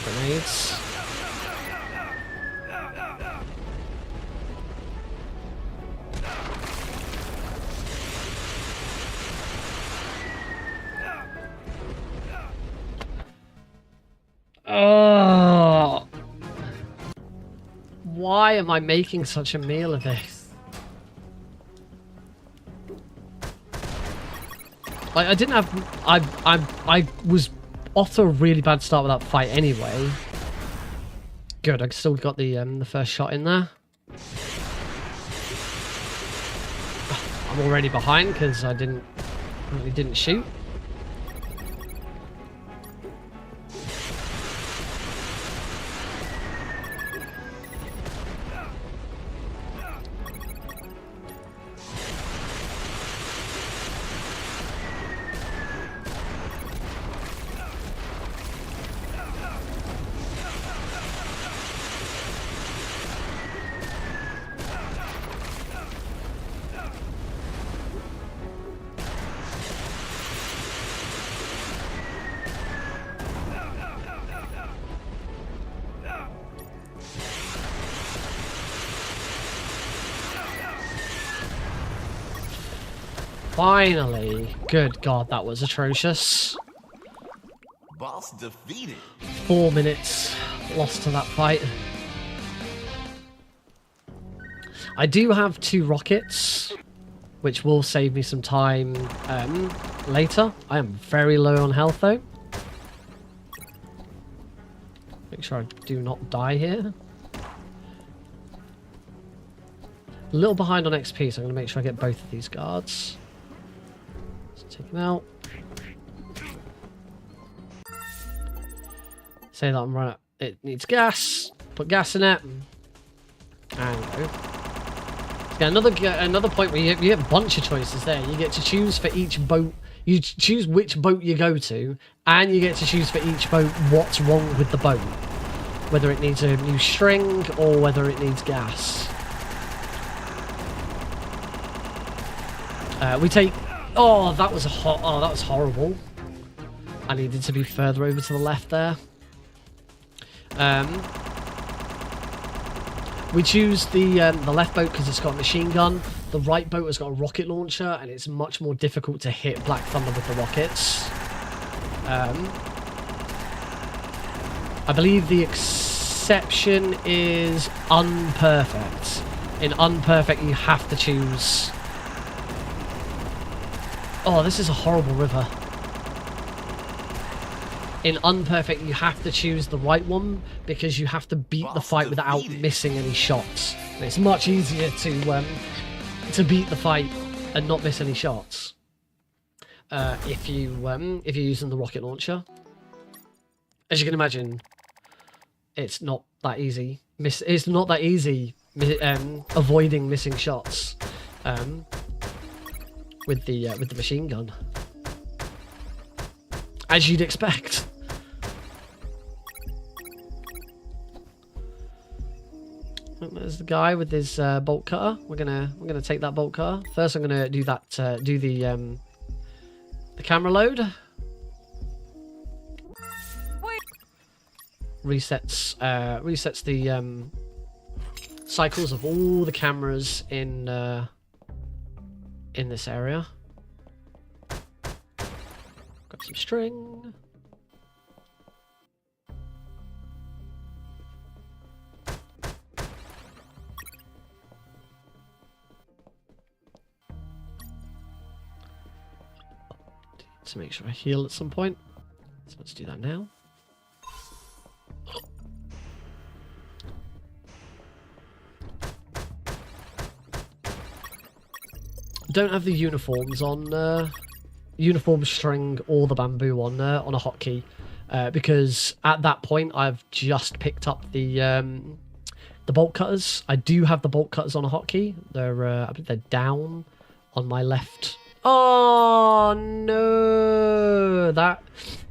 Grenades. Oh, why am I making such a meal of this? Like, I didn't have. I was off to a really bad start with that fight anyway. Good, I still got the first shot in there. I'm already behind because I really didn't shoot. Finally. Good God, that was atrocious. Boss defeated. 4 minutes lost to that fight. I do have 2 rockets, which will save me some time later. I am very low on health though. Make sure I do not die here. A little behind on XP, so I'm going to make sure I get both of these guards. Let's take them out. Say that I'm running. It needs gas. Put gas in it. And go. Yeah, another point where you get a bunch of choices there. You get to choose for each boat. You choose which boat you go to, and you get to choose for each boat what's wrong with the boat. Whether it needs a new string or whether it needs gas. We take... Oh, that was that was horrible. I needed to be further over to the left there. We choose the left boat because it's got a machine gun. The right boat has got a rocket launcher, and it's much more difficult to hit Black Thunder with the rockets. I believe the exception is unperfect. In unperfect, you have to choose... Oh, this is a horrible river. In unperfect, you have to choose the right one because you have to beat the fight without missing any shots. And it's much easier to beat the fight and not miss any shots if you're using the rocket launcher. As you can imagine, it's not that easy. It's not that easy avoiding missing shots with the machine gun, as you'd expect. There's the guy with his bolt cutter. We're gonna take that bolt cutter first. I'm gonna do that. Do the camera load. Resets the cycles of all the cameras in this area. Got some string. To make sure I heal at some point. So let's do that now. Don't have the uniforms on uniform string or the bamboo on a hotkey because at that point I've just picked up the bolt cutters. I do have the bolt cutters on a hotkey. I believe they're down on my left. Oh no, that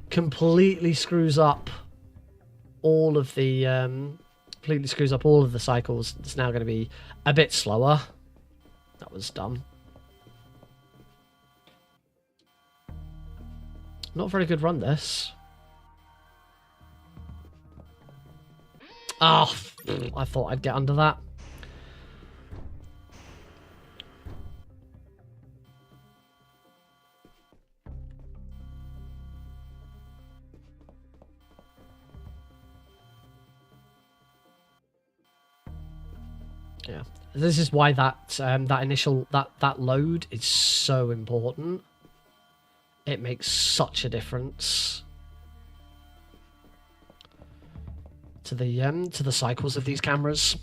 completely screws up all of the cycles. It's now going to be a bit slower. That was dumb. Not a very good run, this. Oh, I thought I'd get under that. Yeah, this is why that initial load is so important. It makes such a difference to the cycles of these cameras.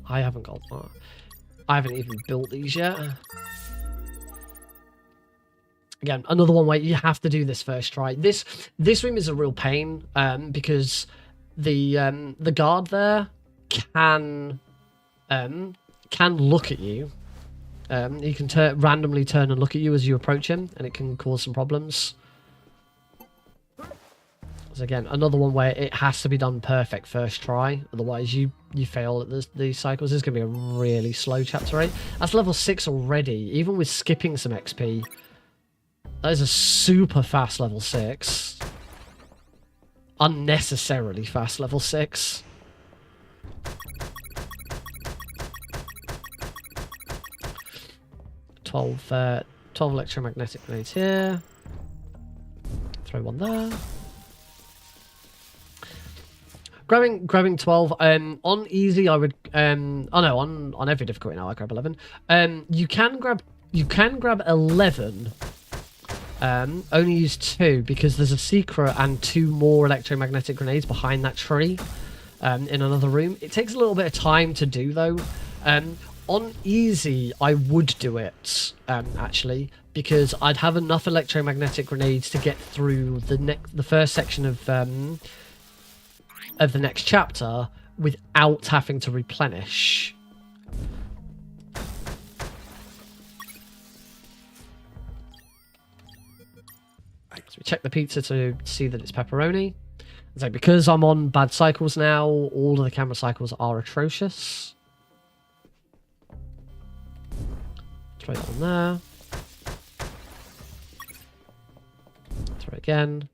I haven't got that. I haven't even built these yet. Again, another one where you have to do this first try. This room is a real pain because the guard there can look at you. He can randomly turn and look at you as you approach him, and it can cause some problems. So again, another one where it has to be done perfect first try, otherwise you fail at these cycles. This is going to be a really slow chapter 8. That's level 6 already, even with skipping some XP. That is a super fast level 6. Unnecessarily fast level 6. 12 electromagnetic grenades here. Throw one there. Grabbing 12 on easy I would oh no, on every difficulty now I grab 11. You can grab 11. Only use 2 because there's a secret and 2 more electromagnetic grenades behind that tree in another room. It takes a little bit of time to do though. On easy I would do it actually, because I'd have enough electromagnetic grenades to get through the first section of the next chapter without having to replenish. So we check the pizza to see that it's pepperoni. So because I'm on bad cycles now, all of the camera cycles are atrocious. Throw that on there. Throw it again.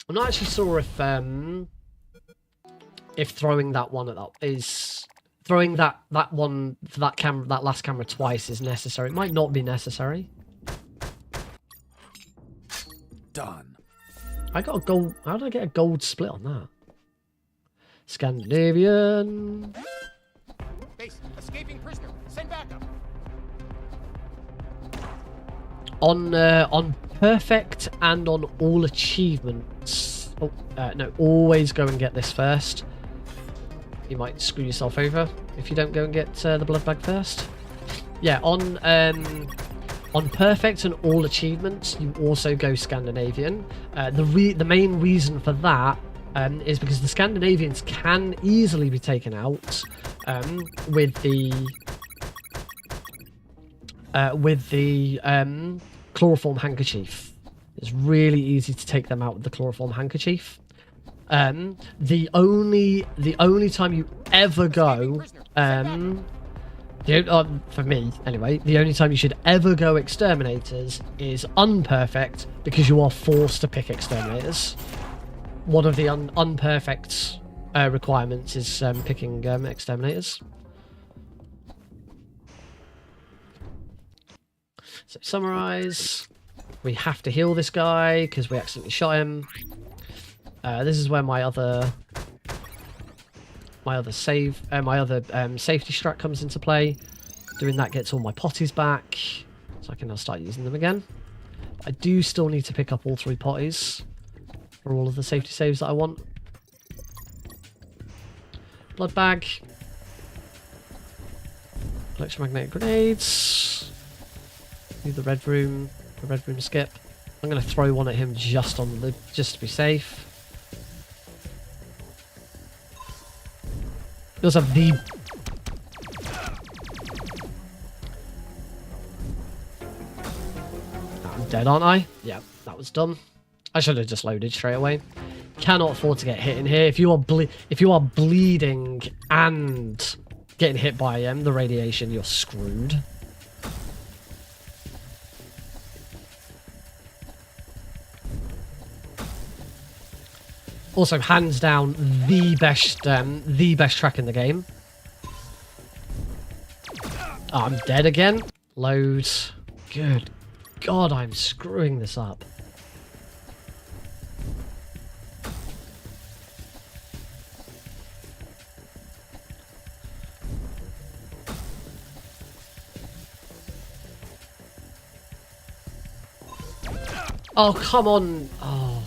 I'm not actually sure if throwing that one at that is throwing that one for that last camera twice is necessary. It might not be necessary. Done. I got a gold. How did I get a gold split on that? Scandinavian. Base, escaping prisoner. Send backup. On perfect and on all achievements. Oh, no, always go and get this first. You might screw yourself over if you don't go and get the blood bag first. Yeah, on perfect and all achievements, you also go Scandinavian. The main reason for that is because the Scandinavians can easily be taken out with the chloroform handkerchief. It's really easy to take them out with the chloroform handkerchief. The only time you ever go, for me anyway, the only time you should ever go exterminators is unperfect, because you are forced to pick exterminators. One of the unperfect requirements is picking exterminators. So summarize. We have to heal this guy because we accidentally shot him. This is where my other safety strat comes into play. Doing that gets all my potties back, so I can now start using them again. I do still need to pick up all 3 potties for all of the safety saves that I want. Blood bag. Electromagnetic grenades. Do the red room skip. I'm going to throw one at him just to be safe. We also have the... I'm dead, aren't I? Yeah, that was dumb. I should have just loaded straight away. Cannot afford to get hit in here. If you are bleeding and getting hit by the radiation, you're screwed. Also, hands down, the best track in the game. Oh, I'm dead again. Load. Good God, I'm screwing this up. Oh, come on. Oh.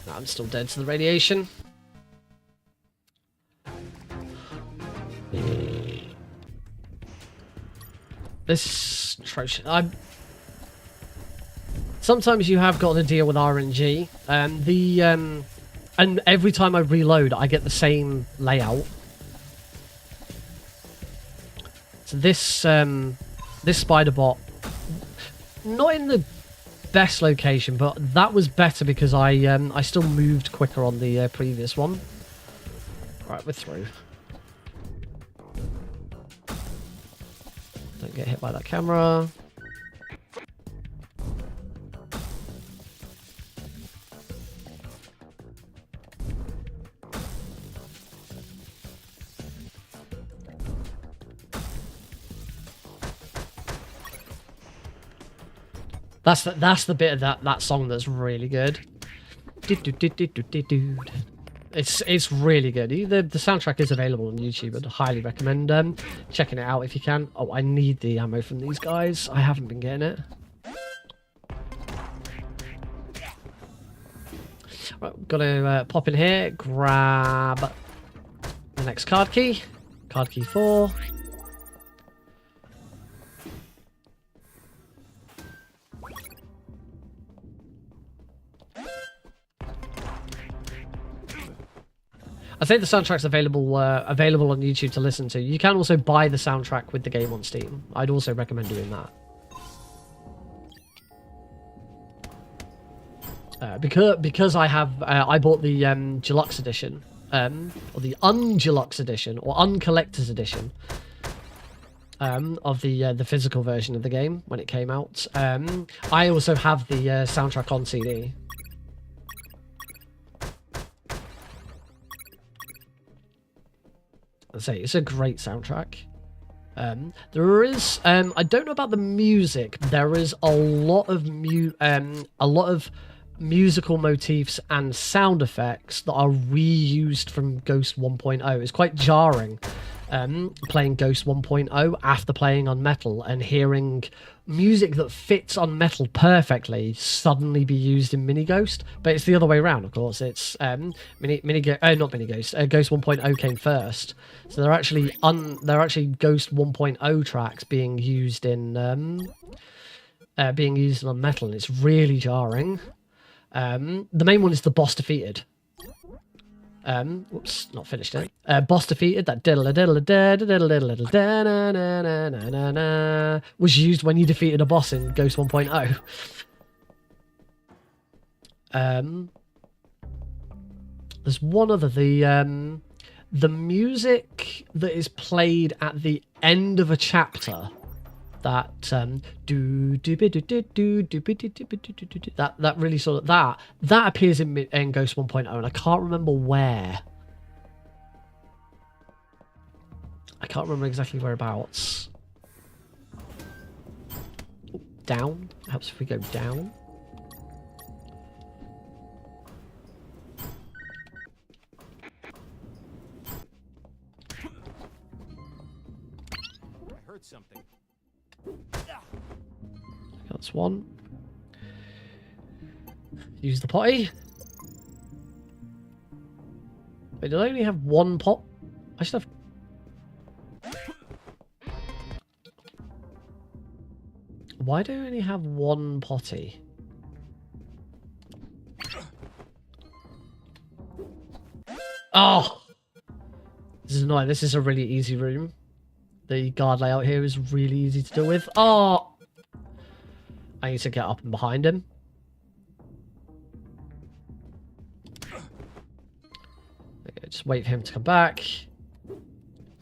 I'm still dead to the radiation. This atrocious. Sometimes you have got to deal with RNG. And every time I reload, I get the same layout. So this spider bot, not in the best location, but that was better because I still moved quicker on the previous one. Right, we're through. Don't get hit by that camera. That's the bit of that song that's really good. It's really good. The soundtrack is available on YouTube. I'd highly recommend checking it out if you can. Oh, I need the ammo from these guys. I haven't been getting it. Right, gotta pop in here, grab the next card key. Card key 4. I think the soundtrack's available on YouTube to listen to. You can also buy the soundtrack with the game on Steam. I'd also recommend doing that. Because I bought the deluxe edition, or the undeluxe edition, or uncollector's edition of the physical version of the game when it came out. I also have the soundtrack on CD. Say it's a great soundtrack. There is I don't know about the music. There is a lot of musical motifs and sound effects that are reused from Ghost 1.0. It's quite jarring playing Ghost 1.0 after playing UnMetal and hearing music that fits UnMetal perfectly suddenly be used in Mini Ghost, but it's the other way around, of course. It's not Mini Ghost. Ghost 1.0 came first, so they're actually Ghost 1.0 tracks being used in UnMetal, and it's really jarring. The main one is the boss defeated. Whoops, not finished it. Boss defeated, that was used when you defeated a boss in Ghost 1.0. There's one other, the music that is played at the end of a chapter, that that really sort of that appears in Ghost 1.0, and I can't remember where. I can't remember exactly whereabouts. Down? Perhaps if we go down. I heard something. That's one. Use the potty. Wait, did I only have one pot? I should have... Why do I only have one potty? Oh! This is annoying. This is a really easy room. The guard layout here is really easy to deal with. Oh! I need to get up and behind him. Okay, just wait for him to come back.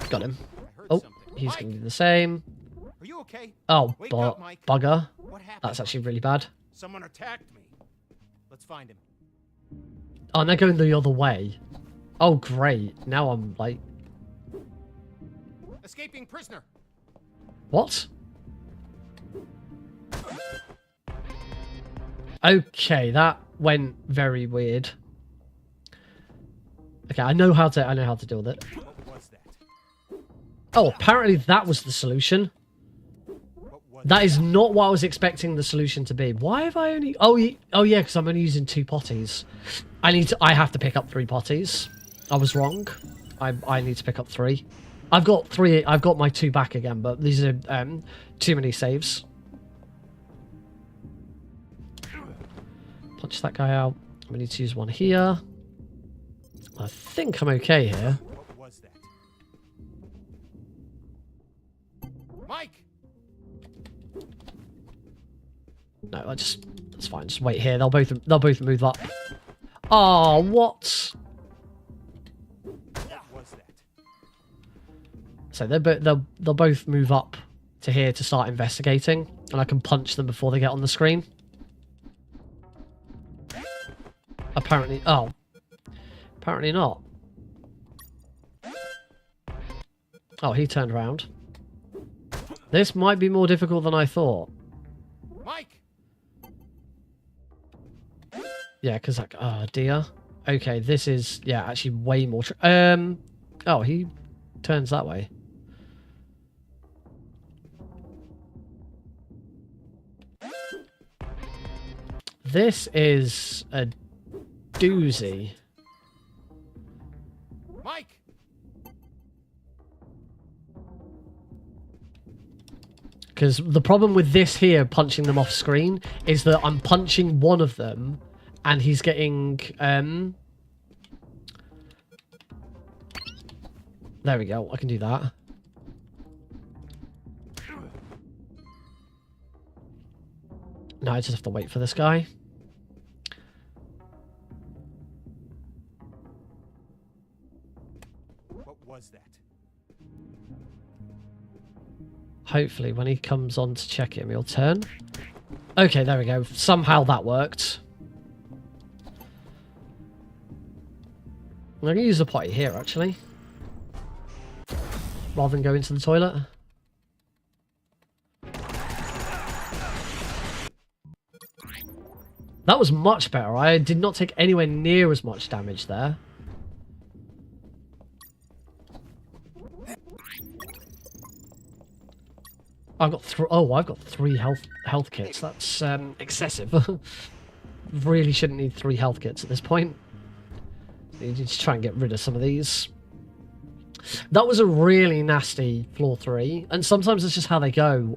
Got him. Oh, he's going to do the same. Are you okay? Oh, Wake up, Mike. bugger. What happened? That's actually really bad. Someone attacked me. Let's find him. Oh, and they're going the other way. Oh, great. Now I'm like... Escaping prisoner. What? Okay, that went very weird. Okay, I know how to deal with it. What was that? Oh, apparently that was the solution. What was That is not what I was expecting the solution to be. Why have I only... Oh yeah, because I'm only using 2 potties. I have to pick up 3 potties. I was wrong. I need to pick up 3. I've got 3. I've got my 2 back again, but these are too many saves. Punch that guy out. We need to use one here. I think I'm okay here. What was that? Mike! No, that's fine. Just wait here. They'll both move up. Oh, what? What was that? So they'll both move up to here to start investigating, and I can punch them before they get on the screen. Apparently, oh. Apparently not. Oh, he turned around. This might be more difficult than I thought. Mike! Yeah, because like, oh dear. Okay, this is, yeah, actually way more... oh, he turns that way. This is a doozy. Mike! Because the problem with this here, punching them off screen, is that I'm punching one of them, and he's getting... There we go, I can do that. Now I just have to wait for this guy. What was that? Hopefully when he comes on to check him, he'll turn. Okay, there we go. Somehow that worked. I'm going to use the potty here, actually. Rather than go into the toilet. That was much better. I did not take anywhere near as much damage there. I've got I've got 3 health kits. That's excessive. Really shouldn't need 3 health kits at this point. You need to try and get rid of some of these. That was a really nasty floor 3, and sometimes it's just how they go.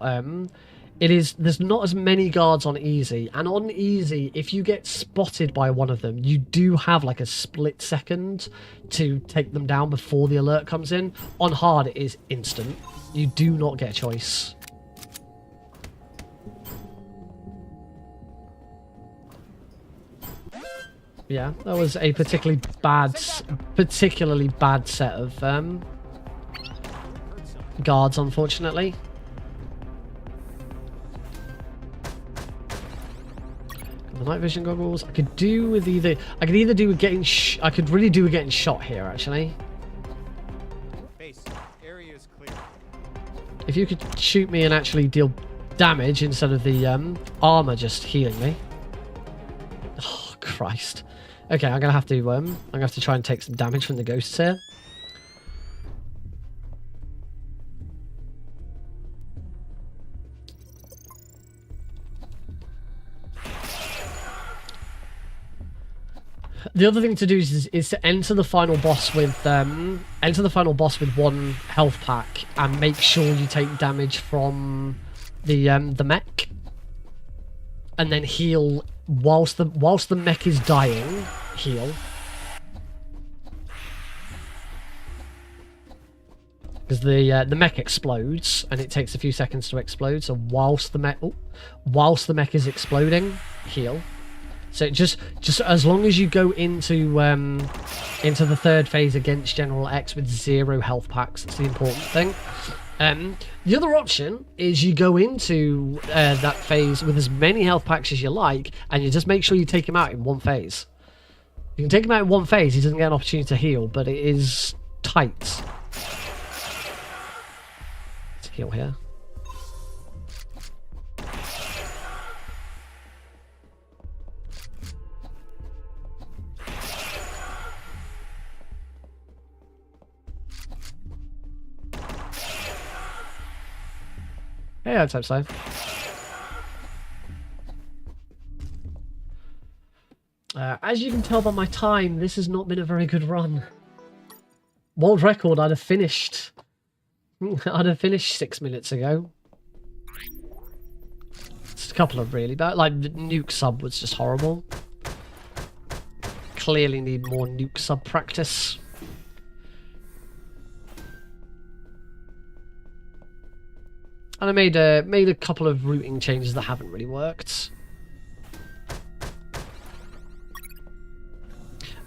There's not as many guards on easy, and on easy, if you get spotted by one of them, you do have like a split second to take them down before the alert comes in. On hard, it is instant. You do not get a choice. Yeah, that was a particularly bad set of guards, unfortunately. The night vision goggles. I could do with either. I could either do with getting. I could really do with getting shot here, actually. Base, area is clear. If you could shoot me and actually deal damage instead of the armor just healing me. Oh Christ. Okay, I'm gonna have to try and take some damage from the ghosts here. The other thing to do is to enter the final boss with 1 health pack and make sure you take damage from the mech, and then heal whilst the mech is dying. Heal, because the mech explodes and it takes a few seconds to explode. So whilst the mech is exploding, heal. So just as long as you go into the 3rd phase against General X with 0 health packs, that's the important thing. The other option is you go into that phase with as many health packs as you like, and you just make sure you take him out in 1 phase. You can take him out in 1 phase, he doesn't get an opportunity to heal, but it is tight. Let's heal here. Yeah, I'd hope so. As you can tell by my time, this has not been a very good run. World record, I'd have finished 6 minutes ago. Just a couple of really bad, like the nuke sub was just horrible. Clearly need more nuke sub practice. And I made a couple of routing changes that haven't really worked.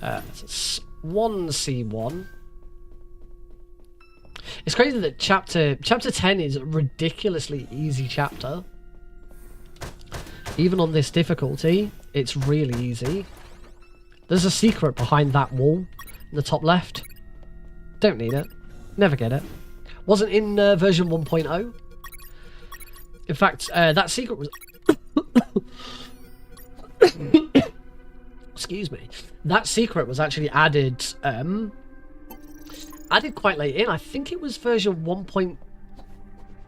It's 1C1. It's crazy that chapter 10 is a ridiculously easy chapter. Even on this difficulty, it's really easy. There's a secret behind that wall in the top left. Don't need it. Never get it. Wasn't in version 1.0. In fact, that secret was... Excuse me. That secret was actually added quite late in. I think it was version 1.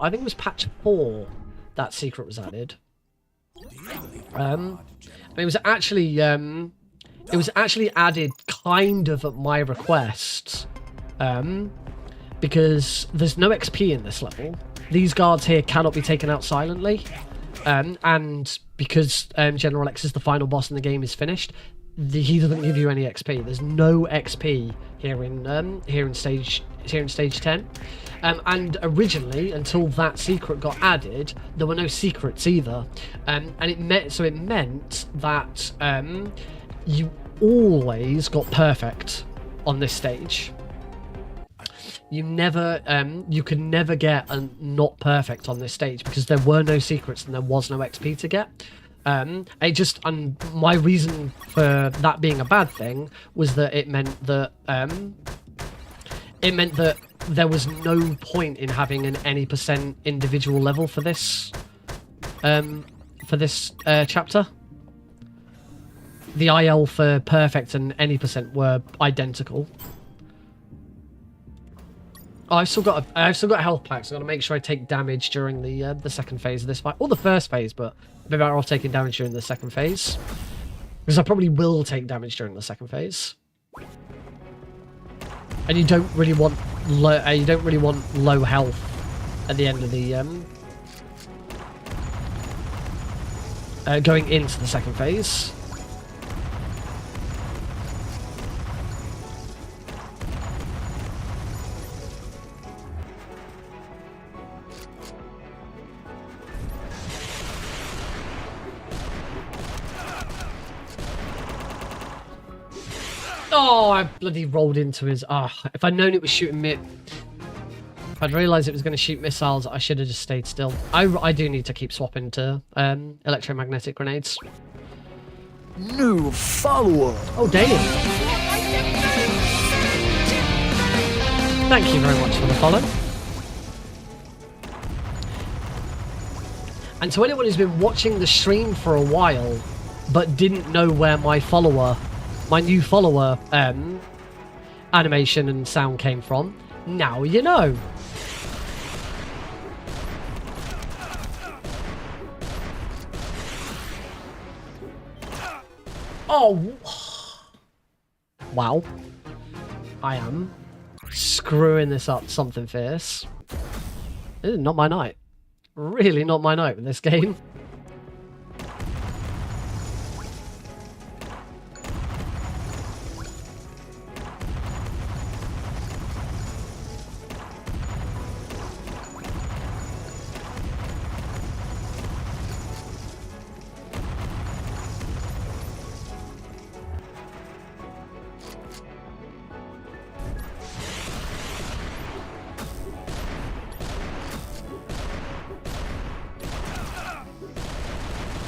I think it was patch 4 that secret was added. It was actually added kind of at my request, because there's no XP in this level. These guards here cannot be taken out silently, and because General X is the final boss and the game is finished, he doesn't give you any XP. There's no XP here in stage 10. And originally, until that secret got added, there were no secrets either. And it meant that you always got perfect on this stage. You could never get a not perfect on this stage because there were no secrets and there was no XP to get. And my reason for that being a bad thing was that it meant that there was no point in having an any % individual level for this chapter. The IL for perfect and any % were identical. Oh, I've still got health packs. I've got to make sure I take damage during the second phase of this fight, or the first phase, but I'd be better off taking damage during the second phase, because I probably will take damage during the second phase. And you don't really want low health at the end of the going into the second phase. Oh, I bloody rolled into his... if I'd known it was shooting me... If I'd realised it was going to shoot missiles, I should have just stayed still. I do need to keep swapping to electromagnetic grenades. New follower. Oh, damn. Thank you very much for the follow. And to anyone who's been watching the stream for a while, but didn't know where my new follower animation and sound came from, now you know. Oh, wow. I am screwing this up something fierce. This is not my night. Really not my night with this game.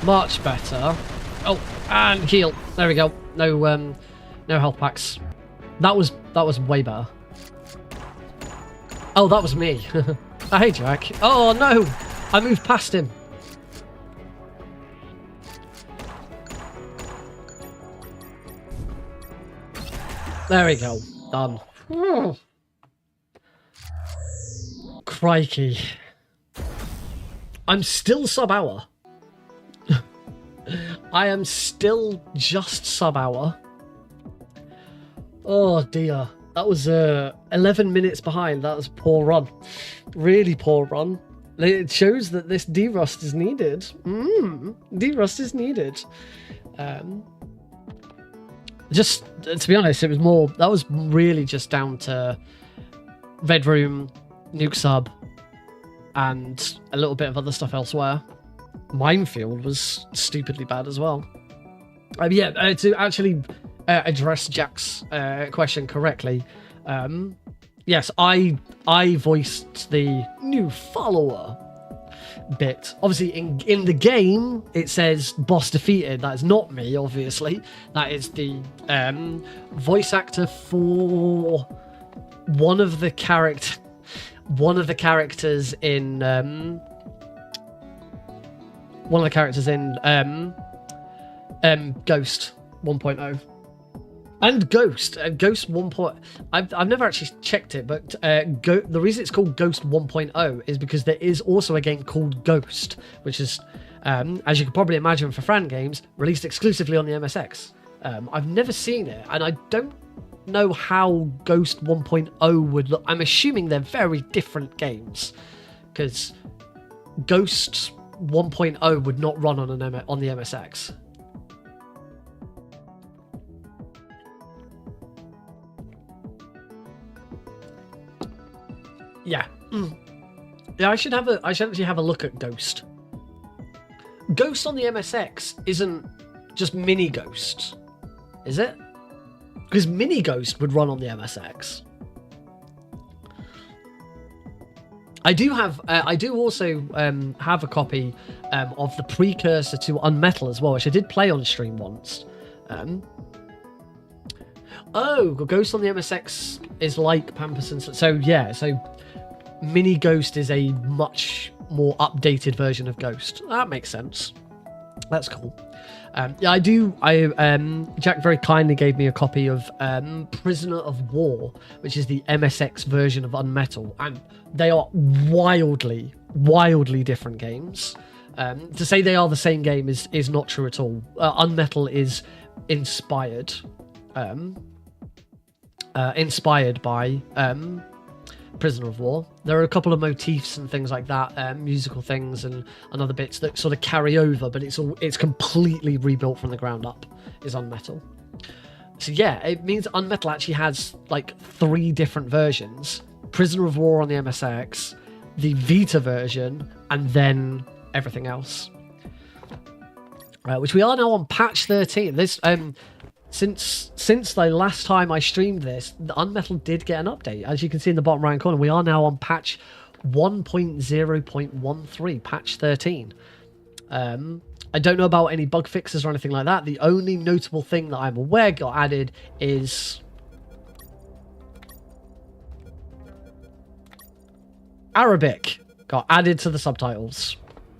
Much better. Oh, and heal. There we go. No health packs. That was way better. Oh, that was me. Hey, Jack. Oh no, I moved past him. There we go. Done. Crikey. I'm still sub-hour. I am still just sub-hour. Oh dear. That was 11 minutes behind. That was a poor run. Really poor run. It shows that this derust is needed. Derust is needed. Just to be honest, it was more... That was really just down to Red Room, Nuke Sub, and a little bit of other stuff elsewhere. Minefield was stupidly bad as well. To actually address Jack's question correctly, yes, I voiced the new follower bit. Obviously, in the game, it says boss defeated. That is not me, obviously. That is the voice actor for one of the characters in Ghost 1.0. And Ghost 1. I've never actually checked it, but the reason it's called Ghost 1.0 is because there is also a game called Ghost, which is, as you can probably imagine for Fran games, released exclusively on the MSX. I've never seen it, and I don't know how Ghost 1.0 would look. I'm assuming they're very different games, because Ghost 1.0 would not run on the MSX. Yeah. Yeah, I should actually have a look at Ghost. Ghost on the MSX isn't just Mini Ghost, is it? Because Mini Ghost would run on the MSX. I do also have a copy of the precursor to UnMetal as well, which I did play on stream once. Ghost on the MSX is like Pamperson's. So Mini Ghost is a much more updated version of Ghost. That makes sense. That's cool. Jack very kindly gave me a copy of Prisoner of War, which is the MSX version of UnMetal, and they are wildly different games. To say they are the same game is not true at all. UnMetal is inspired by Prisoner of War. There are a couple of motifs and things like that, musical things and other bits that sort of carry over, but it's completely rebuilt from the ground up, is UnMetal. So yeah, it means UnMetal actually has like 3 different versions: Prisoner of War on the MSX, the Vita version, and then everything else. Which we are now on patch 13. This Since the last time I streamed this, the UnMetal did get an update. As you can see in the bottom right corner, we are now on patch 1.0.13, patch 13. I don't know about any bug fixes or anything like that. The only notable thing that I'm aware got added is Arabic got added to the subtitles.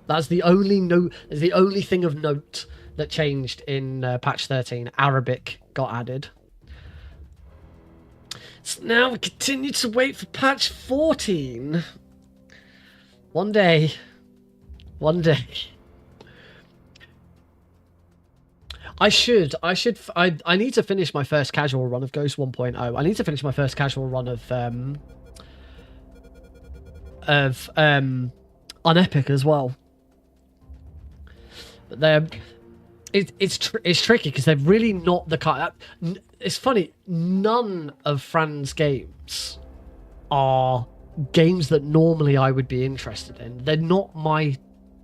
That's the only thing of note that changed in patch 13. Arabic got added. So now we continue to wait for patch 14. One day. I need to finish my first casual run of Ghost 1.0. I need to finish my first casual run of Unepic as well. But it's tricky because they're really not the kind. It's funny. None of Fran's games are games that normally I would be interested in. They're not my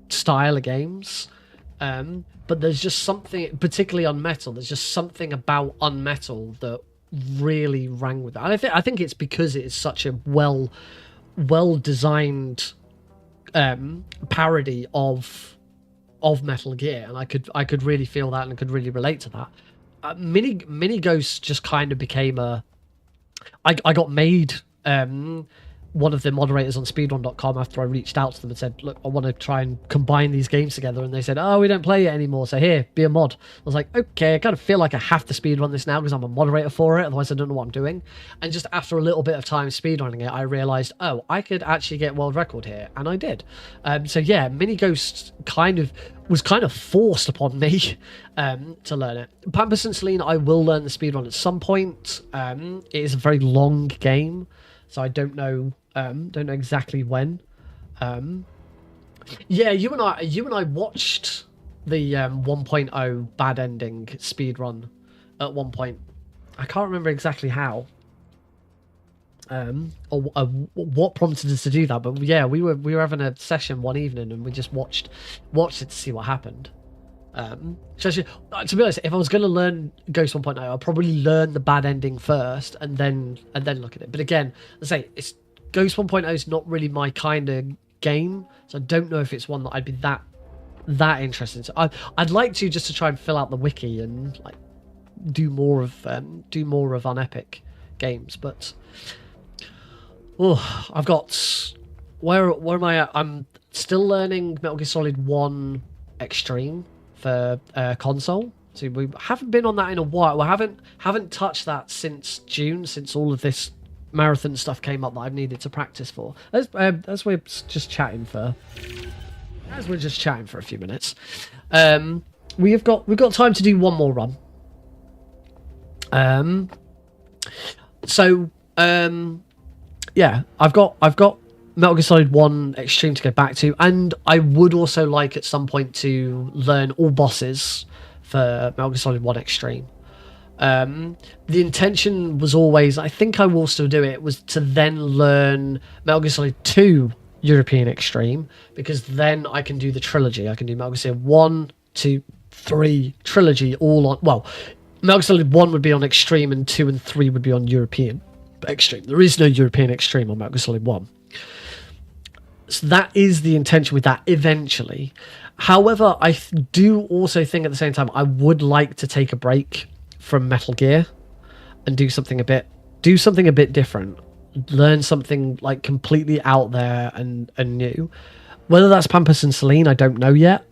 style of games. But there's just something, particularly UnMetal. There's just something about UnMetal that really rang with it. And I think it's because it is such a well designed parody of Metal Gear, and I could really feel that and I could really relate to that. Mini Ghost just kind of became I got made one of the moderators on speedrun.com after I reached out to them and said, look, I want to try and combine these games together, and they said, oh, we don't play it anymore, so here, be a mod. I was like, okay, I kind of feel like I have to speedrun this now because I'm a moderator for it, otherwise I don't know what I'm doing. And just after a little bit of time speedrunning it, I realized, oh, I could actually get world record here, and I did. So yeah, Mini Ghost was kind of forced upon me to learn it. Pamperson Celine, I will learn the speedrun at some point. It is a very long game, so I don't know exactly when. Yeah, you and I watched the 1.0 bad ending speedrun at one point. I can't remember exactly how. Or what prompted us to do that, but yeah, we were having a session one evening and we just watched it to see what happened. So actually, to be honest, if I was going to learn Ghost 1.0, I'll probably learn the bad ending first and then look at it. But again, let's say it's Ghost 1.0 is not really my kind of game, so I don't know if it's one that I'd be that interested in. So I'd like to just to try and fill out the wiki and like do more of unepic games. But I've got where am I at? I'm still learning Metal Gear Solid 1 Extreme for console. So we haven't been on that in a while. We haven't touched that since June, since all of this marathon stuff came up that I've needed to practice for. As we're just chatting for a few minutes, we've got time to do one more run. Yeah, I've got Metal Gear Solid 1 Extreme to go back to, and I would also like at some point to learn all bosses for Metal Gear Solid 1 Extreme. The intention was always, I think I will still do it, was to then learn Metal Gear Solid 2 European Extreme, because then I can do the trilogy. I can do Metal Gear Solid 1, 2, 3 trilogy all on, well, Metal Gear Solid 1 would be on Extreme and 2 and 3 would be on European Extreme. There is no European Extreme on Metal Gear Solid 1. So that is the intention with that eventually. However, I do also think at the same time I would like to take a break from Metal Gear and do something a bit different. Learn something like completely out there and new. Whether that's Pampas and Celine, I don't know yet.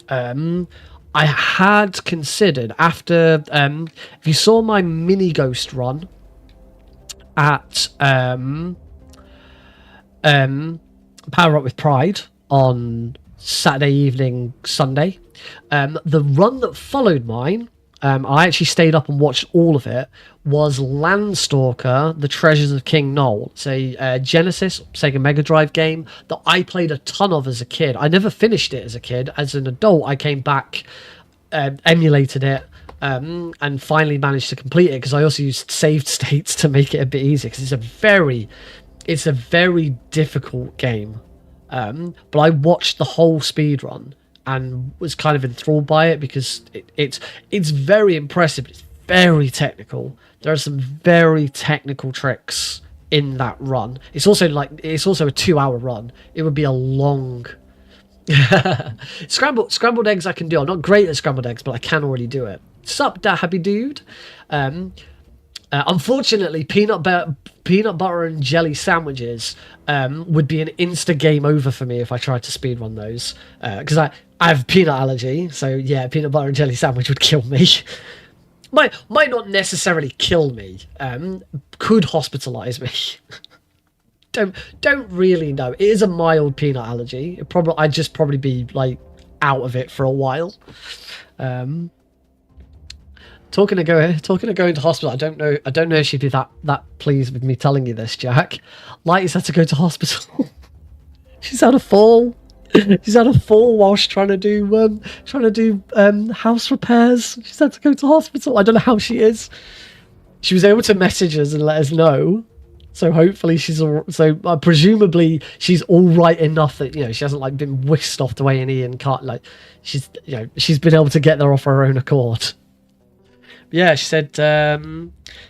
I had considered after if you saw my mini Ghost run at Power Up with Pride on Saturday evening, Sunday. The run that followed mine, I actually stayed up and watched all of it, was Landstalker, The Treasures of King Noel. It's a Genesis, Sega Mega Drive game that I played a ton of as a kid. I never finished it as a kid. As an adult, I came back, emulated it, and finally managed to complete it, because I also used saved states to make it a bit easier, because it's a very difficult game. But I watched the whole speed run and was kind of enthralled by it, because it's very impressive. It's very technical. There are some very technical tricks in that run. It's also a 2-hour run. It would be a long scrambled eggs I can do. I'm not great at scrambled eggs, but I can already do it. Sup, da happy dude. Unfortunately, peanut butter and jelly sandwiches would be an insta game over for me if I tried to speedrun those, because I have peanut allergy. So yeah, peanut butter and jelly sandwich would kill me. might not necessarily kill me. Could hospitalize me. don't really know. It is a mild peanut allergy. I'd just probably be like out of it for a while. Talking of going to hospital, I don't know if she'd be that pleased with me telling you this, Jack. Lighty's had to go to hospital. She's had a fall. She's had a fall whilst trying to do house repairs. She's had to go to hospital. I don't know how she is. She was able to message us and let us know. So hopefully presumably she's all right enough that, you know, she hasn't like been whisked off to A&E and can't, like, she's been able to get there off her own accord. Yeah, she said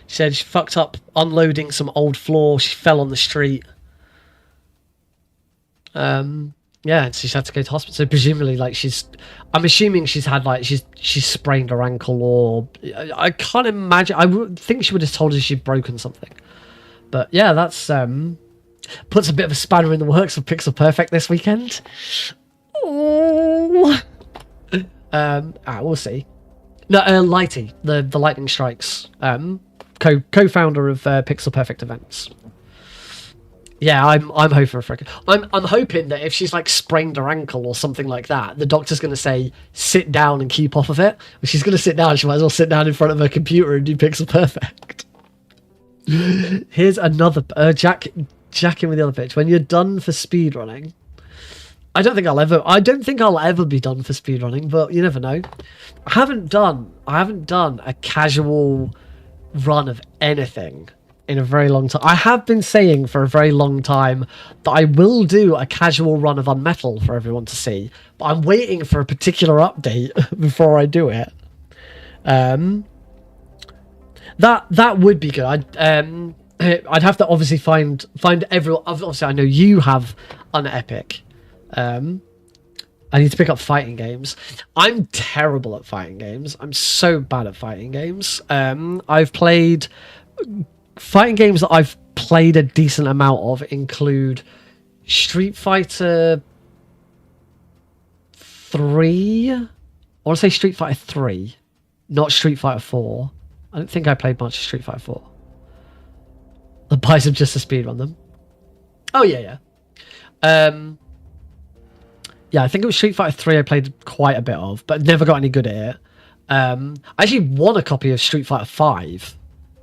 she fucked up unloading some old floor. She fell on the street. Yeah, and she's had to go to hospital. So presumably, like, I'm assuming she's sprained her ankle, or I can't imagine. I would think she would have told us she'd broken something. But yeah, that's puts a bit of a spanner in the works of Pixel Perfect this weekend. Oh, we'll see. No, Lighty, the Lightning Strikes, co-founder of Pixel Perfect Events. Yeah, I'm hoping for I'm hoping that if she's like sprained her ankle or something like that, the doctor's going to say sit down and keep off of it. If she's going to sit down, she might as well sit down in front of her computer and do Pixel Perfect. Here's another Jack in with the other pitch. When you're done for speedrunning, I don't think I'll ever be done for speedrunning, but you never know. I haven't done a casual run of anything in a very long time. I have been saying for a very long time that I will do a casual run of UnMetal for everyone to see, but I'm waiting for a particular update before I do it. That would be good. I'd have to obviously find everyone. Obviously, I know you have UnEpic. I need to pick up fighting games. I'm terrible at fighting games. I'm so bad at fighting games. I've played fighting games that I've played a decent amount of include Street Fighter 3. I want to say Street Fighter 3, not Street Fighter 4. I don't think I played much of Street Fighter 4. The buys have just to speedrun them. Oh yeah. Yeah, I think it was Street Fighter 3 I played quite a bit of, but never got any good at it. I actually won a copy of Street Fighter 5.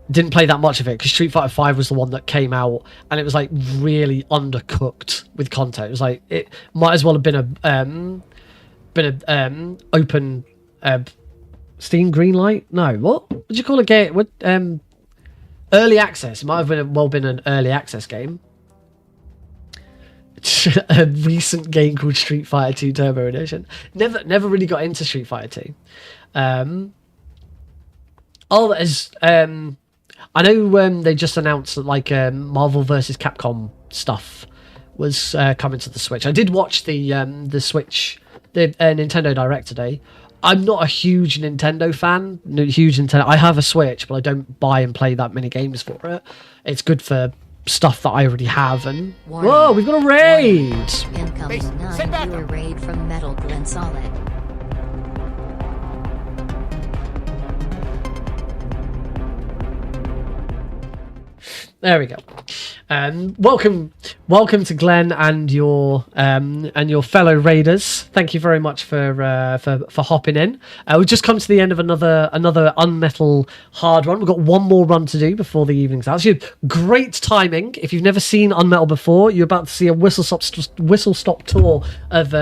Didn't play that much of it, because Street Fighter 5 was the one that came out, and it was like really undercooked with content. It was like, it might as well have been a open Steam Greenlight? No, what would you call a game? What early access? It might have been an early access game. A recent game called Street Fighter 2 Turbo Edition. Never really got into Street Fighter 2. I know they just announced that like Marvel vs. Capcom stuff was coming to the Switch. I did watch the Switch, the Nintendo Direct today. I'm not a huge Nintendo fan. I have a Switch, but I don't buy and play that many games for it. It's good for stuff that I already have. And Warning. whoa, we've got a raid. Incoming Base, send back 9-viewer up. raid from Metal Glen Solid. There we go. Welcome to Glenn and your fellow raiders. Thank you very much for hopping in. We've just come to the end of another UnMetal Hard run. We've got one more run to do before the evening's out. So great timing. If you've never seen UnMetal before, you're about to see a whistle stop tour of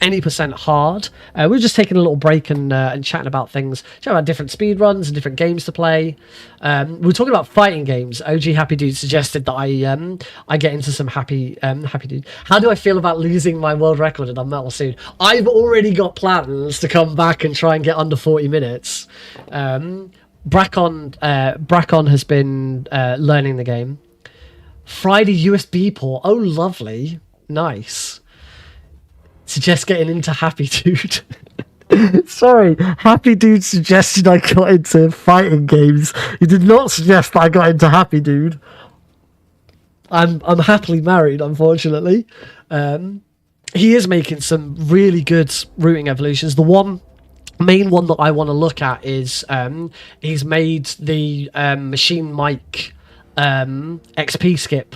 any percent hard. We're just taking a little break and chatting about things, chatting about different speed runs and different games to play. We're talking about fighting games. OG Happy Dude suggested that I get into some Happy Dude. How do I feel about losing my world record in UnMetal soon? I've already got plans to come back and try and get under 40 minutes. Brackon has been learning the game. Friday USB port. Oh, lovely. Nice. Suggest getting into Happy Dude. Sorry, Happy Dude suggested I got into fighting games. He did not suggest that I got into Happy Dude. I'm happily married, unfortunately. He is making some really good routing evolutions. The main one that I want to look at is he's made the machine mic XP skip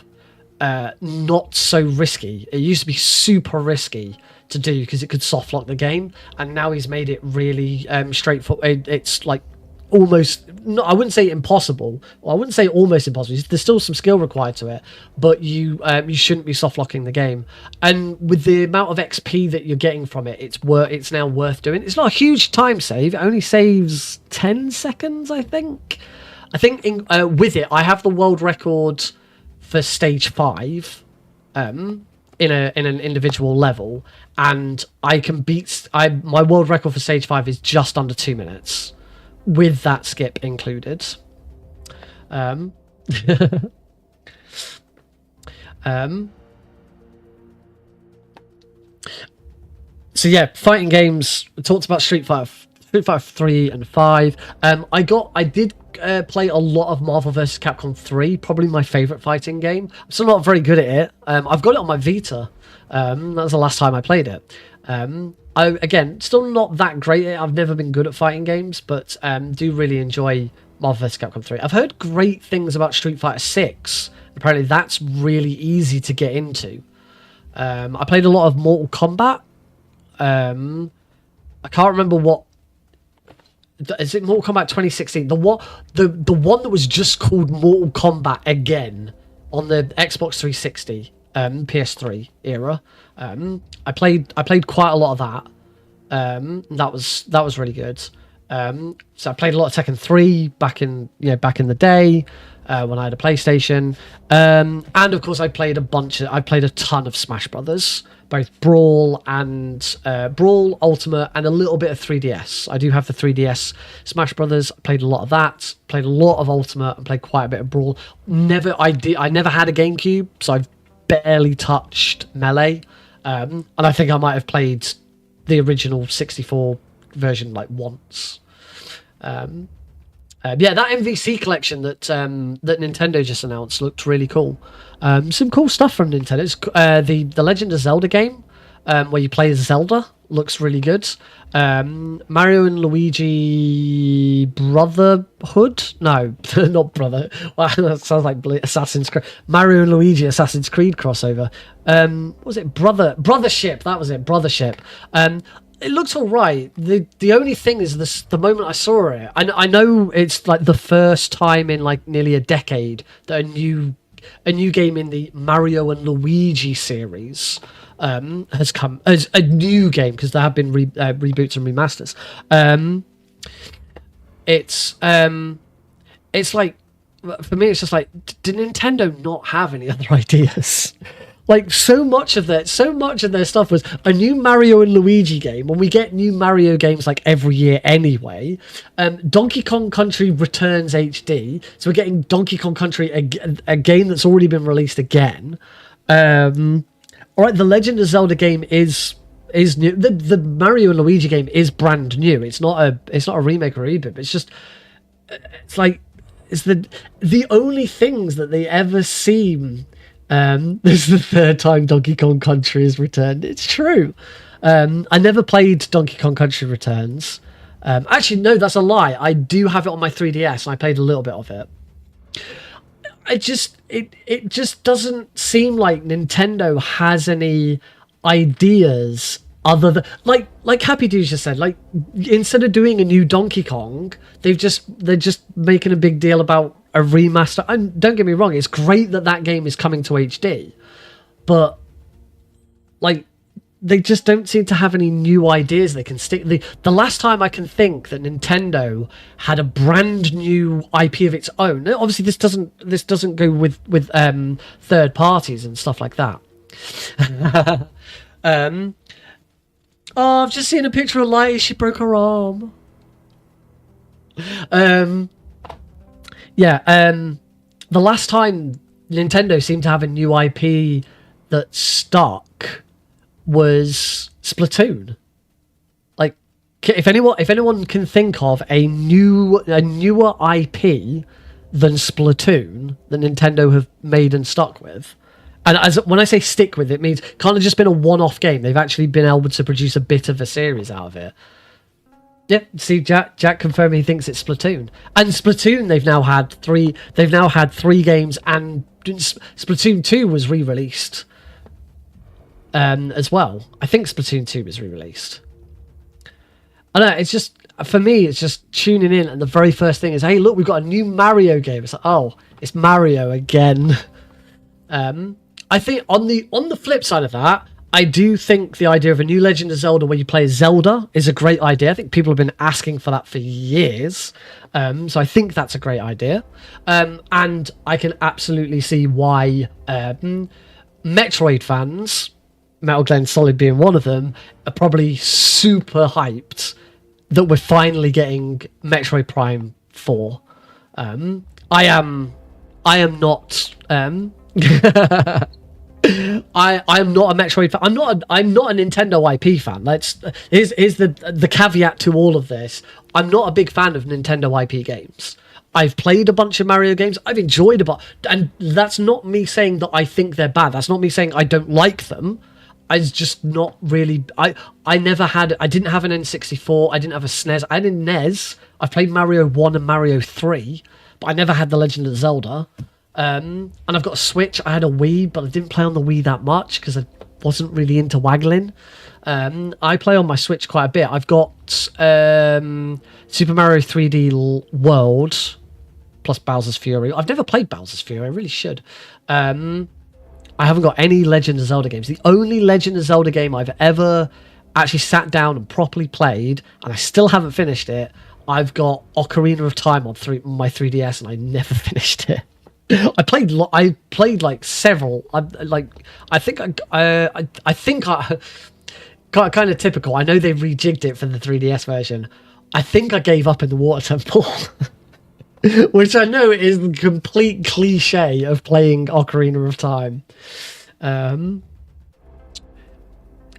not so risky. It used to be super risky to do because it could soft lock the game, and now he's made it really straightforward. It's like almost, no, I wouldn't say impossible. Well, I wouldn't say almost impossible. There's still some skill required to it, but you shouldn't be soft locking the game. And with the amount of XP that you're getting from it, it's now worth doing. It's not a huge time save. It only saves 10 seconds, I think. With it, I have the world record for stage 5 in an individual level, and I can beat my world record for stage 5 is just under 2 minutes with that skip included. So yeah, fighting games. We talked about Street Fighter 3 and 5. I did play a lot of Marvel vs. Capcom 3, probably my favourite fighting game. I'm still not very good at it. I've got it on my Vita. That was the last time I played it. Again, still not that great at it. I've never been good at fighting games, but do really enjoy Marvel vs. Capcom 3. I've heard great things about Street Fighter 6. Apparently that's really easy to get into. I played a lot of Mortal Kombat. I can't remember what. Is it Mortal Kombat 2016? The one that was just called Mortal Kombat again on the Xbox 360, PS3 era. I played quite a lot of that. That was really good. So I played a lot of Tekken 3 back in the day. when I had a PlayStation. And of course, I played a ton of Smash Brothers, both Brawl and Brawl Ultimate, and a little bit of 3DS. I do have the 3DS Smash Brothers. Played a lot of that. Played a lot of Ultimate, and played quite a bit of Brawl. I never had a GameCube, so I've barely touched Melee. And I think I might have played the original 64 version like once. Yeah, that MVC collection that Nintendo just announced looked really cool. Some cool stuff from Nintendo. It's, the Legend of Zelda game, where you play as Zelda, looks really good. Mario and Luigi Brotherhood? No, not Brother. Wow, that sounds like Assassin's Creed. Mario and Luigi Assassin's Creed crossover. What was it? Brothership. That was it. Brothership. It looks all right. The only thing is this: the moment I saw it, I know it's like the first time in like nearly a decade that a new game in the Mario and Luigi series has come as a new game, because there have been reboots and remasters. It's like, for me, it's just like, did Nintendo not have any other ideas? Like, so much of their stuff was a new Mario and Luigi game, when we get new Mario games like every year anyway. Donkey Kong Country Returns HD, so we're getting Donkey Kong Country, a game that's already been released again. All right, the Legend of Zelda game is new. The Mario and Luigi game is brand new. It's not a remake or a reboot. It's just, it's like, it's the only things that they ever seem. This is the third time Donkey Kong Country has returned. It's true. I never played Donkey Kong Country Returns. Actually, no, that's a lie. I do have it on my 3DS, and I played a little bit of it. It just doesn't seem like Nintendo has any ideas other than like Happy Dudes just said. Like, instead of doing a new Donkey Kong, they're just making a big deal about a remaster. And don't get me wrong, it's great that game is coming to HD, but like, they just don't seem to have any new ideas they can stick. The last time I can think that Nintendo had a brand new IP of its own, obviously this doesn't go with third parties and stuff like that. Oh, I've just seen a picture of Lighty. She broke her arm. The last time Nintendo seemed to have a new IP that stuck was Splatoon. Like, if anyone can think of a newer IP than Splatoon that Nintendo have made and stuck with, and when I say stick with, it means it can't have just been a one-off game. They've actually been able to produce a bit of a series out of it. Yeah, see, Jack confirmed he thinks it's Splatoon. And Splatoon, they've now had three games, and Splatoon 2 was re-released as well. I think Splatoon 2 was re-released. I know, it's just, for me, it's just tuning in, and the very first thing is, hey, look, we've got a new Mario game. It's like, oh, it's Mario again. I think on the flip side of that, I do think the idea of a new Legend of Zelda where you play as Zelda is a great idea. I think people have been asking for that for years. So I think that's a great idea. And I can absolutely see why Metroid fans, Metal Gear Solid being one of them, are probably super hyped that we're finally getting Metroid Prime 4. I am not... I'm not a Metroid fan. I'm not a Nintendo IP fan. Here's the caveat to all of this. I'm not a big fan of Nintendo IP games. I've played a bunch of Mario games. I've enjoyed a bunch, and that's not me saying that I think they're bad. That's not me saying I don't like them. I just not really. I didn't have an N64. I didn't have a SNES. I had a NES. I've played Mario 1 and Mario 3, but I never had The Legend of Zelda. And I've got a Switch. I had a Wii, but I didn't play on the Wii that much because I wasn't really into waggling. I play on my Switch quite a bit. I've got Super Mario 3D World plus Bowser's Fury. I've never played Bowser's Fury. I really should. I haven't got any Legend of Zelda games. The only Legend of Zelda game I've ever actually sat down and properly played, and I still haven't finished it, I've got Ocarina of Time on my 3DS, and I never finished it. I played like several. I think I kind of typical. I know they rejigged it for the 3DS version. I think I gave up in the water temple, which I know is the complete cliche of playing Ocarina of Time.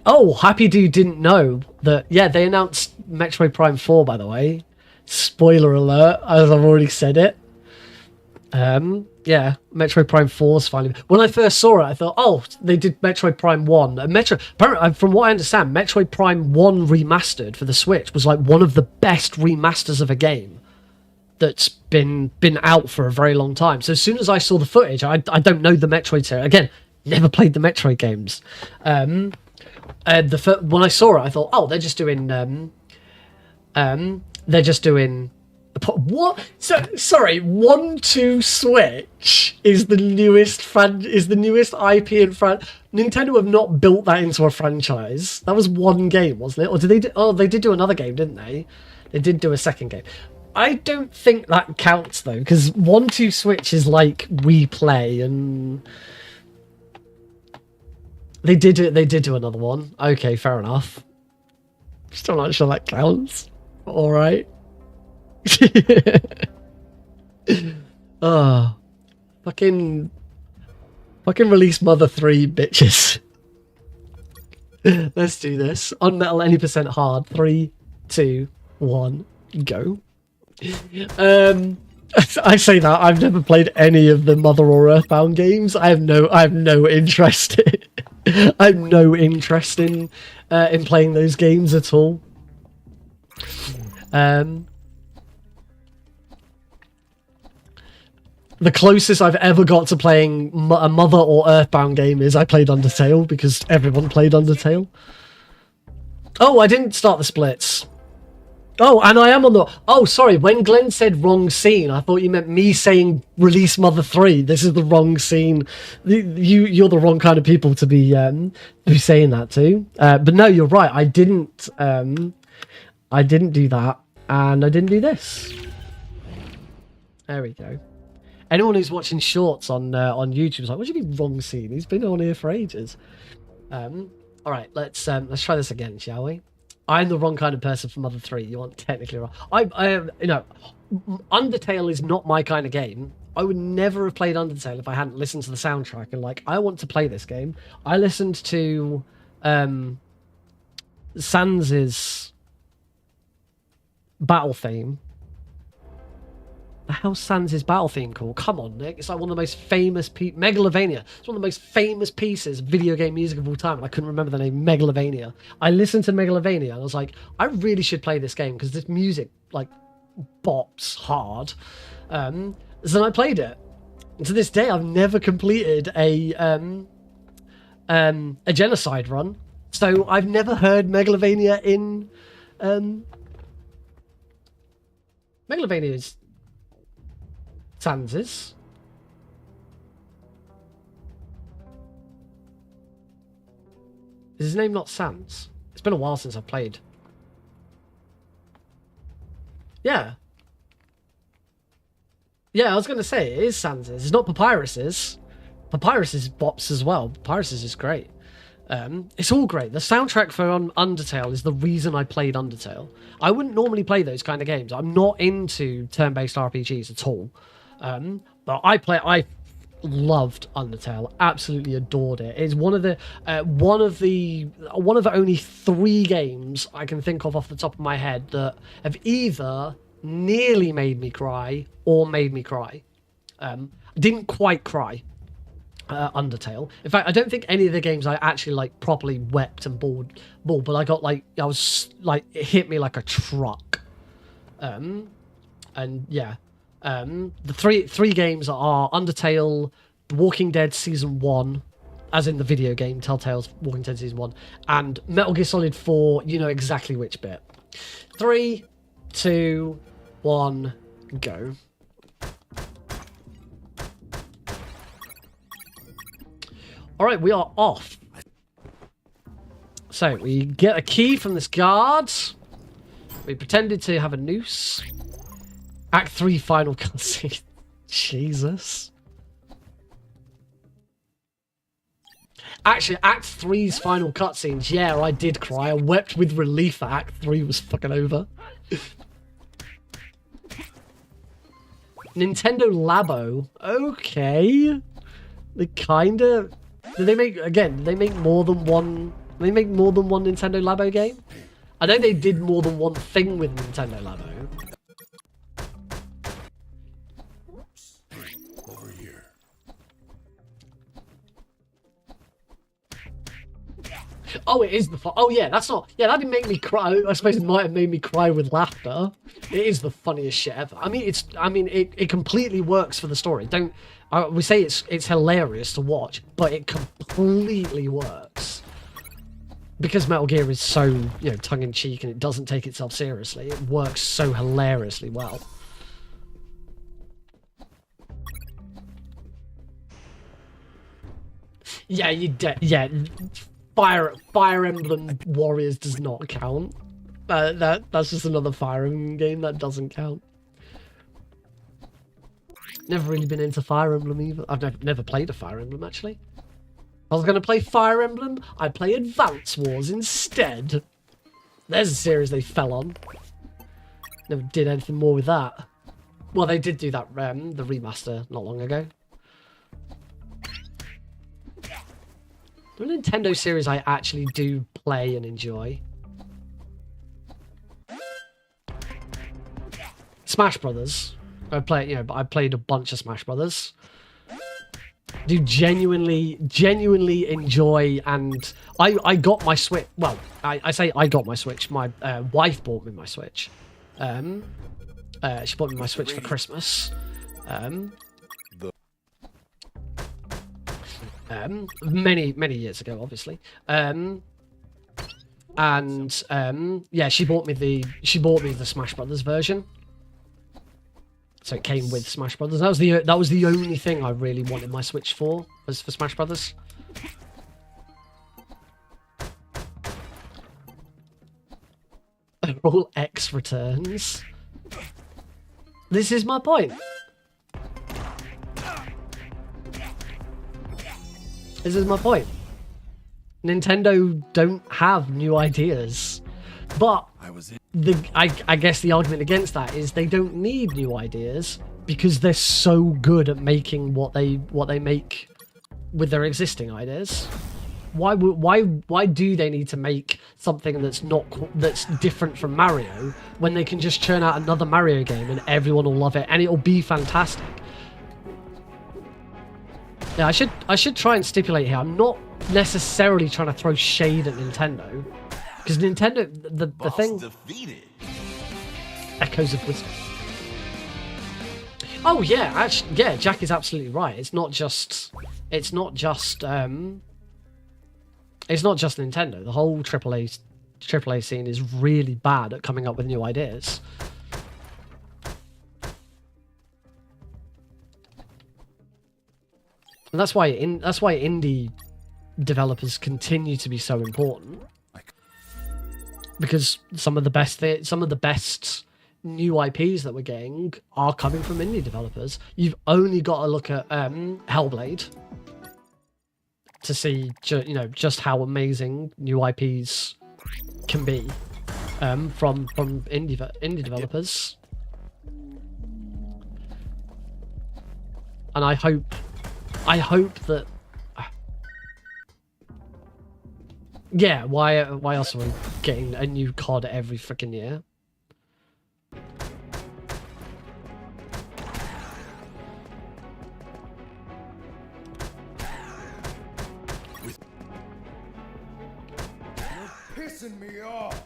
Oh, Happy Dude didn't know that. Yeah, they announced Metroid Prime 4, by the way. Spoiler alert, as I've already said it. Yeah, Metroid Prime 4's finally. When I first saw it, I thought, oh, they did Metroid Prime 1. Apparently, from what I understand, Metroid Prime 1 remastered for the Switch was like one of the best remasters of a game that's been out for a very long time. So as soon as I saw the footage, I don't know the Metroid series. Again, never played the Metroid games. When I saw it, I thought, oh, they're just doing what? So sorry, 1-2 Switch is the newest IP in Nintendo have not built that into a franchise. That was one game, wasn't it? Or did they? They did do another game, didn't they? They did do a second game. I don't think that counts though, because 1-2 Switch is like Wii Play, and they did do another one. Okay, fair enough. Still not sure that counts. All right. Oh, fucking release Mother 3, bitches. Let's do this. UnMetal any % hard. 3, 2, 1, go. I say that I've never played any of the Mother or Earthbound games. I have no interest. I have no interest in playing those games at all. The closest I've ever got to playing a Mother or Earthbound game is I played Undertale, because everyone played Undertale. Oh, I didn't start the splits. Oh, and I am on the... Oh, sorry, when Glenn said wrong scene, I thought you meant me saying release Mother 3. This is the wrong scene. You're the wrong kind of people to be saying that to. But no, you're right. I didn't do that, and I didn't do this. There we go. Anyone who's watching shorts on YouTube is like, what do you mean wrong scene? He's been on here for ages. All right, let's try this again, shall we? I'm the wrong kind of person for Mother 3. You aren't technically wrong. Undertale is not my kind of game. I would never have played Undertale if I hadn't listened to the soundtrack and like, I want to play this game. I listened to Sans' battle theme. The hell's Sans' battle theme called? Come on, Nick. It's like one of the most famous Megalovania. It's one of the most famous pieces of video game music of all time. And I couldn't remember the name. Megalovania. I listened to Megalovania and I was like, I really should play this game because this music like bops hard. So then I played it. And to this day, I've never completed a genocide run. So I've never heard Megalovania in Megalovania is Sans'. Is his name not Sans? It's been a while since I've played. Yeah. Yeah, I was going to say, it is Sans'. It's not Papyrus's. Papyrus's bops as well. Papyrus's is great. It's all great. The soundtrack for Undertale is the reason I played Undertale. I wouldn't normally play those kind of games. I'm not into turn-based RPGs at all. But I loved Undertale. Absolutely adored it. It's one of the only 3 games I can think of off the top of my head that have either nearly made me cry or made me cry. Didn't quite cry. Undertale. In fact, I don't think any of the games I actually like properly wept and bawled, but I got like, I was like, it hit me like a truck. And yeah, the three games are Undertale, Walking Dead Season 1, as in the video game, Telltale's Walking Dead Season 1, and Metal Gear Solid 4, you know exactly which bit. 3, 2, 1, go. Alright, we are off. So, we get a key from this guard. We pretended to have a noose. Act 3 final cutscene. Jesus. Actually, Act 3's final cutscenes, yeah, I did cry. I wept with relief that Act 3 was fucking over. Nintendo Labo. Okay. They kinda... Do they make... Again, do they make more than one... Do they make more than one Nintendo Labo game? I know they did more than one thing with Nintendo Labo. Over here. Oh, it is the oh yeah, that's not that didn't make me cry. I suppose it might have made me cry with laughter. It is the funniest shit ever. I mean, it completely works for the story. Don't we say it's hilarious to watch, but it completely works because Metal Gear is so tongue in cheek and it doesn't take itself seriously. It works so hilariously well. Yeah, Fire Emblem Warriors does not count. That's just another Fire Emblem game that doesn't count. Never really been into Fire Emblem either. I've never played a Fire Emblem actually. I was going to play Fire Emblem, I'd play Advance Wars instead. There's a series they fell on. Never did anything more with that. Well, they did do that, the remaster not long ago. The Nintendo series I actually do play and enjoy. Smash Brothers. I played a bunch of Smash Brothers. Do genuinely enjoy, and I got my Switch. Well, I say I got my Switch. My wife bought me my Switch. She bought me my Switch for Christmas. Many years ago, obviously. Yeah, she bought me the Smash Brothers version. So it came with Smash Brothers. That was the only thing I really wanted my Switch for, was for Smash Brothers. All X returns. This is my point. This is my point. Nintendo don't have new ideas, but I guess the argument against that is they don't need new ideas because they're so good at making what they make with their existing ideas. Why do they need to make something that's different from Mario when they can just churn out another Mario game and everyone will love it and it'll be fantastic? Yeah, I should try and stipulate here. I'm not necessarily trying to throw shade at Nintendo, because Nintendo, the thing. Defeated. Echoes of wisdom. Oh yeah, actually, yeah, Jack is absolutely right. It's not just Nintendo. The whole AAA scene is really bad at coming up with new ideas. And that's why indie developers continue to be so important, because some of the best new IPs that we're getting are coming from indie developers. You've only got to look at Hellblade to see just how amazing new IPs can be from indie developers. And I hope that yeah, why else are we getting a new COD every freaking year? Pissing me off.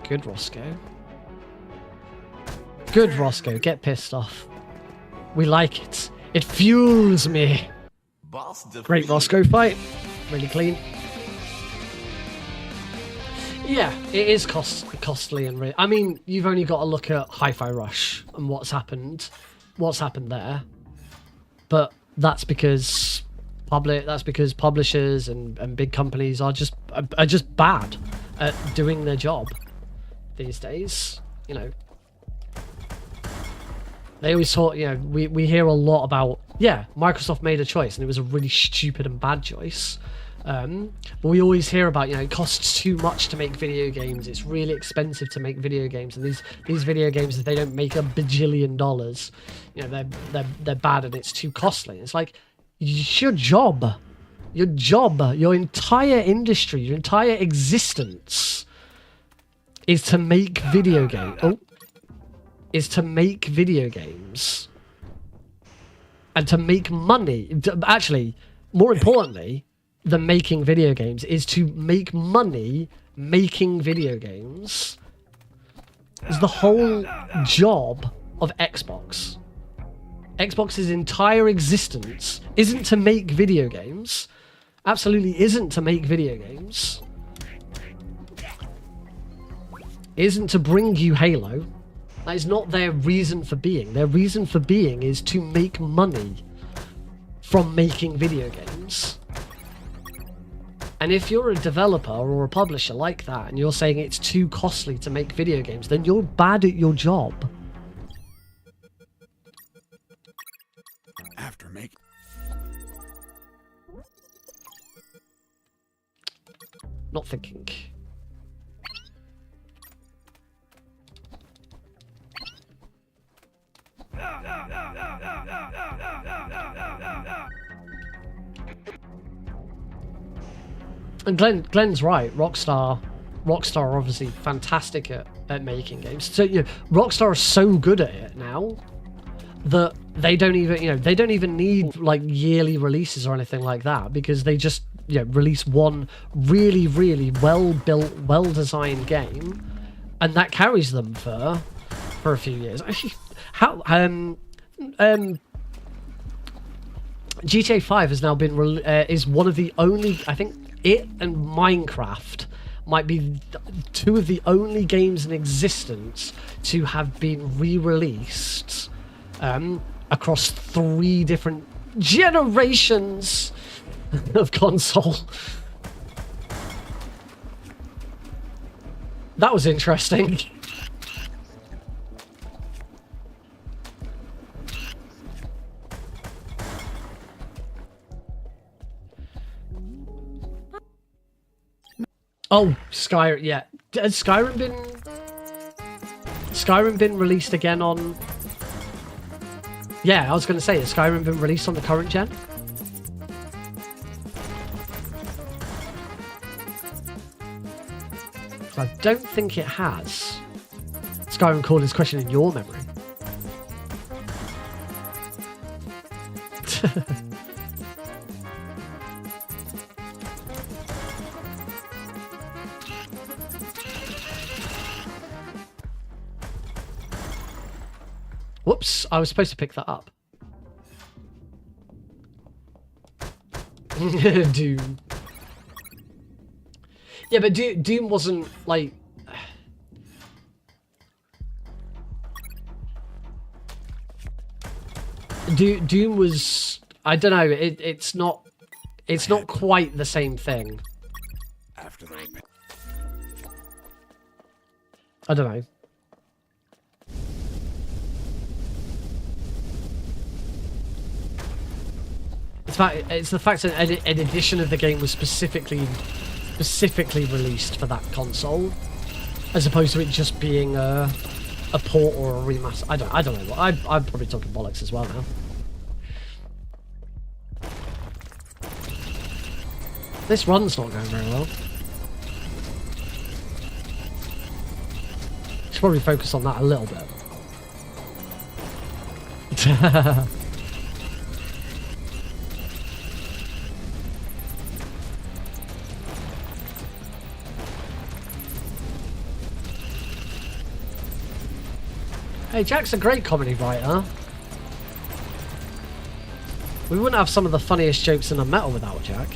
Good Roscoe. Good Roscoe, get pissed off. We like it. It fuels me. Boss defeated. Great Roscoe fight. Really clean. Yeah, it is costly and I mean, you've only got to look at Hi-Fi Rush and what's happened there. But that's because publishers and big companies are just bad at doing their job these days, They always talk, you know, we hear a lot about, yeah, Microsoft made a choice and it was a really stupid and bad choice. But we always hear about, you know, it costs too much to make video games. It's really expensive to make video games, and these video games, if they don't make $1 bajillion, you know, they're bad and it's too costly. It's like, it's your job, your entire industry, your entire existence is to make video games. Is to make video games and to make money. Actually, more importantly than making video games is to make money making video games. Is the whole job of Xbox. Xbox's entire existence isn't to make video games. Absolutely isn't to make video games. Isn't to bring you Halo. That is not their reason for being. Their reason for being is to make money from making video games. And if you're a developer or a publisher like that, and you're saying it's too costly to make video games, then you're bad at your job. After making. Not thinking. And Glenn's right. Rockstar are obviously fantastic at making games. So, you know, Rockstar are so good at it now that they don't even need like yearly releases or anything like that, because they just, you know, release one really, really well built, well designed game, and that carries them for a few years. How GTA 5 has now been is one of the only, I think it and Minecraft might be two of the only games in existence to have been re-released across 3 different generations of console. That was interesting. Oh, Skyrim, yeah. Has Skyrim been released again on... Yeah, I was going to say, has Skyrim been released on the current gen? I don't think it has. Skyrim called his question in your memory. Whoops, I was supposed to pick that up. Doom. Yeah, but Doom wasn't, like... Doom was... I don't know, it's not quite the same thing. After they. I don't know. It's the fact that an edition of the game was specifically released for that console, as opposed to it just being a port or a remaster. I don't know. I'm probably talking bollocks as well now. This run's not going very well. Should probably focus on that a little bit. Hey, Jack's a great comedy writer. We wouldn't have some of the funniest jokes in UnMetal without Jack.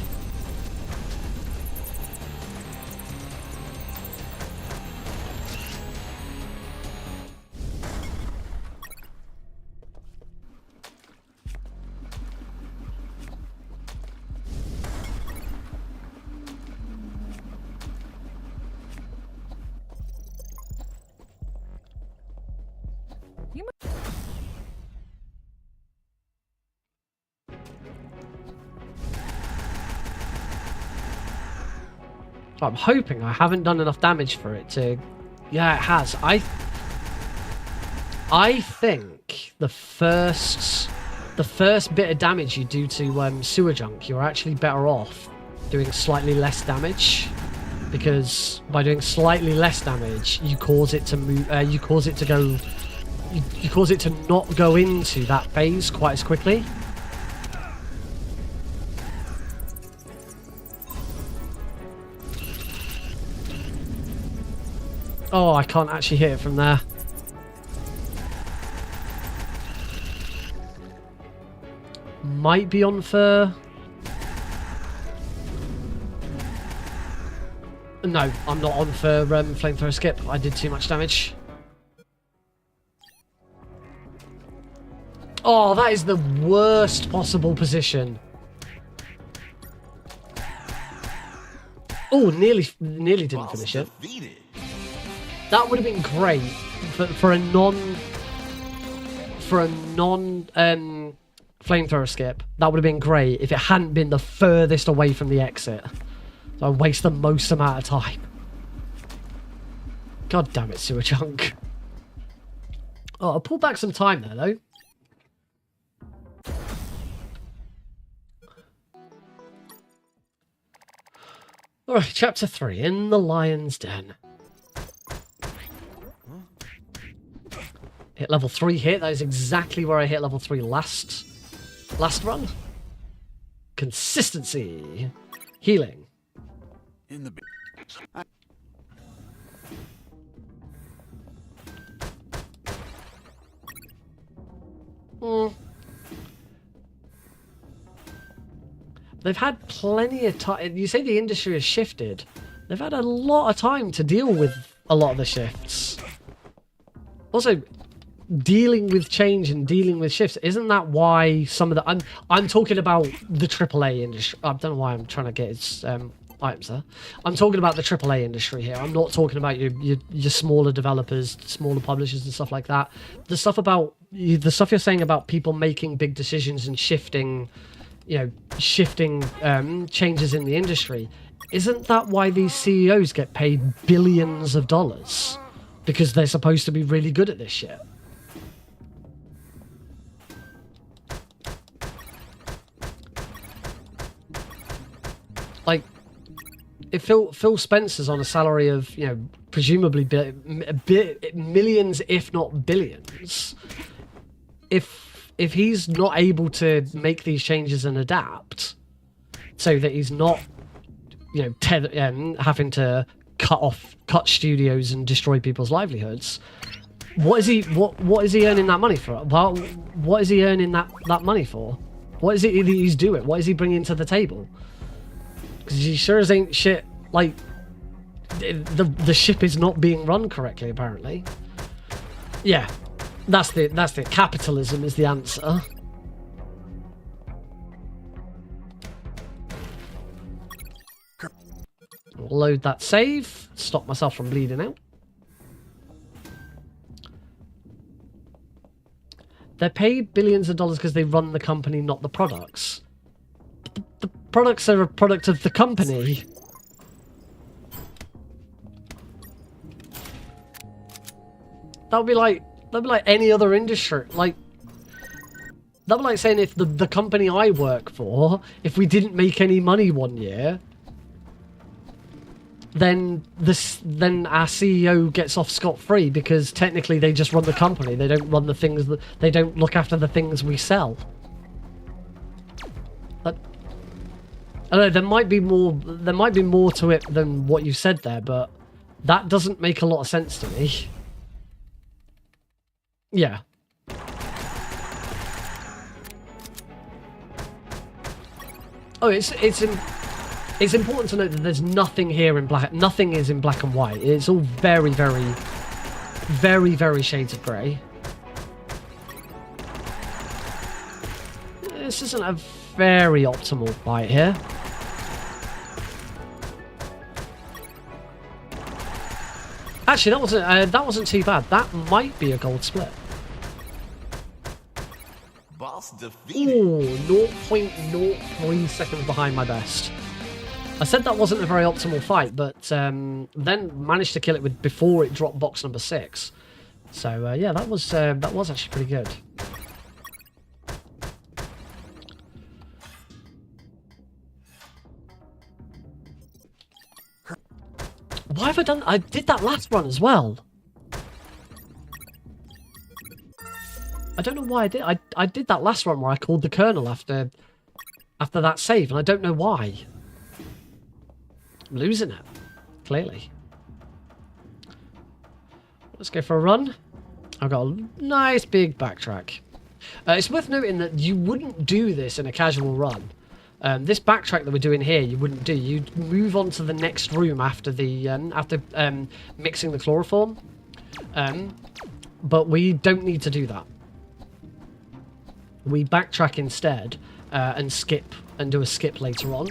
I'm hoping I haven't done enough damage for it to... Yeah, it has. I think the first bit of damage you do to sewer junk, you're actually better off doing slightly less damage, because by doing slightly less damage, you cause it to move. You cause it to go. You cause it to not go into that phase quite as quickly. Oh, I can't actually hit it from there. Might be on for... No, I'm not on for flamethrower skip. I did too much damage. Oh, that is the worst possible position. Oh, nearly didn't finish it. Defeated. That would have been great for a non flamethrower skip. That would have been great if it hadn't been the furthest away from the exit. So I waste the most amount of time. God damn it, sewer chunk. Oh, I'll pull back some time there, though. Alright, chapter 3, In the Lion's Den. Hit level 3 hit. That is exactly where I hit level 3 last run. Consistency. Healing. In the... They've had plenty of time. You say the industry has shifted. They've had a lot of time to deal with a lot of the shifts. Also, dealing with change and dealing with shifts, isn't that why some of the... I'm talking about the AAA industry. I don't know why I'm trying to get its items there. I'm talking about the AAA industry here. I'm not talking about your smaller developers, smaller publishers and stuff like that. The stuff you're saying about people making big decisions and shifting changes in the industry, isn't that why these CEOs get paid billions of dollars? Because they're supposed to be really good at this shit. Like, if Phil Spencer's on a salary of, presumably millions, if not billions, if he's not able to make these changes and adapt, so that he's not, having to cut studios and destroy people's livelihoods, what is he earning that money for? Well, what is he earning that money for? What is it that he's doing? What is he bringing to the table? Because he sure as ain't shit. Like, the ship is not being run correctly, apparently. Yeah. That's the capitalism is the answer. Load that save. Stop myself from bleeding out. They're paid billions of dollars because they run the company, not the products. The products are a product of the company. That would be like any other industry. Like, that'd be like saying if the company I work for, if we didn't make any money one year, then our CEO gets off scot-free because technically they just run the company. They don't run the things they don't look after the things we sell. But I don't know, there might be more to it than what you said there, but that doesn't make a lot of sense to me. Yeah. Oh, it's important to note that there's nothing here in black. Nothing is in black and white. It's all very, very, very, very shades of grey. This isn't a very optimal fight here. Actually, that wasn't too bad. That might be a gold split. Boss defeated. Ooh, 0.03 seconds behind my best. I said that wasn't a very optimal fight, but then managed to kill it before it dropped box number 6. So yeah, that was actually pretty good. Why have I done? I did that last run as well. I don't know why I did. I did that last run where I called the Colonel after that save, and I don't know why. I'm losing it, clearly. Let's go for a run. I've got a nice big backtrack. It's worth noting that you wouldn't do this in a casual run. This backtrack that we're doing here, you wouldn't do. You'd move on to the next room after the mixing the chloroform. But we don't need to do that. We backtrack instead and skip and do a skip later on.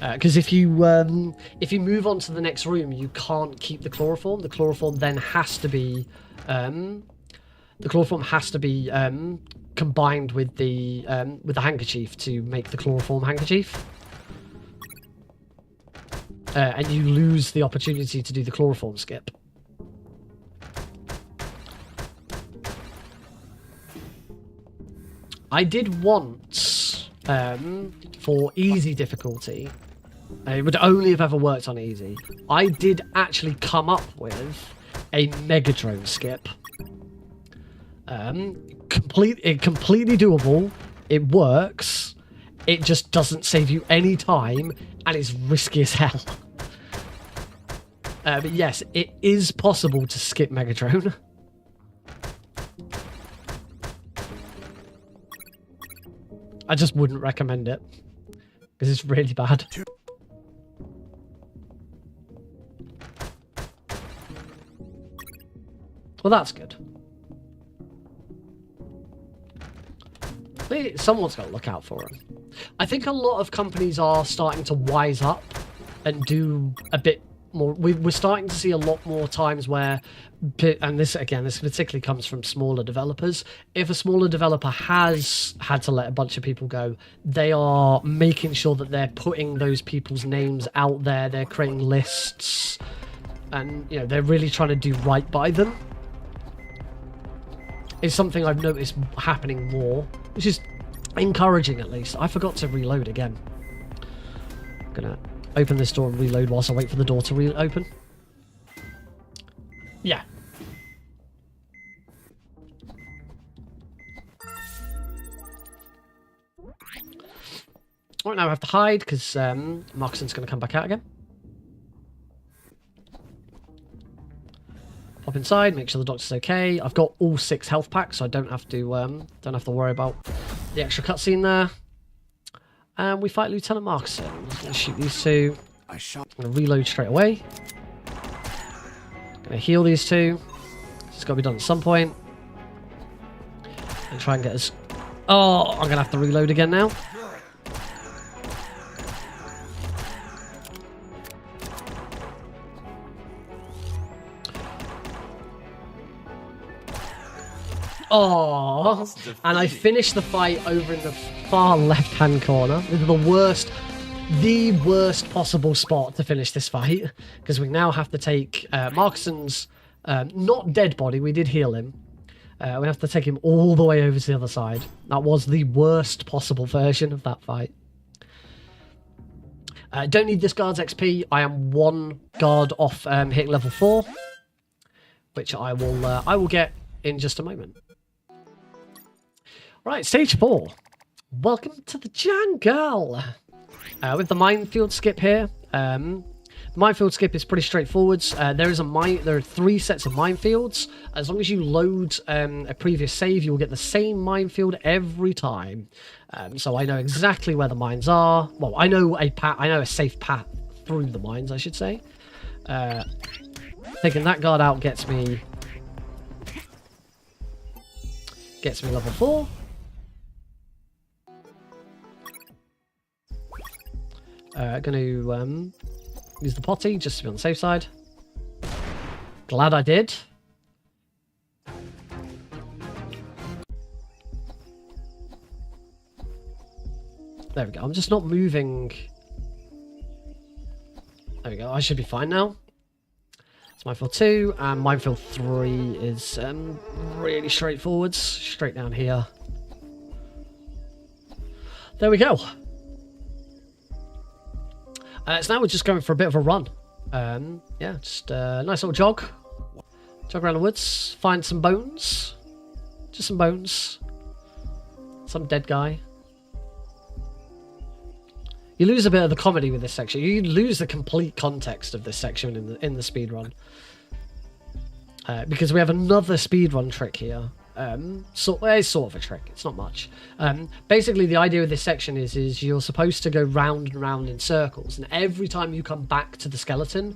Because if you move on to the next room, you can't keep the chloroform. The chloroform then has to be combined with the handkerchief to make the chloroform handkerchief, and you lose the opportunity to do the chloroform skip. I did once for easy difficulty. It would only have ever worked on easy. I did actually come up with a Megadrone skip. Completely doable. It works. It just doesn't save you any time, and it's risky as hell. But yes, it is possible to skip Megadrone. I just wouldn't recommend it because it's really bad. Well, that's good. Someone's got to look out for him. I think a lot of companies are starting to wise up and do a bit more. We're starting to see a lot more times where, and this particularly comes from smaller developers. If a smaller developer has had to let a bunch of people go, they are making sure that they're putting those people's names out there. They're creating lists, and they're really trying to do right by them. It's something I've noticed happening more, which is encouraging at least. I forgot to reload again. I'm gonna open this door and reload whilst I wait for the door to reopen. Yeah. Right, now I have to hide because Markson's going to come back out again. Pop inside, make sure the doctor's okay. I've got all 6 health packs, so I don't have to worry about the extra cutscene there. And we fight Lieutenant Markson. I'm just going to shoot these 2. I'm going to reload straight away. Going to heal these 2. It's got to be done at some point. And try and get us. Oh, I'm going to have to reload again now. Oh, and I finished the fight over in the far left-hand corner. This is the worst possible spot to finish this fight, because we now have to take Markson's not dead body. We did heal him. We have to take him all the way over to the other side. That was the worst possible version of that fight. Don't need this guard's XP. I am 1 guard off hitting level 4, which I will get in just a moment. Right, stage 4. Welcome to the jungle. With the minefield skip here. The minefield skip is pretty straightforward. There are 3 sets of minefields. As long as you load a previous save, you will get the same minefield every time. So I know exactly where the mines are. Well, I know a safe path through the mines, I should say. Taking that guard out gets me level 4. Going to use the potty just to be on the safe side. Glad I did. There we go. I'm just not moving. There we go. I should be fine now. It's minefield 2, and minefield 3 is really straightforward. Straight down here. There we go. So now we're just going for a bit of a run. Yeah, just a nice little jog. Jog around the woods, find some bones. Just some bones. Some dead guy. You lose a bit of the comedy with this section. You lose the complete context of this section in the speedrun. Because we have another speedrun trick here. It's sort of a trick. It's not much. Basically, the idea of this section is you're supposed to go round and round in circles, and every time you come back to the skeleton,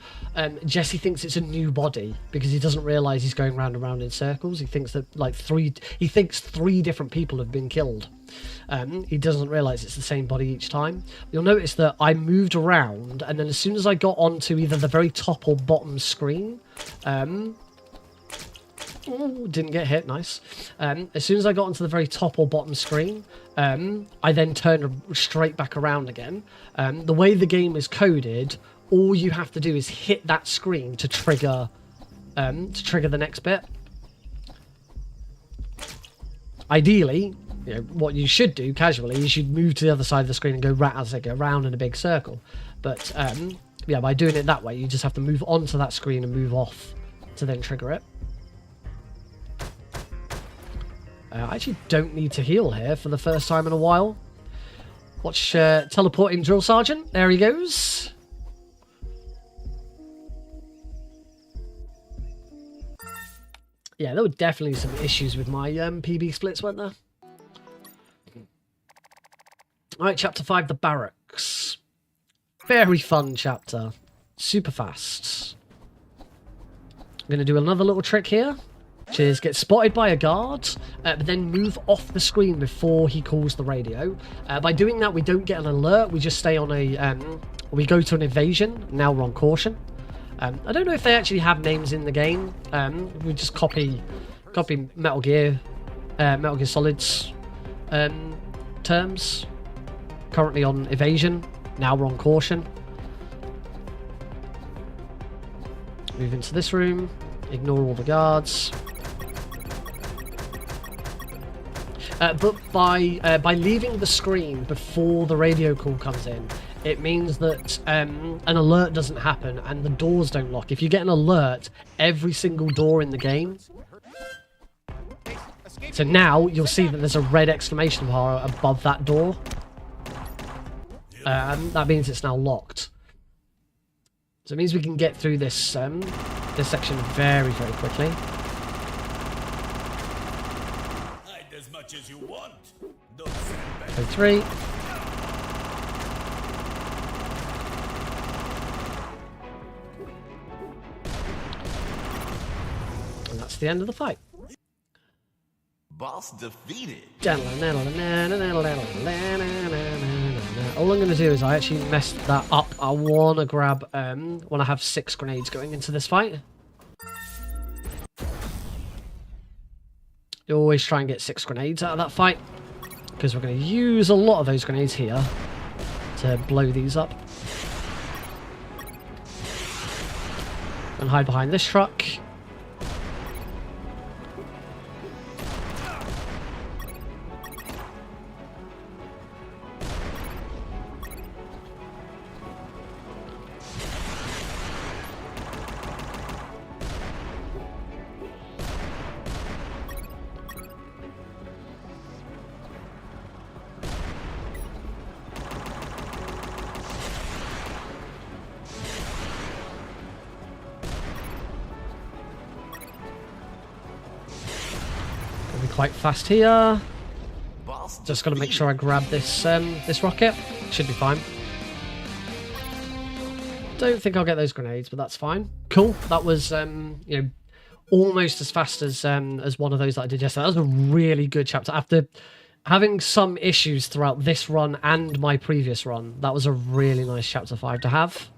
Jesse thinks it's a new body because he doesn't realise he's going round and round in circles. He thinks that three different people have been killed. He doesn't realise it's the same body each time. You'll notice that I moved around, and then as soon as I got onto either the very top or bottom screen, didn't get hit, nice. As soon as I got onto the very top or bottom screen, I then turned straight back around again. The way the game is coded, all you have to do is hit that screen to trigger the next bit. Ideally, you know, what you should do casually is you'd move to the other side of the screen and go round in a big circle. But yeah, by doing it that way, you just have to move onto that screen and move off to then trigger it. I actually don't need to heal here for the first time in a while. Watch teleporting drill sergeant. There he goes. Yeah, there were definitely some issues with my PB splits, weren't there? Alright, chapter 5, the barracks. Very fun chapter. Super fast. I'm going to do another little trick here, which is get spotted by a guard, but then move off the screen before he calls the radio. By doing that, we don't get an alert. We just stay on a... we go to an evasion. Now we're on caution. I don't know if they actually have names in the game. We just copy Metal Gear Solid's terms. Currently on evasion. Now we're on caution. Move into this room. Ignore all the guards. But by leaving the screen before the radio call comes in, it means that an alert doesn't happen and the doors don't lock. If you get an alert, every single door in the game. So now you'll see that there's a red exclamation mark above that door. That means it's now locked. So it means we can get through this this section very, very quickly. Hide as much as you want. Code 3. And that's the end of the fight. Boss defeated. All I'm going to do is I actually messed that up. I want to grab, want to have 6 grenades going into this fight. You always try and get 6 grenades out of that fight, because we're going to use a lot of those grenades here to blow these up. And hide behind this truck. Quite fast here. Boss Just got to make sure I grab this this rocket. Should be fine. Don't think I'll get those grenades, but that's fine. Cool. That was you know, almost as fast as one of those that I did yesterday. That was a really good chapter. After having some issues throughout this run and my previous run, that was a really nice chapter 5 to have.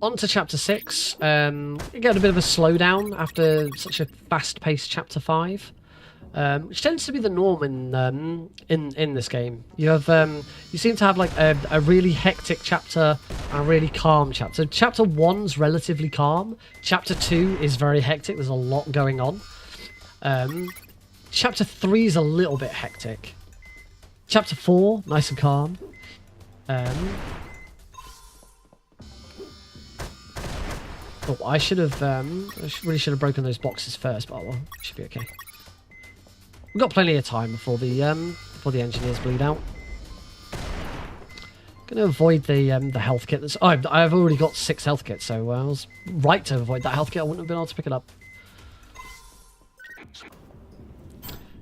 on to chapter 6. You get a bit of a slowdown after such a fast-paced chapter 5. Which tends to be the norm in this game. You have you seem to have like a really hectic chapter and a really calm chapter. Chapter 1's relatively calm. Chapter 2 is very hectic. There's a lot going on. Chapter 3 is a little bit hectic. Chapter 4, nice and calm. Oh, I should have really should have broken those boxes first, but well, should be okay. We've got plenty of time before the engineers bleed out. Gonna avoid the health kit. That's, oh, I've already got 6 health kits, so I was right to avoid that health kit. I wouldn't have been able to pick it up.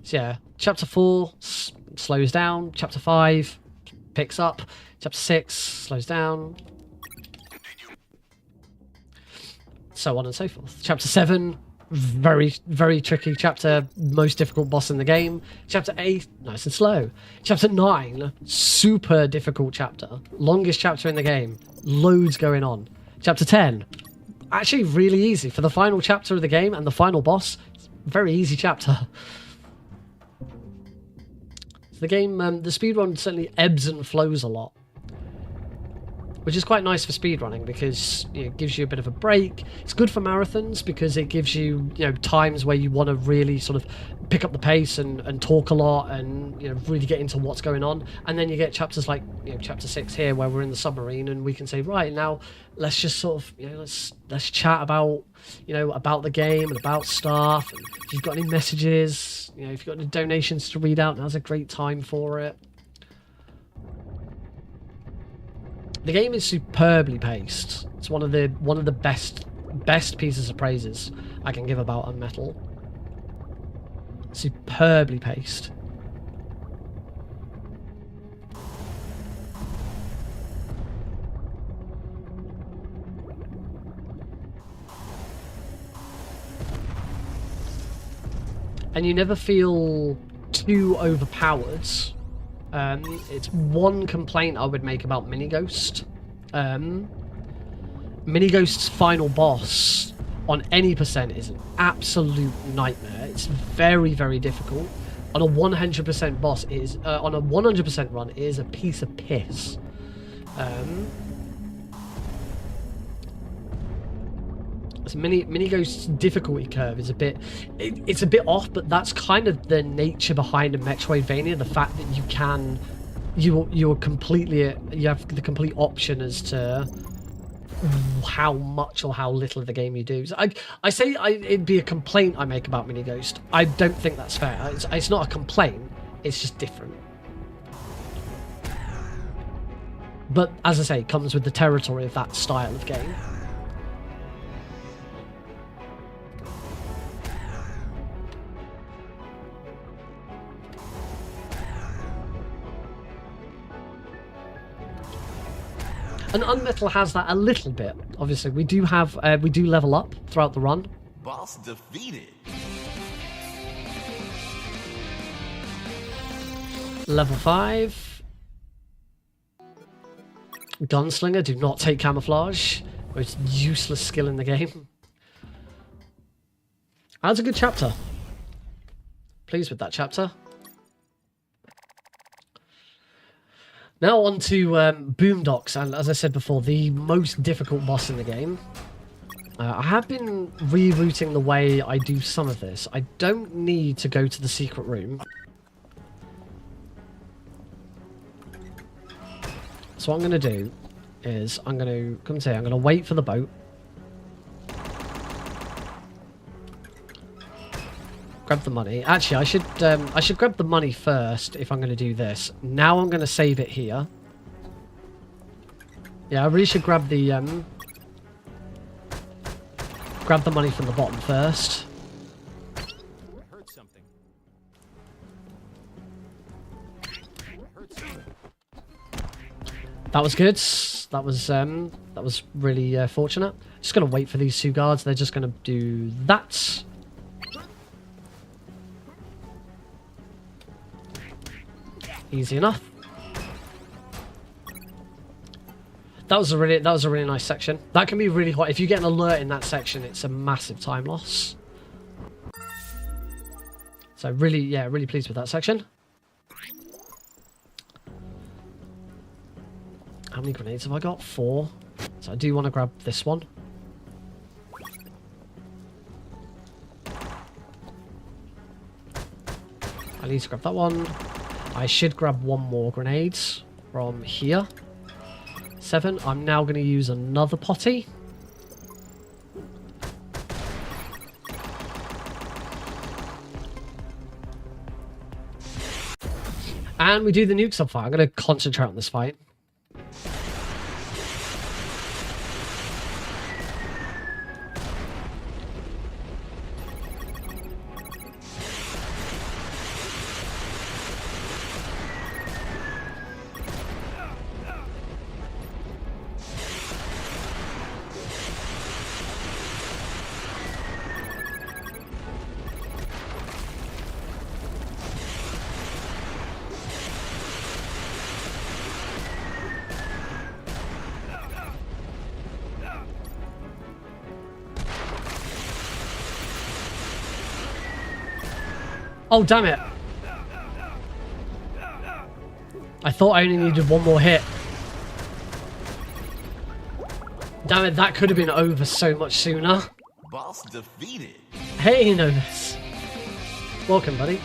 So yeah, chapter 4 slows down. Chapter 5 picks up. Chapter 6 slows down. So on and so forth. Chapter 7, very, very tricky chapter, most difficult boss in the game. Chapter 8, nice and slow. Chapter 9, super difficult chapter. Longest chapter in the game. Loads going on. Chapter 10, actually really easy. For the final chapter of the game and the final boss, very easy chapter. The game, the speedrun certainly ebbs and flows a lot, which is quite nice for speedrunning because it gives you a bit of a break. It's good for marathons because it gives you, times where you want to really sort of pick up the pace and talk a lot and really get into what's going on. And then you get chapters like chapter 6 here where we're in the submarine and we can say, right, now let's just sort of let's chat about about the game and about stuff. And if you've got any messages, if you've got any donations to read out, now's a great time for it. The game is superbly paced. It's one of the best pieces of praises I can give about UnMetal. Superbly paced. And you never feel too overpowered. It's one complaint I would make about Minighost. Minighost's final boss on any percent is an absolute nightmare. It's very, very difficult. On a 100% boss is on a 100% run it is a piece of piss. So Minighost's difficulty curve is a bit off, but that's kind of the nature behind a Metroidvania. The fact that you have the complete option as to how much or how little of the game you do. So I say it'd be a complaint I make about Minighost. I don't think that's fair. It's not a complaint. It's just different. But as I say, it comes with the territory of that style of game. And UnMetal has that a little bit. Obviously, we do level up throughout the run. Boss defeated. Level 5. Gunslinger, do not take camouflage. Most useless skill in the game. That's a good chapter. Pleased with that chapter. Now on to Boondocks, and as I said before, the most difficult boss in the game. I have been rerouting the way I do some of this. I don't need to go to the secret room. So what I'm going to do is I'm going to wait for the boat. Grab the money. Actually, I should grab the money first if I'm going to do this. Now I'm going to save it here. Yeah, I really should grab the money from the bottom first. I heard something. That was good. That was really fortunate. Just going to wait for these 2 guards. They're just going to do that. Easy enough. That was a really nice section. That can be really hot. If you get an alert in that section, it's a massive time loss. So really, yeah, really pleased with that section. How many grenades have I got? 4. So I do want to grab this one. I need to grab that one. I should grab 1 more grenade from here. 7. I'm now going to use another potty. And we do the nuke sub fight. I'm going to concentrate on this fight. Oh, damn it. I thought I only needed 1 more hit. Damn it, that could have been over so much sooner. Boss defeated. Hey, Novus. Welcome, buddy.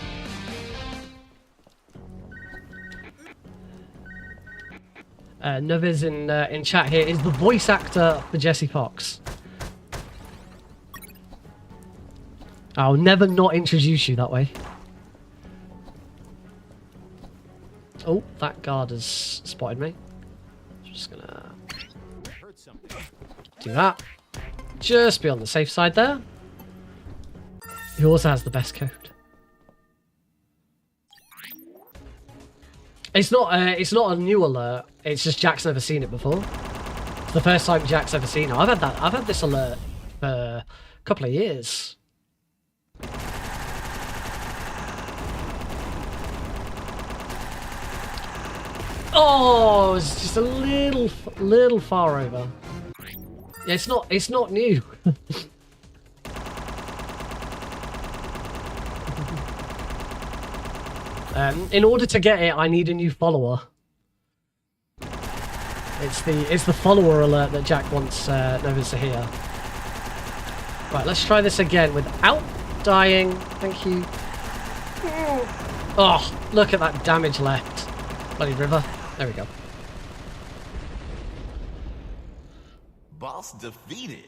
Novus in chat here is the voice actor for Jesse Fox. I'll never not introduce you that way. Oh, that guard has spotted me. Just gonna Heard something. do that. Just be on the safe side there. He also has the best code. It's not a new alert. It's just Jack's never seen it before. It's the first time Jack's ever seen it. I've had this alert for a couple of years. Oh, it's just a little far over. Yeah, it's not new. In order to get it, I need a new follower. It's the follower alert that Jack wants Novus to hear. Right, let's try this again without dying. Thank you. Oh, look at that damage left. Bloody river. There we go. Boss defeated.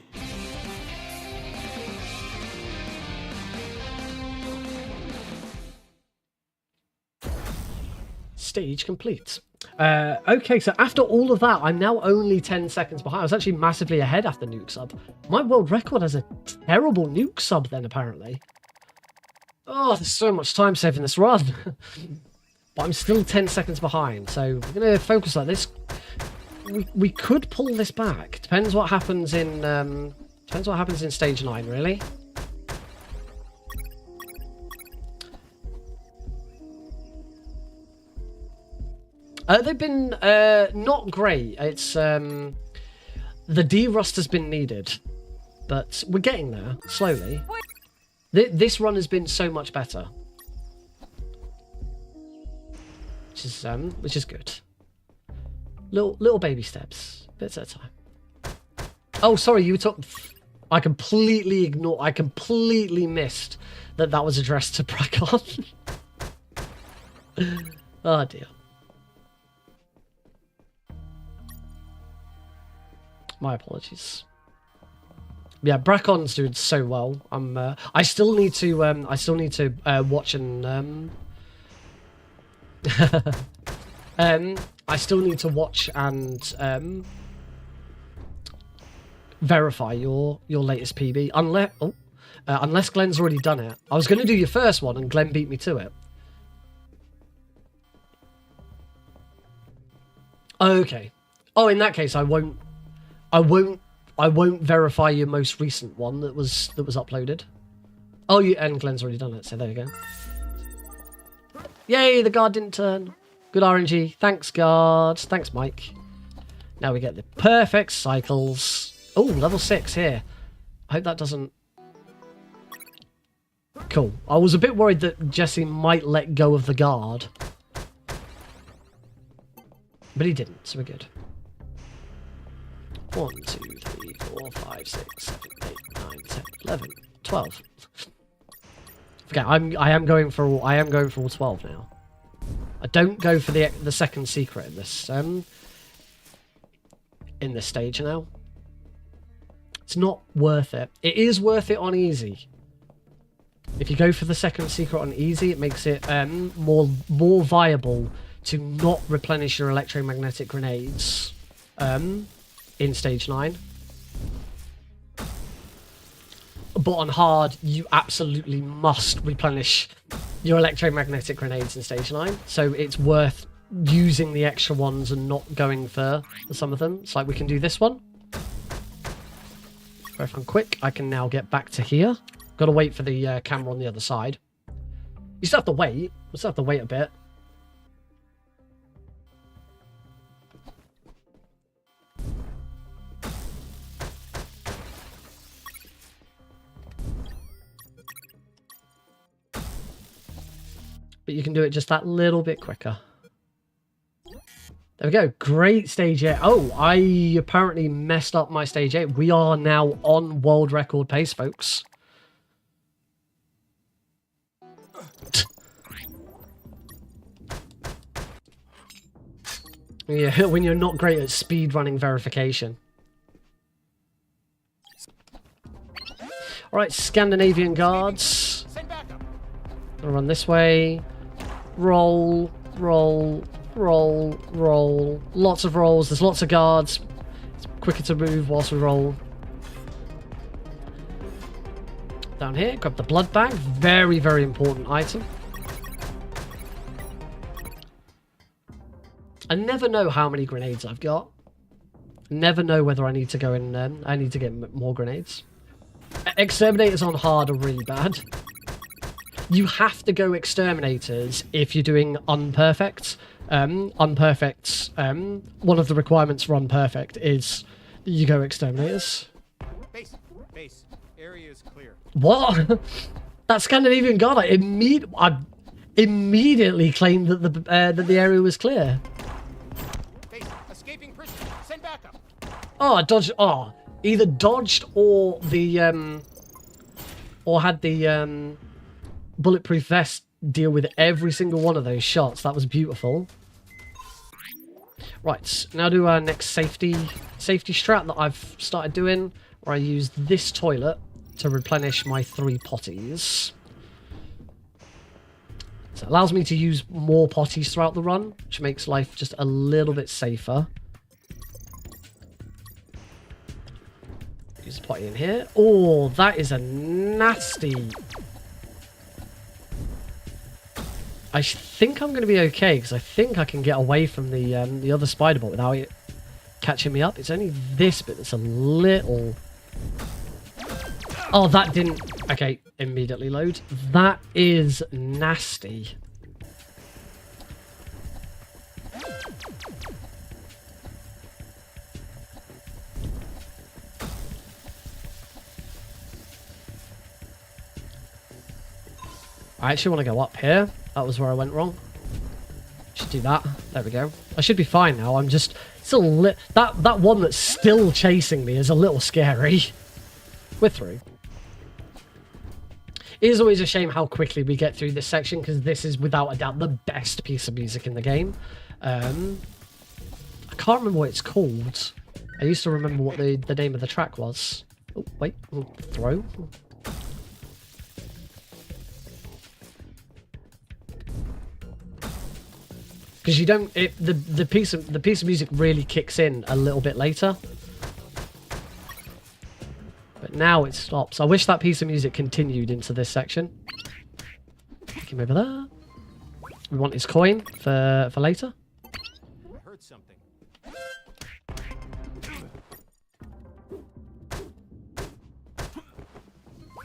Stage complete. Okay, so after all of that, I'm now only 10 seconds behind. I was actually massively ahead after nuke sub. My world record has a terrible nuke sub then, apparently. Oh, there's so much time saving this run. But I'm still 10 seconds behind, so we're going to focus on this. We could pull this back. Depends what happens in stage 9, really. They've been not great. It's the de-rust has been needed, but we're getting there slowly. This run has been so much better, which is good. Little baby steps, bits at a time. Oh, sorry, you took. I completely missed that was addressed to Brakon. Oh dear. My apologies. Yeah, Bracon's doing so well. I still need to watch and I still need to watch and verify your latest PB unless Glenn's already done it. I was going to do your first one and Glenn beat me to it. Okay. Oh, in that case, I won't verify your most recent one that was uploaded. Oh, and Glenn's already done it, so there you go. Yay, the guard didn't turn. Good RNG. Thanks, guard. Thanks, Mike. Now we get the perfect cycles. Oh, level 6 here. I hope that doesn't... Cool. I was a bit worried that Jesse might let go of the guard. But he didn't, so we're good. 1, 2, 3, 4, 5, 6, 7, 8, 9, 10, 11, 12. Okay, I am going for all 12 now. I don't go for the second secret in this stage now. It's not worth it. It is worth it on easy. If you go for the second secret on easy, it makes it more viable to not replenish your electromagnetic grenades in stage 9. But on hard, you absolutely must replenish your electromagnetic grenades in stage 9. So it's worth using the extra ones and not going for some of them. It's like we can do this one. If I'm quick, I can now get back to here. Got to wait for the camera on the other side. You still have to wait. We still have to wait a bit. But you can do it just that little bit quicker. There we go. Great stage 8. Oh, I apparently messed up my stage 8. We are now on world record pace, folks. Yeah, when you're not great at speedrunning verification. Alright, Scandinavian guards. Send backup. Gonna run this way. Roll, roll, roll, roll. Lots of rolls. There's lots of guards. It's quicker to move whilst we roll. Down here, grab the blood bag. Very, very important item. I never know how many grenades I've got. Never know whether I need to go in. I need to get more grenades. Exterminators on hard are really bad. You have to go exterminators if you're doing unperfect. Unperfect. One of the requirements for unperfect is you go exterminators. Base. Area is clear. What? That Scandinavian guard, I immediately claimed that the area was clear. Base. Escaping prisoner. Send backup. Oh, I dodged. Oh, either dodged or the or had the bulletproof vest deal with every single one of those shots. That was beautiful. Right, now do our next safety strat that I've started doing, where I use this toilet to replenish my 3 potties. So it allows me to use more potties throughout the run, which makes life just a little bit safer. Use a potty in here. Oh, that is a nasty... I think I'm going to be okay, because I think I can get away from the other spider bot without it catching me up. It's only this bit that's a little... Oh, that didn't... Okay, immediately load. That is nasty. I actually want to go up here. That was where I went wrong. Should do that. There we go. I should be fine now. I'm just still that one that's still chasing me is a little scary. We're through. It is always a shame how quickly we get through this section, because this is without a doubt the best piece of music in the game. I can't remember what it's called. I used to remember what the name of the track was. Oh, wait. Throw. Because you don't, the piece of music really kicks in a little bit later, but now it stops. I wish that piece of music continued into this section. Take him over there. We want his coin for later. I heard something.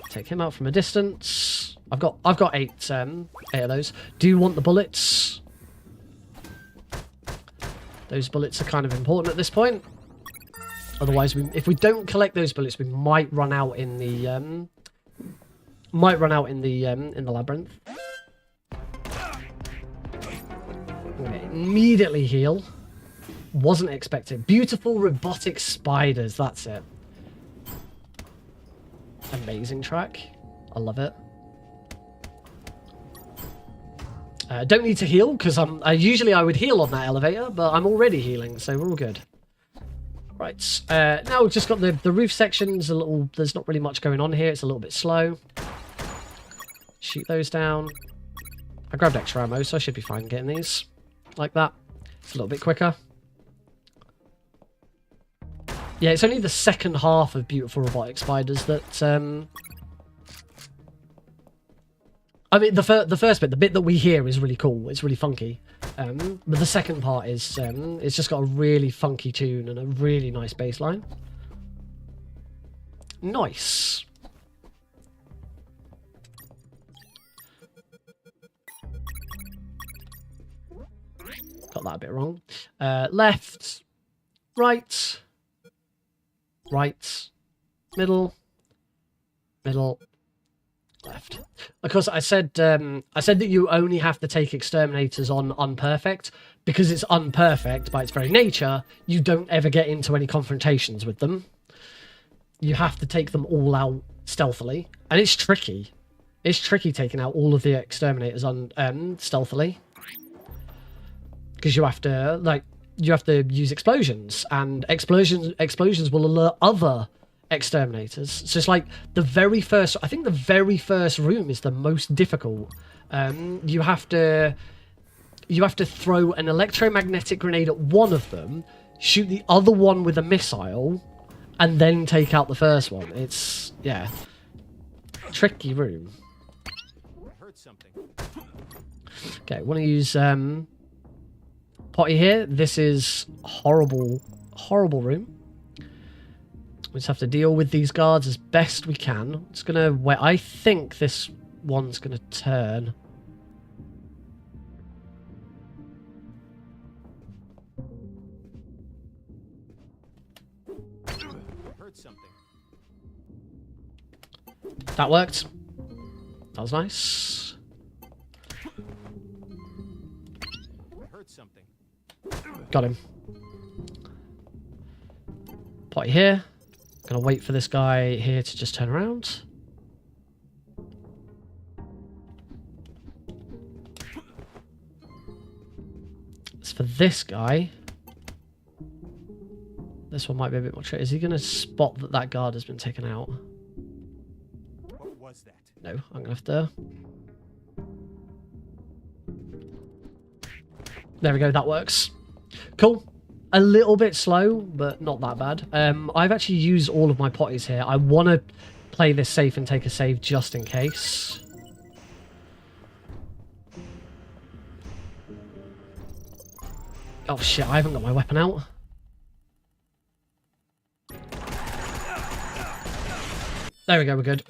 Take him out from a distance. I've got 8 of those. Do you want the bullets? Those bullets are kind of important at this point. Otherwise, if we don't collect those bullets, we might run out in the labyrinth. I'm gonna immediately heal. Wasn't expecting. Beautiful robotic spiders. That's it. Amazing track. I love it. Don't need to heal because usually I would heal on that elevator, but I'm already healing, so we're all good. Right. Now we've just got the roof sections. There's not really much going on here. It's a little bit slow. Shoot those down. I grabbed extra ammo, so I should be fine getting these like that. It's a little bit quicker. Yeah, it's only the second half of Beautiful Robotic Spiders that... I mean, the first bit, the bit that we hear is really cool. It's really funky. But the second part is... it's just got a really funky tune and a really nice bass line. Nice. Got that a bit wrong. Left. Right. Right, middle, left. Of course, I said that you only have to take exterminators on unperfect because it's unperfect by its very nature. You don't ever get into any confrontations with them. You have to take them all out stealthily, and it's tricky. It's tricky taking out all of the exterminators on stealthily because you have to You have to use explosions, and explosions will alert other exterminators. So it's like the very first... I think the very first room is the most difficult. You have to throw an electromagnetic grenade at one of them, shoot the other one with a missile, and then take out the first one. It's... yeah. Tricky room. I heard something. Okay, want to use... potty here. This is horrible room. We just have to deal with these guards as best we can. It's gonna wait. I think this one's gonna turn. I heard something. That worked. That was nice. I heard something. Got him. Potty here. Gonna wait for this guy here to just turn around. As for this guy, this one might be a bit more tricky. Is he gonna spot that that guard has been taken out? What was that? No, I'm gonna have to... There we go, that works. Cool. A little bit slow, but not that bad. I've actually used all of my potties here. I want to play this safe and take a save just in case. Oh shit, I haven't got my weapon out. There we go, we're good.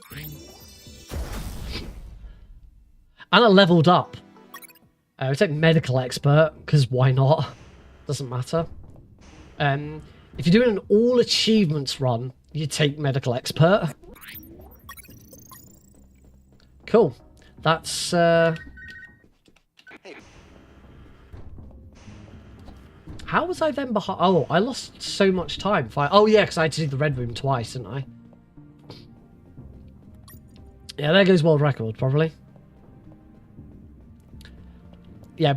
And I leveled up. I take medical expert, because why not? Doesn't matter. If you're doing an all achievements run, you take medical expert. Cool. That's how was I then behind? Oh, I lost so much time. Oh yeah, because I had to do the red room twice, didn't I? Yeah, there goes world record, probably. Yeah,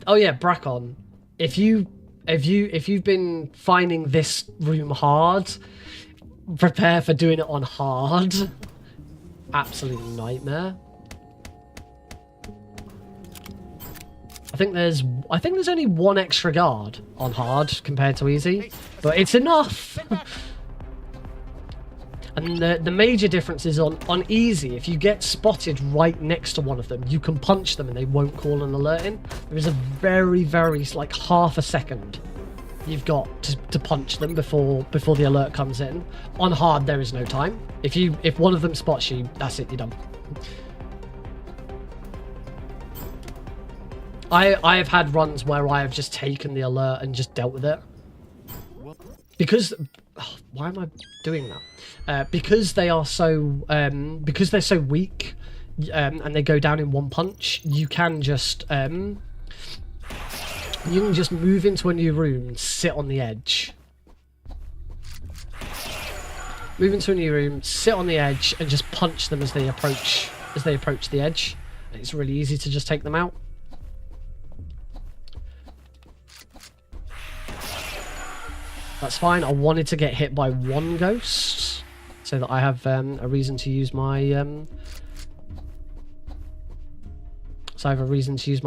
oh yeah, Bracon. If you've been finding this room hard, prepare for doing it on hard. Absolute nightmare. I think there's only one extra guard on hard compared to easy, but it's enough. And the major difference is on easy, if you get spotted right next to one of them, you can punch them and they won't call an alert in. There is a very, very, like half a second you've got to punch them before the alert comes in. On hard, there is no time. If one of them spots you, that's it, you're done. I have had runs where I have just taken the alert and just dealt with it. Because... oh, why am I doing that? Because they are so... because they're so weak, and they go down in one punch, you can just... you can just move into a new room and sit on the edge. Move into a new room, sit on the edge, and just punch them as they approach the edge. And it's really easy to just take them out. That's fine. I wanted to get hit by one ghost, so that I have a reason to use my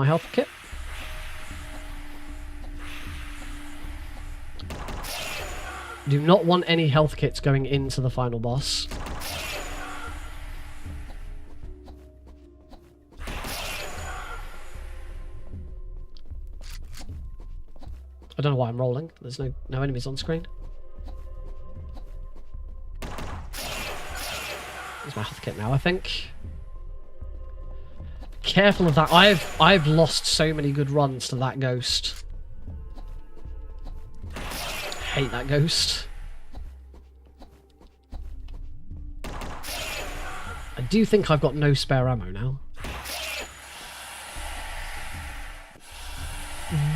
health kit. Do not want any health kits going into the final boss. I don't know why I'm rolling. There's no enemies on screen. There's my health kit now, I think. Careful of that. I've lost so many good runs to that ghost. Hate that ghost. I do think I've got no spare ammo now.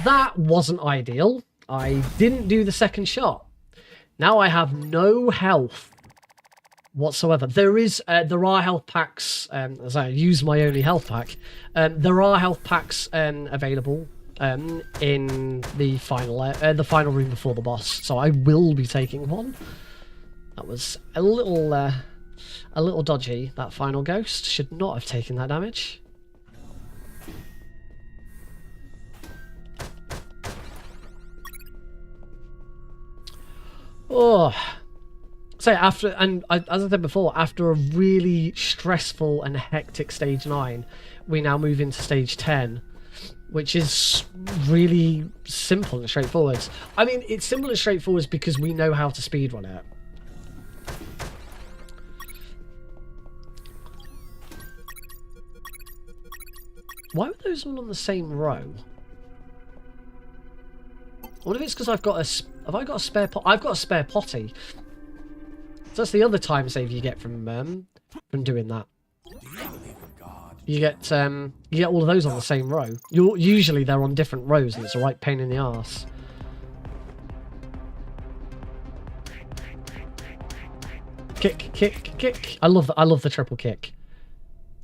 That wasn't ideal. I didn't do the second shot. Now I have no health whatsoever. There are health packs, as I use my only health pack, there are health packs available in the final room before the boss, so I will be taking one. That was a little dodgy. That final ghost should not have taken that damage. Oh, so as I said before, after a really stressful and hectic stage 9, we now move into stage 10. Which is really simple and straightforward. I mean, it's simple and straightforward because we know how to speedrun it. Why were those all on the same row? I wonder if it's because I've got a... have I got a spare pot? I've got a spare potty. So that's the other time save you get from doing that. You get all of those on the same row. Usually they're on different rows, and it's a right pain in the arse. Kick, kick, kick! I love the triple kick.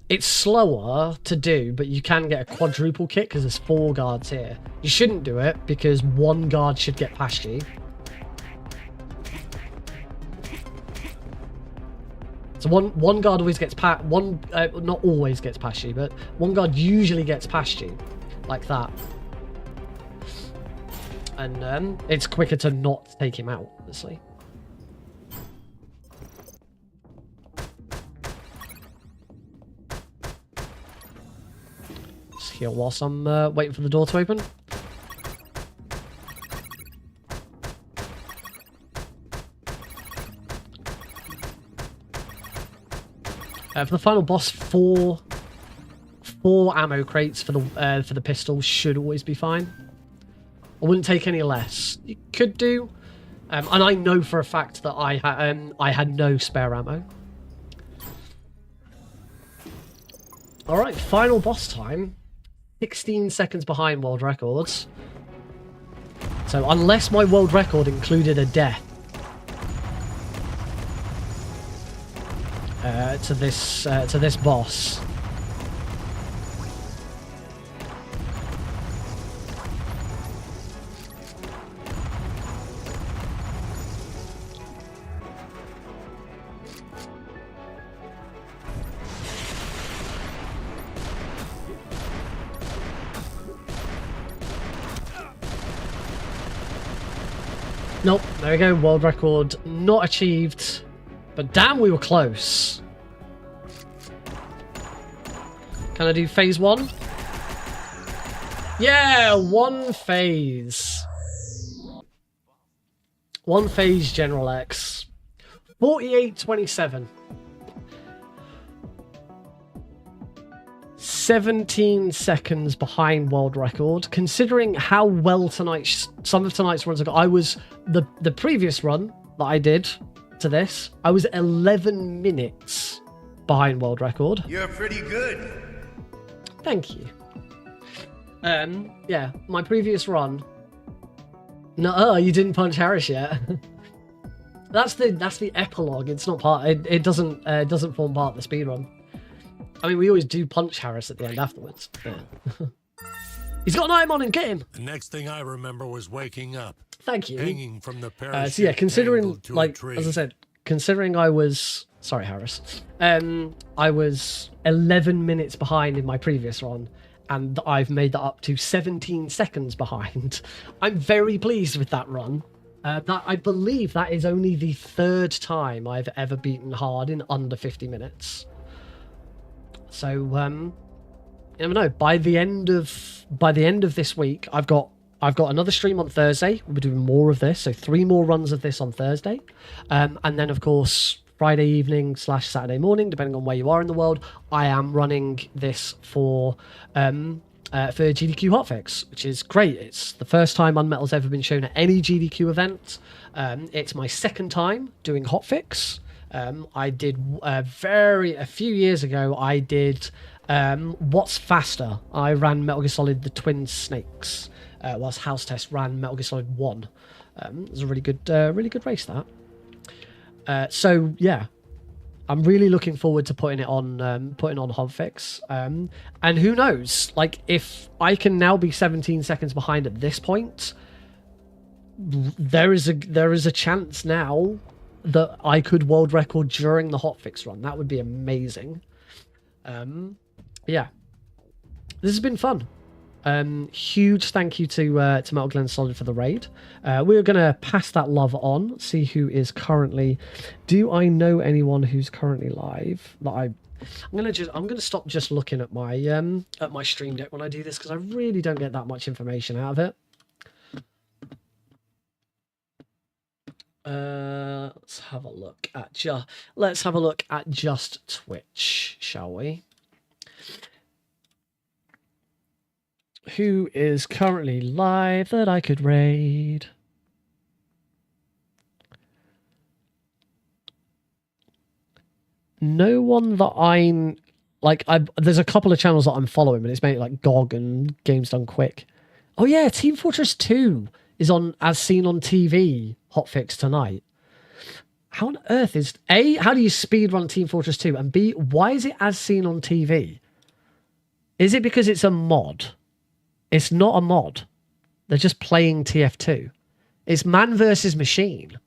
It's slower to do, but you can get a quadruple kick because there's 4 guards here. You shouldn't do it because 1 guard should get past you. So one guard always gets past not always gets past you, but 1 guard usually gets past you, like that. And it's quicker to not take him out, obviously. Just heal whilst I'm waiting for the door to open. For the final boss, 4 ammo crates for the pistol should always be fine. I wouldn't take any less. You could do, and I know for a fact that I had no spare ammo. All right, final boss time. 16 seconds behind world records. So unless my world record included a death to this boss. Nope, there we go, world record not achieved. But damn, we were close. Can I do phase 1? Yeah, 1 phase. 1 phase, General X. 48-27. 17 seconds behind world record. Considering how well some of tonight's runs I got, I was the previous run that I did to this, I was 11 minutes behind world record. You're pretty good. Thank you. Yeah, my previous run. No, you didn't punch Harris yet. That's the epilogue. It's not part. It doesn't form part of the speed run. I mean, we always do punch Harris at the end afterwards. Yeah. He's got an item on him. Get him. The next thing I remember was waking up, Thank you. hanging from the parachute. So yeah, considering tangled to a like tree. as I said, considering I was sorry Harris, I was 11 minutes behind in my previous run, and I've made that up to 17 seconds behind. I'm very pleased with that run. That I believe that is only the third time I've ever beaten hard in under 50 minutes. So you never know. By the end of this week, I've got another stream on Thursday. We'll be doing more of this, so 3 more runs of this on Thursday, and then of course Friday evening / Saturday morning, depending on where you are in the world, I am running this for GDQ Hotfix, which is great. It's the first time UnMetal's ever been shown at any GDQ event. It's my second time doing Hotfix. I did a few years ago. I did What's Faster. I ran Metal Gear Solid: The Twin Snakes, whilst House Test ran Metal Gear Solid 1. It was a really good race that. So yeah, I'm really looking forward to putting on Hotfix. And who knows, like if I can now be 17 seconds behind at this point, there is a chance now that I could world record during the hotfix run. That would be amazing. Yeah, this has been fun. Huge thank you to Metal Gear Solid for the raid. We're gonna pass that love on. See who is currently. Do I know anyone who's currently live? That I'm gonna stop just looking at my stream deck when I do this, because I really don't get that much information out of it. Let's have a look at just Twitch, shall we? Who is currently live that I could raid? No one that I'm like. There's a couple of channels that I'm following, but it's mainly like GOG and Games Done Quick. Oh yeah, Team Fortress 2 is on as seen on TV hotfix tonight. How on earth is A, how do you speedrun Team Fortress 2? And B, why is it as seen on TV? Is it because it's a mod? It's not a mod. They're just playing TF2. It's man versus machine.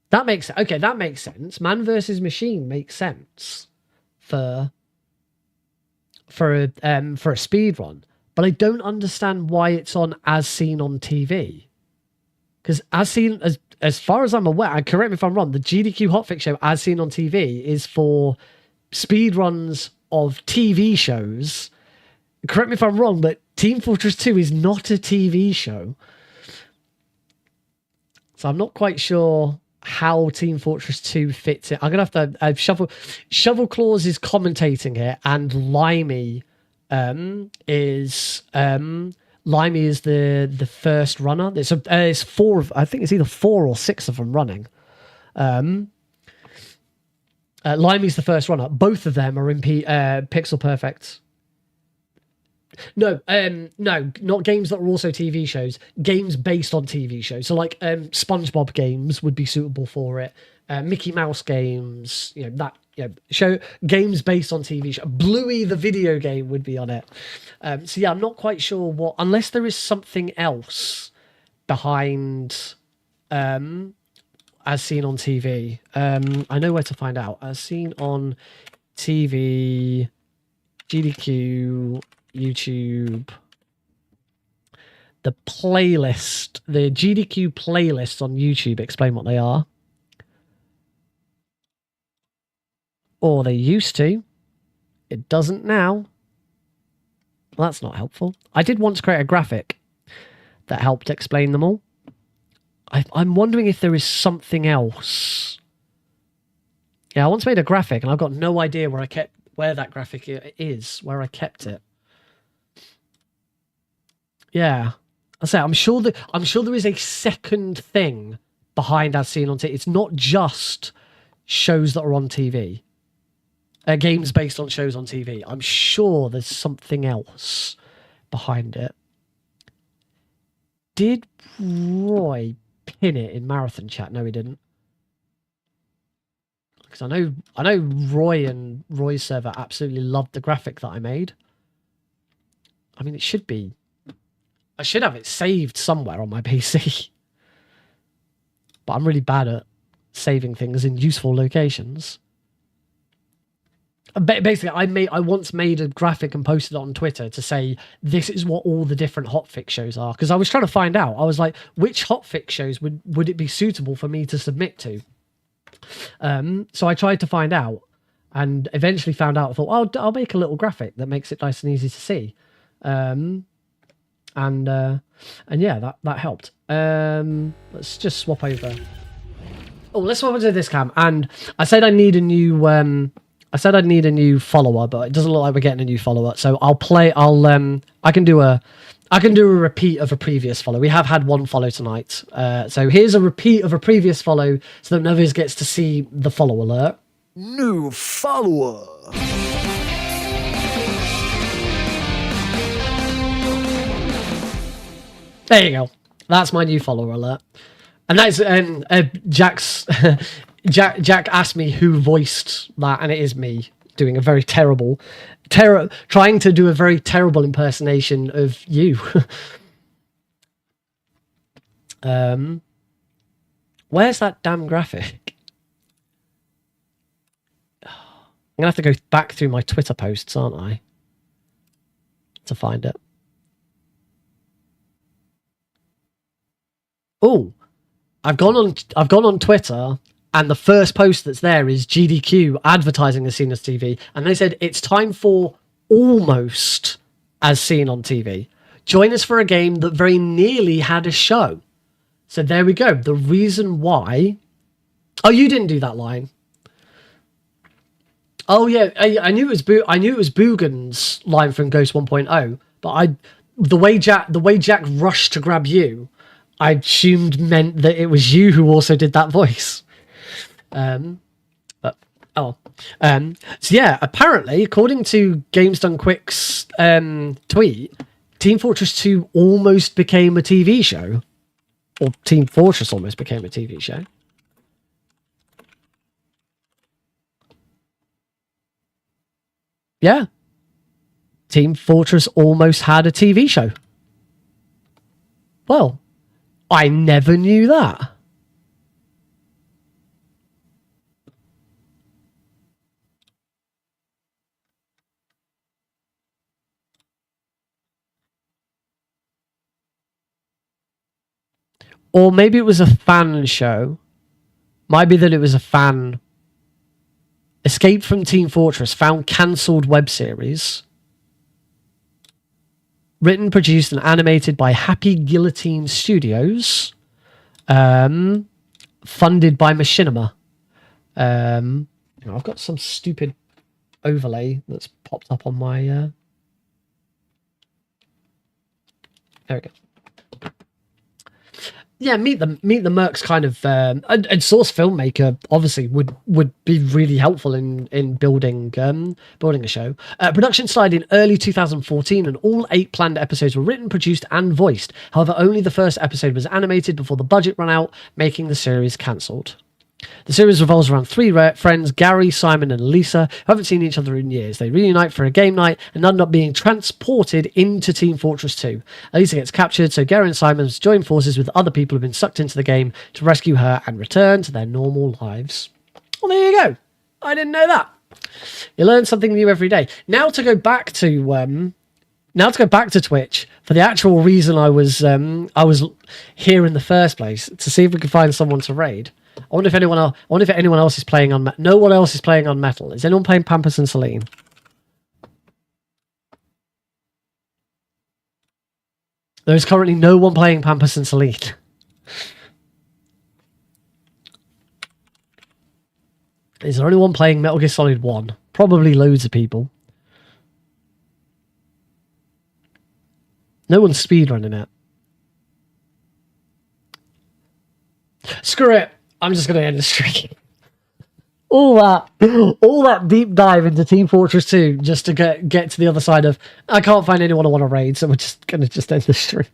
That makes sense. Man versus machine makes sense for a speed run. But I don't understand why it's on as seen on TV. Because as far as I'm aware, and correct me if I'm wrong, the GDQ Hotfix show as seen on TV is for speed runs of TV shows. Correct me if I'm wrong, but Team Fortress 2 is not a TV show. So I'm not quite sure how Team Fortress 2 fits it. I'm going to have to... Shovel Claws is commentating here, and Limey is the first runner. It's 4 I think it's either 4 or 6 of them running. Limey's the first runner. Both of them are in Pixel Perfect. No, not games that are also TV shows. Games based on TV shows. So like SpongeBob games would be suitable for it. Mickey Mouse games, show games based on TV show. Bluey the video game would be on it. So yeah, I'm not quite sure what, unless there is something else behind as seen on TV. I know where to find out. As seen on TV, GDQ, YouTube, the playlist, the GDQ playlists on YouTube explain what they are. Or they used to. It doesn't now. Well, that's not helpful. I did once create a graphic that helped explain them all. I'm wondering if there is something else. Yeah, I once made a graphic and I've got no idea where where that graphic is, where I kept it. Yeah, I say I'm sure there is a second thing behind as seen on TV. It's not just shows that are on TV, games based on shows on TV. I'm sure there's something else behind it. Did Roy pin it in Marathon Chat? No, he didn't. Because I know Roy and Roy's server absolutely loved the graphic that I made. I mean, it should be. I should have it saved somewhere on my PC. But I'm really bad at saving things in useful locations. Basically, I once made a graphic and posted it on Twitter to say this is what all the different hotfix shows are, because I was trying to find out. I was like, which hotfix shows would it be suitable for me to submit to? So I tried to find out, and eventually found out. I thought, oh, I'll make a little graphic that makes it nice and easy to see, and yeah, that helped. Let's just swap over. Oh, let's swap over to this cam. And I said I need a new. I said I'd need a new follower, but it doesn't look like we're getting a new follower. So I can do a repeat of a previous follow. We have had one follow tonight. So here's a repeat of a previous follow so that Noviz gets to see the follow alert. New follower. There you go. That's my new follower alert. And that's Jack's Jack asked me who voiced that, and it is me doing a very trying to do a very terrible impersonation of you. Where's that damn graphic? I'm gonna have to go back through my Twitter posts, aren't I, to find it. Oh, I've gone on Twitter, and the first post that's there is GDQ advertising As Seen as TV, and they said it's time for almost As Seen on TV. Join us for a game that very nearly had a show. So there we go. The reason why. Oh, you didn't do that line. Oh yeah, I knew it was Boogan's line from Ghost 1.0, but the way Jack rushed to grab you, I assumed meant that it was you who also did that voice. So yeah, apparently, according to Games Done Quick's tweet, Team Fortress 2 almost became a TV show. Or Team Fortress almost became a TV show. Yeah. Team Fortress almost had a TV show. Well, I never knew that. Or maybe it was a fan show. Might be that it was a fan. Escape from Team Fortress found cancelled web series. Written, produced, and animated by Happy Guillotine Studios. Funded by Machinima. I've got some stupid overlay that's popped up on my... There we go. Yeah, Meet the Mercs kind of and Source Filmmaker obviously would be really helpful in building a show. Production started in early 2014, and all 8 planned episodes were written, produced, and voiced. However, only the first episode was animated before the budget ran out, making the series cancelled. The series revolves around 3 friends, Gary, Simon, and Lisa, who haven't seen each other in years. They reunite for a game night and end up being transported into Team Fortress 2. Lisa gets captured, so Gary and Simon join forces with other people who've been sucked into the game to rescue her and return to their normal lives. Well, there you go. I didn't know that. You learn something new every day. Now to go back to Twitch for the actual reason I was here in the first place, to see if we could find someone to raid. I wonder if anyone else is playing on. No one else is playing on Metal. Is anyone playing Pampas and Celine? There is currently no one playing Pampas and Celine. Is there anyone playing Metal Gear Solid 1? probably loads of people. No one's speedrunning it. Screw it. I'm just going to end the stream. All that deep dive into Team Fortress 2 just to get to the other side of, I can't find anyone I want to raid, so we're just going to just end the stream.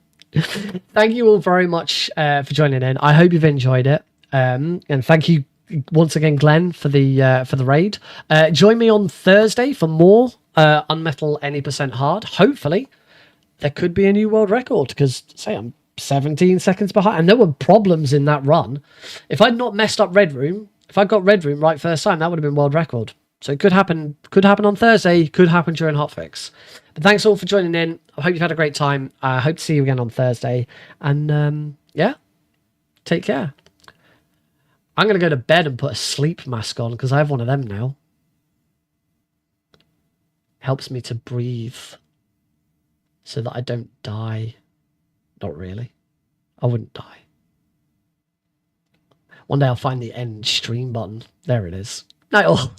Thank you all very much for joining in. I hope you've enjoyed it. And thank you once again, Glenn, for the raid. Join me on Thursday for more UnMetal Any Percent Hard. Hopefully, there could be a new world record, because, say, I'm 17 seconds behind, and there were problems in that run. If I'd not messed up Red Room, if I got Red Room right first time, that would have been world record. So it could happen on Thursday, could happen during Hotfix. But thanks all for joining in. I hope you've had a great time. I hope to see you again on Thursday. And yeah, take care. I'm going to go to bed and put a sleep mask on, because I have one of them now. Helps me to breathe so that I don't die. Not really. I wouldn't die. One day I'll find the end stream button. There it is. Night all.